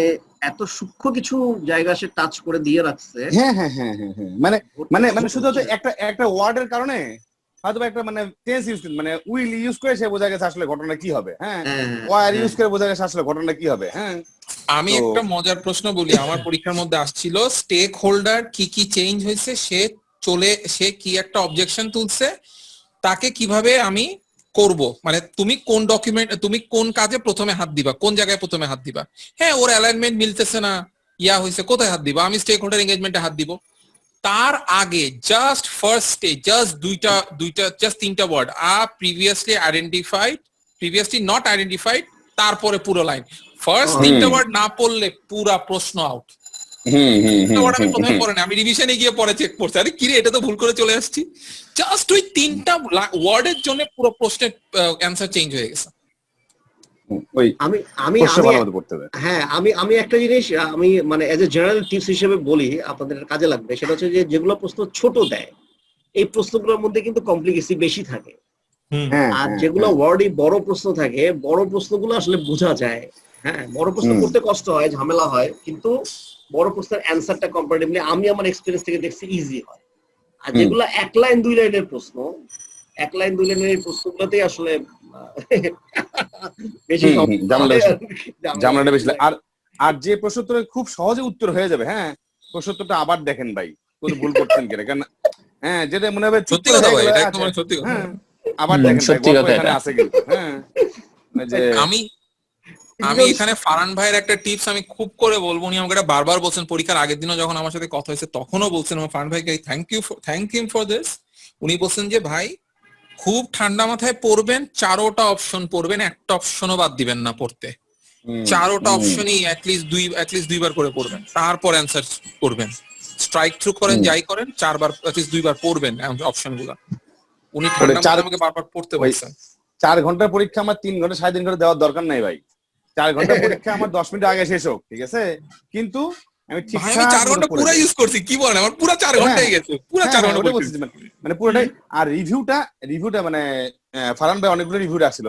এত সূক্ষ্ম কিছু জায়গা সে টাচ করে দিয়ে রাখছে। হ্যাঁ হ্যাঁ হ্যাঁ হ্যাঁ হ্যাঁ মানে মানে মানে শুধু হচ্ছে একটা একটা ওয়ার্ডের কারণে হয়তো একটা মানে টেন্স ইউজ, মানে উইল ইউজ করে সে বোঝা গেছে আসলে ঘটনা কি হবে, হ্যাঁ, ওয়ার ইউজ করে বোঝা গেছে আসলে ঘটনা কি হবে, হ্যাঁ। আমি একটা মজার প্রশ্ন বলি, আমার পরীক্ষার মধ্যে আসছিল, স্টেক হোল্ডার কি কি চেঞ্জ হয়েছে, সে কি একটা অবজেকশন তুলছে, তাকে কিভাবে আমি করব, মানে তুমি কোন ডকুমেন্ট, তুমি কোন কাজে প্রথমে হাত দিবা, কোন জায়গায় প্রথমে হাত দিবা। হ্যাঁ, ওর অ্যালাইনমেন্ট মিলতেছে না, ইয়া হয়েছে, কোথায় হাত দিবা, আমি স্টেক হোল্ডার এঙ্গেজমেন্টে হাত দিব। তার আগে just first stage, just just 3টা ওয়ার্ড, প্রিভিয়াসলি নট আইডেন্টিফাইড, তারপরে পুরো লাইন। ফার্স্ট 3টা ওয়ার্ড না পড়লে পুরা প্রশ্ন আউট। আমি প্রথমে পড়ে না, আমি রিভিশনে গিয়ে পরে চেক করছি, আরে কিরে এটা তো ভুল করে চলে আসছি। জাস্ট ওই 3টা ওয়ার্ডের জন্য পুরো প্রশ্নের অ্যান্সার চেঞ্জ হয়ে গেছে। আমি আমি হ্যাঁ আমি একটা জিনিস আমি মানে এজ এ জেনারেল টিপস হিসেবে বলি, আপনাদের কাজে লাগবে, সেটা হচ্ছে যে যেগুলো প্রশ্ন ছোট দেয়, এই প্রশ্নগুলোর মধ্যে কিন্তু কমপ্লিকেসি বেশি থাকে। আর যেগুলো ওয়ার্ডই বড় প্রশ্ন থাকে, বড় প্রশ্নগুলো আসলে বোঝা যায়। হ্যাঁ, বড় প্রশ্ন করতে কষ্ট হয়, ঝামেলা হয়, কিন্তু বড় প্রশ্নের অ্যান্সারটা কম্পারেটিভলি আমি আমার এক্সপেরিয়েন্স থেকে দেখছি ইজি হয়। আর যেগুলো 1 লাইন 2 লাইনের প্রশ্ন, 1 লাইন 2 লাইনের প্রশ্নগুলোতেই আসলে বেশি জামলাটা বেশি। আর আর যে প্রশ্নোত্তরে খুব সহজে উত্তর হয়ে যাবে, হ্যাঁ, প্রশ্নোত্তরটা আবার দেখেন ভাই, কোনো ভুল করছেন কিনা, কারণ হ্যাঁ যেটা মনে হবে সত্যি কথা ভাই, এটা একদম সত্যি কথা। হ্যাঁ, আবার দেখেন ভাই, গল্প এখানে আছে কিন্তু, হ্যাঁ। যে আমি এখানে ফারহান ভাইয়ের একটা টিপস আমি খুব করে বলবো, উনি আমাকে বারবার বলছেন, পরীক্ষার আগের দিনও যখন আমার সাথে কথা হয়েছে তখনও বলছেন, ফারহান ভাইকে থ্যাংক ইউ ফর দিস। উনি বলছেন যে ভাই খুব ঠান্ডা মাথায় পড়বেন, 4টা অপশন পড়বেন, একটা অপশনও বাদ দিবেন না পড়তে। 4টা অপশনই অ্যাটলিস্ট 2বার করে পড়বেন, তারপর অ্যান্সার করবেন। স্ট্রাইক থ্রু করেন, যাই করেন, 4বার অ্যাটলিস্ট 2বার পড়বেন অপশনগুলো। উনি ঠান্ডা মাথায় আমাকে বারবার পড়তে বলছেন। 4 ঘন্টার পরীক্ষা আমার 3 ঘন্টা 3.5 ঘন্টা দেওয়ার দরকার নাই ভাই। 4 ঘন্টার পরীক্ষা আমার 10 মিনিট আগে শেষ হোক, ঠিক আছে, কিন্তু আমি ঠিকঠাক 4 ঘন্টা পুরো ইউজ করছি, কি বলেন, আমার পুরো 4 ঘন্টাই গেছে, পুরো 4 ঘন্টা বলছি মানে পুরোটাই। আর রিভিউটা মানে ফারহান ভাই অনেকগুলো রিভিউ রাখছিল,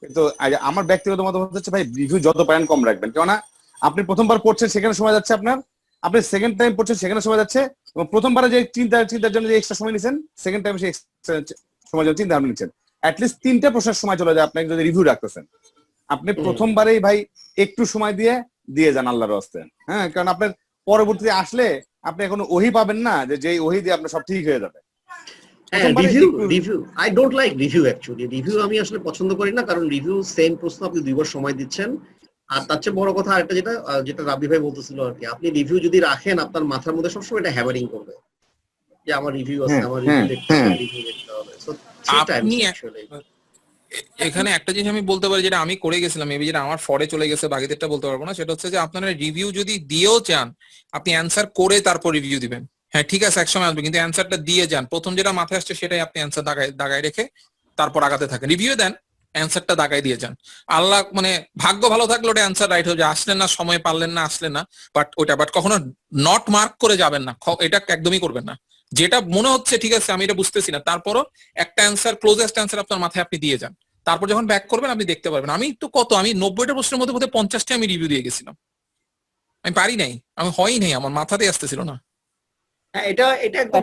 কিন্তু আমার ব্যক্তিগত মতামত হচ্ছে ভাই রিভিউ যত পারেন কম রাখবেন, কেননা আপনি প্রথমবার পড়ছেন সেখানে সময় যাচ্ছে আপনার, আপনি সেকেন্ড টাইম পড়ছেন সেখানে সময় যাচ্ছে, এবং প্রথমবারে যে চিন্তার জন্য যে এক্সট্রা সময় নিচ্ছেন, সেকেন্ড টাইম সে এক্সট্রা সময় জন্য চিন্তা নিচ্ছেন, অ্যাটলিস্ট 3টা প্রশ্নের সময় চলে যায় আপনাকে যদি রিভিউ রাখতেছেন। আপনি প্রথমবারেই ভাই একটু সময় দিয়ে যান আল্লাহর রাস্তে, হ্যাঁ, কারণ আপনার পরবর্তীতে আসলে আপনি এখন ওহি পাবেন না যে ওহি দিয়ে আপনার সব ঠিক হয়ে যাবে। Review I don't like review actually. Review আমি আসলে পছন্দ করি না, কারণ রিভিউ সেম প্রশ্ন আপনি 2 বার সময় দিচ্ছেন। আর তার চেয়ে বড় কথা আরেকটা যেটা রাব্বি ভাই বলতেছিল আর কি, আপনি রিভিউ যদি রাখেন আপনার মাথার মধ্যে সবসময় এটা হ্যামারিং করবে যে আমার রিভিউ আছে, আমার রিভিউ দেখতে হবে। সো আপনি এখানে একটা জিনিস আমি বলতে পারি যেটা আমি করে গেছিলাম, মেবি যেটা আমার ফরে চলে গেছে, বাকিদেরটা বলতে পারবো না, সেটা হচ্ছে যে আপনারা রিভিউ যদি দিয়েও চান আপনি অ্যান্সার করে তারপর রিভিউ দিবেন। হ্যাঁ ঠিক আছে একসময় আসবে, কিন্তু অ্যান্সারটা দিয়ে যান। প্রথম যেটা মাথায় আসছে সেটাই আপনি অ্যান্সার দাগায় রেখে তারপর আগাতে থাকেন। রিভিউ দেন, অ্যান্সারটা দাগায় দিয়ে যান। আল্লাহ মানে ভাগ্য ভালো থাকলে ওটা অ্যান্সার রাইট হয়ে যায়, আসলেন না সময় পারলেন না আসলেন না, বাট কখনো নট মার্ক করে যাবেন না, এটা একদমই করবেন না। যেটা মনে হচ্ছে ঠিক আছে আমি এটা বুঝতেছি না, তারপরও একটা অ্যান্সার, ক্লোজেস্ট অ্যান্সার আপনার মাথায় আপনি দিয়ে যান। তারপর যখন ব্যাক করবেন আপনি দেখতে পারবেন। আমি তো আমি 90টা প্রশ্নের মধ্যে বোধহয় 50টা আমি রিভিউ দিয়ে গেছিলাম। আমি পারি নাই, আমি হয়ই নাই, আমার মাথাতেই আসতেছিল না। হ্যাঁ এটা একদম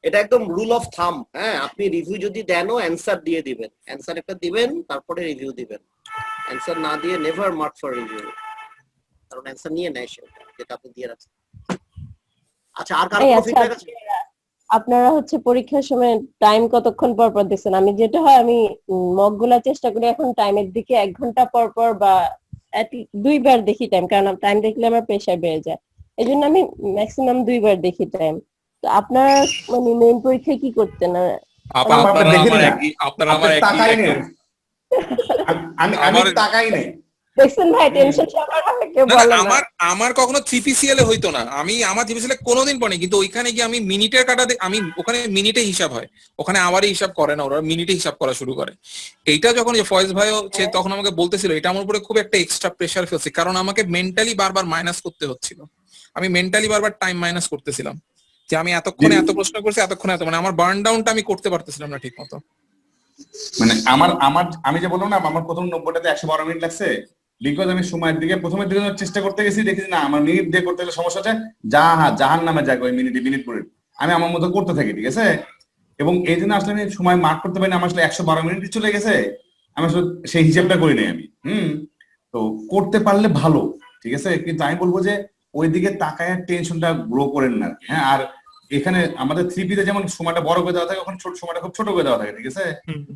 এটা একদম রুল অফ থাম। হ্যাঁ আপনি রিভিউ যদি দেনও অ্যান্সার দিয়ে দিবেন, অ্যান্সার একটা দিবেন তারপরে রিভিউ দিবেন। অ্যান্সার না দিয়ে নেভার মার্ক ফর রিভিউ, কারণ অ্যান্সার নিয়ে নেয় সে যেটা আপনি দিয়ে রাখছেন। আচ্ছা আর কারো কোনো ফিডব্যাক আছে? আপনারা হচ্ছে পরীক্ষার সময় টাইম কতক্ষণ পর পর দেখছেন? আমি যেটা হয় আমি মকগুলা চেষ্টা করি এখন টাইমের দিকে 1 ঘন্টা পর পর বা 2 বার দেখি টাইম, কারণ টাইম দেখলে আমার প্রেসার বেড়ে যায়। এজন্য আমি ম্যাক্সিমাম 2 বার দেখি টাইম। তো আপনারা মানে মেইন পরীক্ষায় কি করতেন? দেখছেন ভাই টেনশন সবার হয়, কেউ বলে না। আমার কখনো 3PCL এ হইতো না, আমার 3PCL এ কোনোদিন পড়েনি, কিন্তু ওইখানে গিয়ে আমি মিনিটের কাটা আমি ওখানে মিনিটে হিসাব হয়, ওখানে আবারই হিসাব করে না, ওরা মিনিটে হিসাব করা শুরু করে। এইটা যখন ফয়েজ ভাই তখন আমাকে বলতেছিল, এটা আমার উপরে খুব একটা এক্সট্রা প্রেসার ফেলছে, কারণ আমাকে মেন্টালি বারবার মাইনাস করতে হচ্ছিল। আমি মেন্টালি বারবার টাইম মাইনাস করতেছিলাম যে আমি এতক্ষণে এত প্রশ্ন করছি, এতক্ষণে এত, মানে আমার বার্ন ডাউনটা আমি করতে পারতেছিলাম না ঠিক মতো। মানে আমি যে বললাম না আমার প্রথম 90টাতে 112 মিনিট লাগছে, বিকজ আমি সময়ের দিকে প্রথমের দিকে চেষ্টা করতে গেছি, দেখেছি না আমার মিনিট দিয়ে করতে গেলে সমস্যা হচ্ছে, জাহান নামে যাক ওই মিনিট পরে আমি আমার মতো করতে থাকি, ঠিক আছে। এবং এই জন্য আসলে আমি সময় মার্ক করতে পারি না, আমার আসলে 112 মিনিট চলে গেছে, আমি আসলে সেই হিসাবটা করি নাই আমি। তো করতে পারলে ভালো, ঠিক আছে, কিন্তু আমি বলবো যে ওই দিকে তাকায় টেনশনটা গ্রো করেন না। হ্যাঁ আর এখানে আমাদের 3P তে যেমন সময়টা বড় করে দেওয়া থাকে, ওখানে ছোট সময়টা খুব ছোট করে দেওয়া থাকে, ঠিক আছে।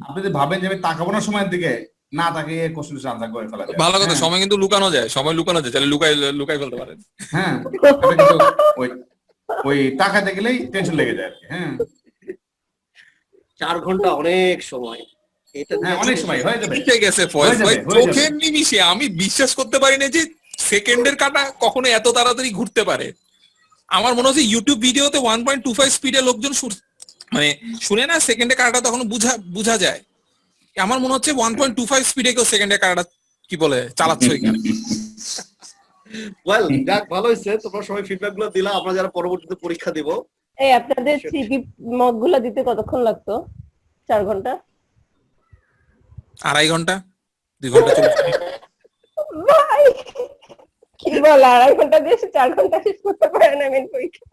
আপনি যদি ভাবেন যে আমি তাকাবো না সময়ের দিকে, না তাকে কোশ্চেন আনসার করে ফেলা যায়। ভালো কথা, সময় কিন্তু লুকানো যায়, সময় লুকানো যায়, তাহলে লুকাই ফেলতে পারেন। হ্যাঁ কিন্তু ওই তাকাতে গেলেই টেনশন লেগে যায় আর কি। হ্যাঁ 4 ঘন্টা অনেক সময়, এটা অনেক সময় হয়ে যাবে। ঠিক আছে ফয়েজ ভাই, চোখের নিমিষে আমি বিশ্বাস করতে পারি না যে সেকেন্ডের কাটা কখনো এত তাড়াতাড়ি ঘুরতে পারে। আমার মনে হচ্ছে ইউটিউব ভিডিওতে 1.25 স্পিডে লোকজন মানে শুনে না সেকেন্ডে কাটাটা তখন বুঝা যায়। আমার মনে হচ্ছে 1.25 স্পিডে কেউ সেকেন্ডে কাটাটা কি বলে চালাচ্ছে এখানে। ওয়েল যাক ভালো হইছে, তোমরা সবাই ফিডব্যাক গুলো দিলা, আমরা যারা পরবর্তীতে পরীক্ষা দিব। এই আপনাদের 3P মকগুলা দিতে কতক্ষণ লাগতো? 4 ঘন্টা, 2.5 ঘন্টা, 2 ঘন্টা 40 মিনিট। ভাই কি বল, 2.5 ঘন্টা দিয়ে 4 ঘন্টা শেষ করতে পারে না মেন পরীক্ষা,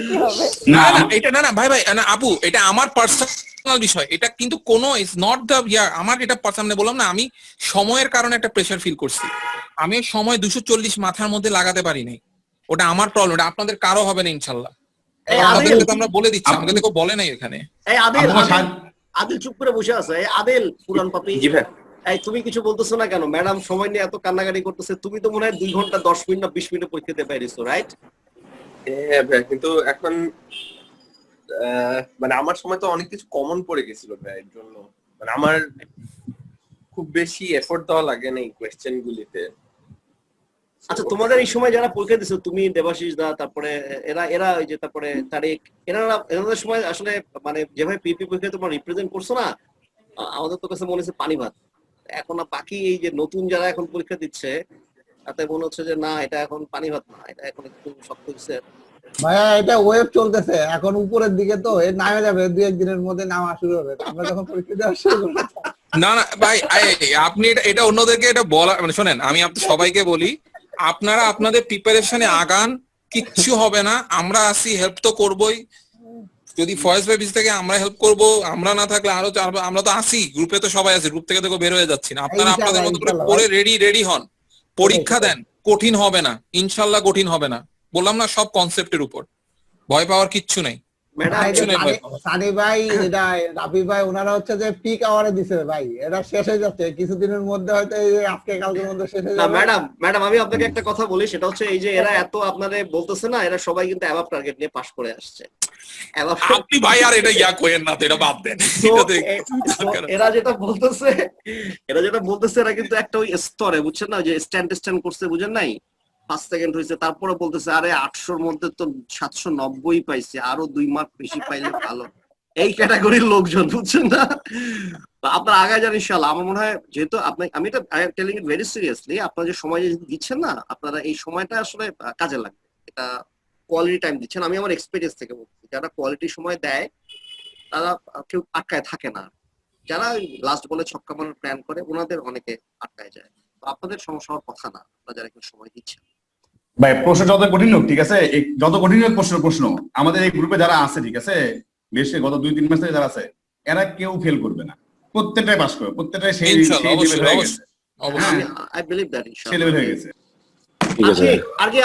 কি হবে? না এটা না ভাই না আপু, এটা আমার পার্সোনাল বিষয়, এটা কিন্তু কোনো ইজ নট দ্য আমার এটা পার্সোনালি বললাম না, আমি সময়ের কারণে একটা প্রেসার ফিল করছি। আমি সময় 240 মাথার মধ্যে লাগাতে পারি নাই, ওটা আমার প্রবলেম, এটা আপনাদের কারো হবে না ইনশাআল্লাহ। আপনাদেরকে তো আমরা বলে দিচ্ছি, আমাকে তো কেউ বলে নাই এখানে। এই আদিল চুপ করে বসে আছে। এই আদিল পুরান পাপি, এই তুমি কিছু বলতেছো না কেন? ম্যাডাম সময় নিয়ে এত কান্নাকাটি করতেছে, তুমি তো মনে হয় 2 ঘন্টা 10 মিনিট না 20 মিনিটে পরীক্ষা দিতে পারিছো, রাইট? হ্যাঁ ভাই, কিন্তু এখন মানে আমার সময় তো অনেক কিছু কমন পড়ে গেছিল ভাই, এর জন্য মানে আমার খুব বেশি এফোর্ট দেওয়া লাগে না এই কোয়েশ্চেন গুলিতে। আচ্ছা তোমাদের এই সময় যারা পরীক্ষা দিছো, তুমি দেবাশিস দা, তারপরে এরা ওই যে তারপরে তারিক, এনাদের সময় আসলে মানে যেভাবে পিপি পরীক্ষা তোমরা রিপ্রেজেন্ট করছো না, আমাদের তো কাছে মনে হচ্ছে পানি ভাত। এখন বাকি এই যে নতুন যারা এখন পরীক্ষা দিচ্ছে তাতে মনে হচ্ছে যে না এটা এখন পানি ভাত না, এটা এখন একটু শক্ত হচ্ছে। ভাইয়া এটা ওয়েব চলতেছে এখন উপরের দিকে, তো এর নামে যাবে 2-1 দিনের মধ্যে নামা শুরু হবে, আমরা যখন পরীক্ষা দেওয়া শুরু করব। না ভাই আপনি এটা অন্যদেরকে এটা বলা, মানে শোনেন আমি আপনাদের সবাইকে বলি, আপনারা আপনাদের প্রিপারেশনে আগান, কিচ্ছু হবে না, আমরা আসি, হেল্প তো করবোই। যদি ফয়েজ ভাই বিশ থেকে আমরা হেল্প করব, আমরা না থাকলে আরো আমরা তো আসি, গ্রুপে তো সবাই আছে, গ্রুপ থেকে তো বের হয়ে যাচ্ছি না। আপনারা আপনাদের মতো করে পড়ে রেডি হন, পরীক্ষা দেন, কঠিন হবে না ইনশাল্লাহ, কঠিন হবে না। বললাম না সব কনসেপ্টের উপর, ভয় পাওয়ার কিচ্ছু নেই। ম্যাডাম ভাই, কিছু নেই ভাই। সানি ভাই, এটা রাবি ভাই, ওনারা হচ্ছে যে পিক আওয়ারে দিছে ভাই, এটা শেষ হয়ে যাচ্ছে কিছুদিনের মধ্যে, হয়তো এই যে আজকে কালকের মধ্যে শেষ হয়ে না যাবে। ম্যাডাম আমি আপনাকে একটা কথা বলি, সেটা হচ্ছে এই যে এরা এত আপনাদের বলতেছে না, এরা সবাই কিন্তু অ্যাবাভ টার্গেট নিয়ে পাশ করে আসছে। আপনি ভাই আর এটা ইয়া করেন না তো, এটা বাদ দেন। তো এটাতে এরা যেটা বলতেছে এরা কিন্তু একটা ওই স্তরে, বুঝছেন না, যে স্ট্যান্ড করছে, বুঝেন নাই, 5 সেকেন্ড হয়েছে, তারপরে বলতেছে আরে 800-র মধ্যে তো 790 পাইছে, আরো 2 মার্ক বেশি পাইলে ভালো। এই ক্যাটাগরির লোকজন, বুঝছেন না। তো আপনারা আগায় যান ইনশাআল্লাহ। আমার মনে হয় যেহেতু আমি এটা টেলিং ইট ভেরি সিরিয়াসলি, আপনারা যে সময় দিচ্ছেন না, আপনারা এই সময়টা আসলে কাজে লাগবে। এটা কোয়ালিটি টাইম দিচ্ছেন। আমি আমার এক্সপেরিয়েন্স থেকে বলছি, যারা কোয়ালিটি সময় দেয় তারা কেউ আটকায় থাকে না। যারা লাস্ট বলে ছক্কা মারার প্ল্যান করে, ওনাদের অনেকে আটকায় যায়। তো আপনাদের সমস্যা হওয়ার কথা না, আপনারা যারা একটু সময় দিচ্ছেন। ভাই প্রশ্ন যত কঠিন হোক, ঠিক আছে, যত কঠিন হোক প্রশ্ন আমাদের এই গ্রুপে যারা আছে, ঠিক আছে, বেশি গত 2-3 মাস থেকে যারা আছে, এরা কেউ ফেল করবে না, প্রত্যেকটাই পাস করবে, প্রত্যেকটাই সেই ইনশাআল্লাহ, লেভেল হয়ে অবশ্যই গেছে। অবশ্যই। আই বিলিভ দ্যাট সেই ইনশাআল্লাহ। লেভেল হয়ে গেছে। ঠিক আছে আগে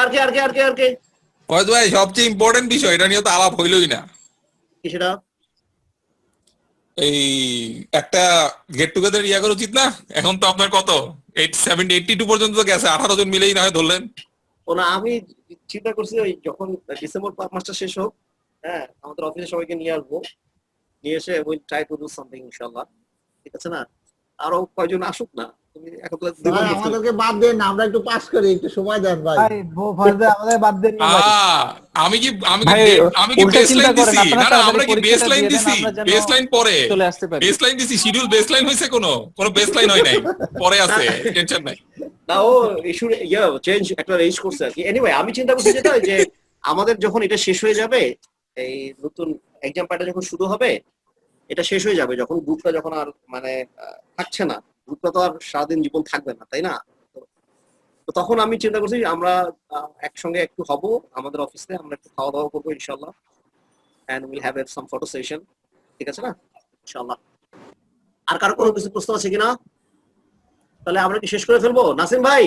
ফয়েজ ভাই, সবচেয়ে ইম্পর্টেন্ট বিষয়, এটা নিয়ে তো আলাপ হইলই না। কি সেটা? এই একটা গেট টুগেদার ইয়া করা উচিত না? এখন তো আপনার কত 82 পর্যন্ত তো গেছে, 18 জন মিলেই না হয় ধরলেন। না, আমি চিন্তা করছি ওই যখন ডিসেম্বর মাসটা শেষ হোক, হ্যাঁ, আমাদের অফিসে সবাইকে নিয়ে আসবো, নিয়ে এসে will try to do something ইনশাআল্লাহ। ঠিক আছে না? আরো কয়জন আসুক না, তুমি এখন তো ভাই আমাদেরকে বাদ দেন না, আমরা একটু পাস করি, একটু সময় দেন ভাই। ভাই ফয়জে আমাদের বাদ দেন না ভাই। আমি কি ভাই, উল্টা চিন্তা বেসলাইন করেন, দিছি? আপনারা না তাড়াতাড়ি আমরা কি পরীক্ষাটা বেসলাইন দিয়ে দেন, দিছি? আমরা যেন বেসলাইন পরে, চলে আসতে পারি। বেসলাইন দিছি, শিডিউল বেসলাইন হয়েছে, কোনো বেসলাইন হয় নাই, পরে আছে, টেনশন নাই। না, ও ইস্যু চেঞ্জ একটা রেঞ্জ করছে আর কি। এনিওয়ে, আমি চিন্তা করছি যেটা, যে আমাদের যখন এটা শেষ হয়ে যাবে, এই নতুন এক্সাম প্যাটার্ন যখন শুরু হবে, এটা শেষ হয়ে যাবে যখন গ্রুপটা যখন আর মানে থাকছে না, গ্রুপটা তো আর সারাদিন জীবন থাকবে না, তাই না? তো তখন আমি চিন্তা করছি আমরা একসঙ্গে একটু হব আমাদের অফিসে, আমরা একটু খাওয়া দাওয়া করবো ইনশাআল্লাহ, and will have some photo session. ঠিক আছে না? ইনশাআল্লাহ। আর কারো কোনো কিছু প্রশ্ন আছে কিনা? তাহলে আমরা কি শেষ করে ফেলবো? নাসিম ভাই,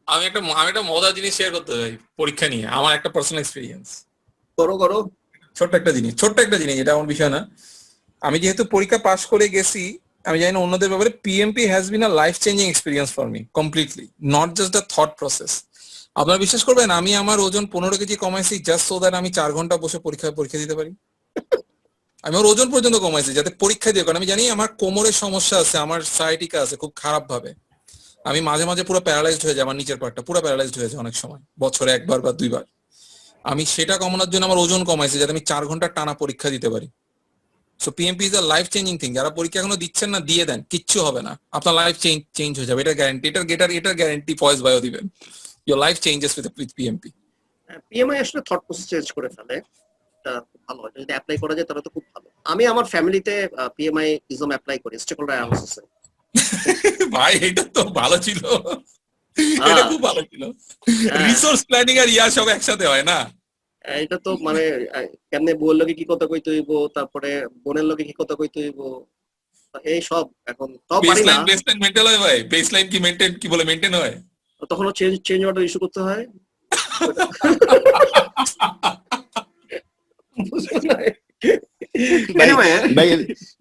আমি একটা মজার জিনিস শেয়ার করতে চাই পরীক্ষা নিয়ে, আমার একটা পার্সোনাল এক্সপিরিয়েন্স। করো। ছোট্ট একটা জিনিস, এটা আমার বিষয় না। আমি যেহেতু পরীক্ষা পাশ করে গেছি, আমি জানি না অন্যদের ব্যাপারে, PMP has been a life changing experience for me completely, not just the thought process. আপনারা বিশ্বাস করবেন, আমি আমার ওজন 15 কেজি কমাইছি জাস্ট সো দ্যাট আমি 4 ঘন্টা বসে পরীক্ষা দিতে পারি। আমি আমার ওজন পর্যন্ত কমাইছি যাতে পরীক্ষা দিয়ে, কারণ আমি জানি আমার কোমরের সমস্যা আছে, আমার সায়াটিকা আছে খুব খারাপ ভাবে, আমি মাঝে মাঝে পুরো প্যারালাইজড হয়ে যায়, আমার নিচের পার্টটা পুরো প্যারালাইজড হয়ে যায় অনেক সময়, বছরে 1বার বা 2বার। আমি সেটা কমানোর জন্য আমার ওজন কমাইছি যাতে আমি 4 ঘন্টা টানা পরীক্ষা দিতে পারি। So PMP is a life changing thing. যারা পরীক্ষা এখনো দিচ্ছেন না, দিয়ে দেন, কিচ্ছু হবে না, আপনার লাইফ চেঞ্জ হয়ে যাবে, এটা গ্যারান্টি। এটার গ্যারান্টি ফয়েজ ভাইও দিবেন, your life changes with PMP. PMI আসলে থট প্রসেস চেঞ্জ করে ফেলে, এটা খুব ভালো হয়, যদি অ্যাপ্লাই করা যায় তাহলে তো খুব ভালো। আমি আমার ফ্যামিলিতে পিএমআই ইজম অ্যাপ্লাই করি, স্টেকহোল্ডার অ্যানালিসিসে। ভাই এটা তো ভালো ছিল, এটা খুব ভালো ছিল। রিসোর্স প্ল্যানিং আর ইয়া সব একসাথে হয় না? এটা তো মানে কেমনে বউর লগে কি কথা কইতে হইব, তারপরে বোনের লগে কি কথা কইতে হইব, এই সব এখন সব পারি না। বেসলাইন মেইনটেইন হয় ভাই, বেসলাইন কি মেইনটেইন হয়? তখন চেঞ্জ অর্ডার ইস্যু করতে হয়।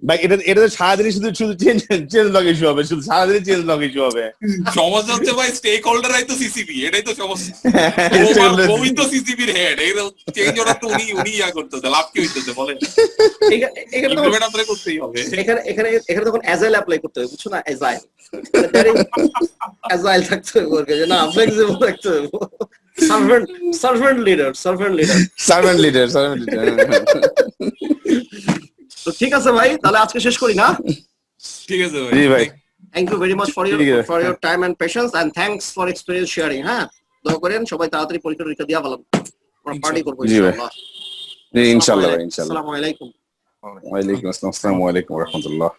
ভাই এটা তো সারাদিনই শুধু চেঞ্জ লগ ইস্যু হবে, শুধু সারাদিনই চেঞ্জ লগ ইস্যু হবে। সমস্যা হচ্ছে ভাই, স্টেক হোল্ডারই তো সিসিবি, এটাই তো সমস্যা। ওই তো সিসিবির হেড, এই চেঞ্জ অর্ডার তো উনি ইয়া করতেছে, লাভ কি হইতেছে বলেন? এখানে আপনারা করতেই হবে। এখানে তখন অ্যাজাইল অ্যাপ্লাই করতে হবে, বুঝছো না? অ্যাজাইল থাকতে হবে ওর কাছে, না ফ্লেক্সিবল থাকতে হবে। Servant leader. তো ঠিক আছে ভাই, তাহলে আজকে শেষ করি না? ঠিক আছে জি ভাই, Thank you very much for your time and patience, and thanks for experience sharing. হ্যাঁ, দোয়া করেন সবাই তাড়াতাড়ি পরীক্ষা দিয়া ভালো, আমরা পার্টি করবো ইনশাআল্লাহ। ইনশাআল্লাহ ভাই, ইনশাআল্লাহ। আসসালামু আলাইকুম। ওয়া আলাইকুম আসসালাম, আসসালামু আলাইকুম ওয়া রাহমাতুল্লাহ।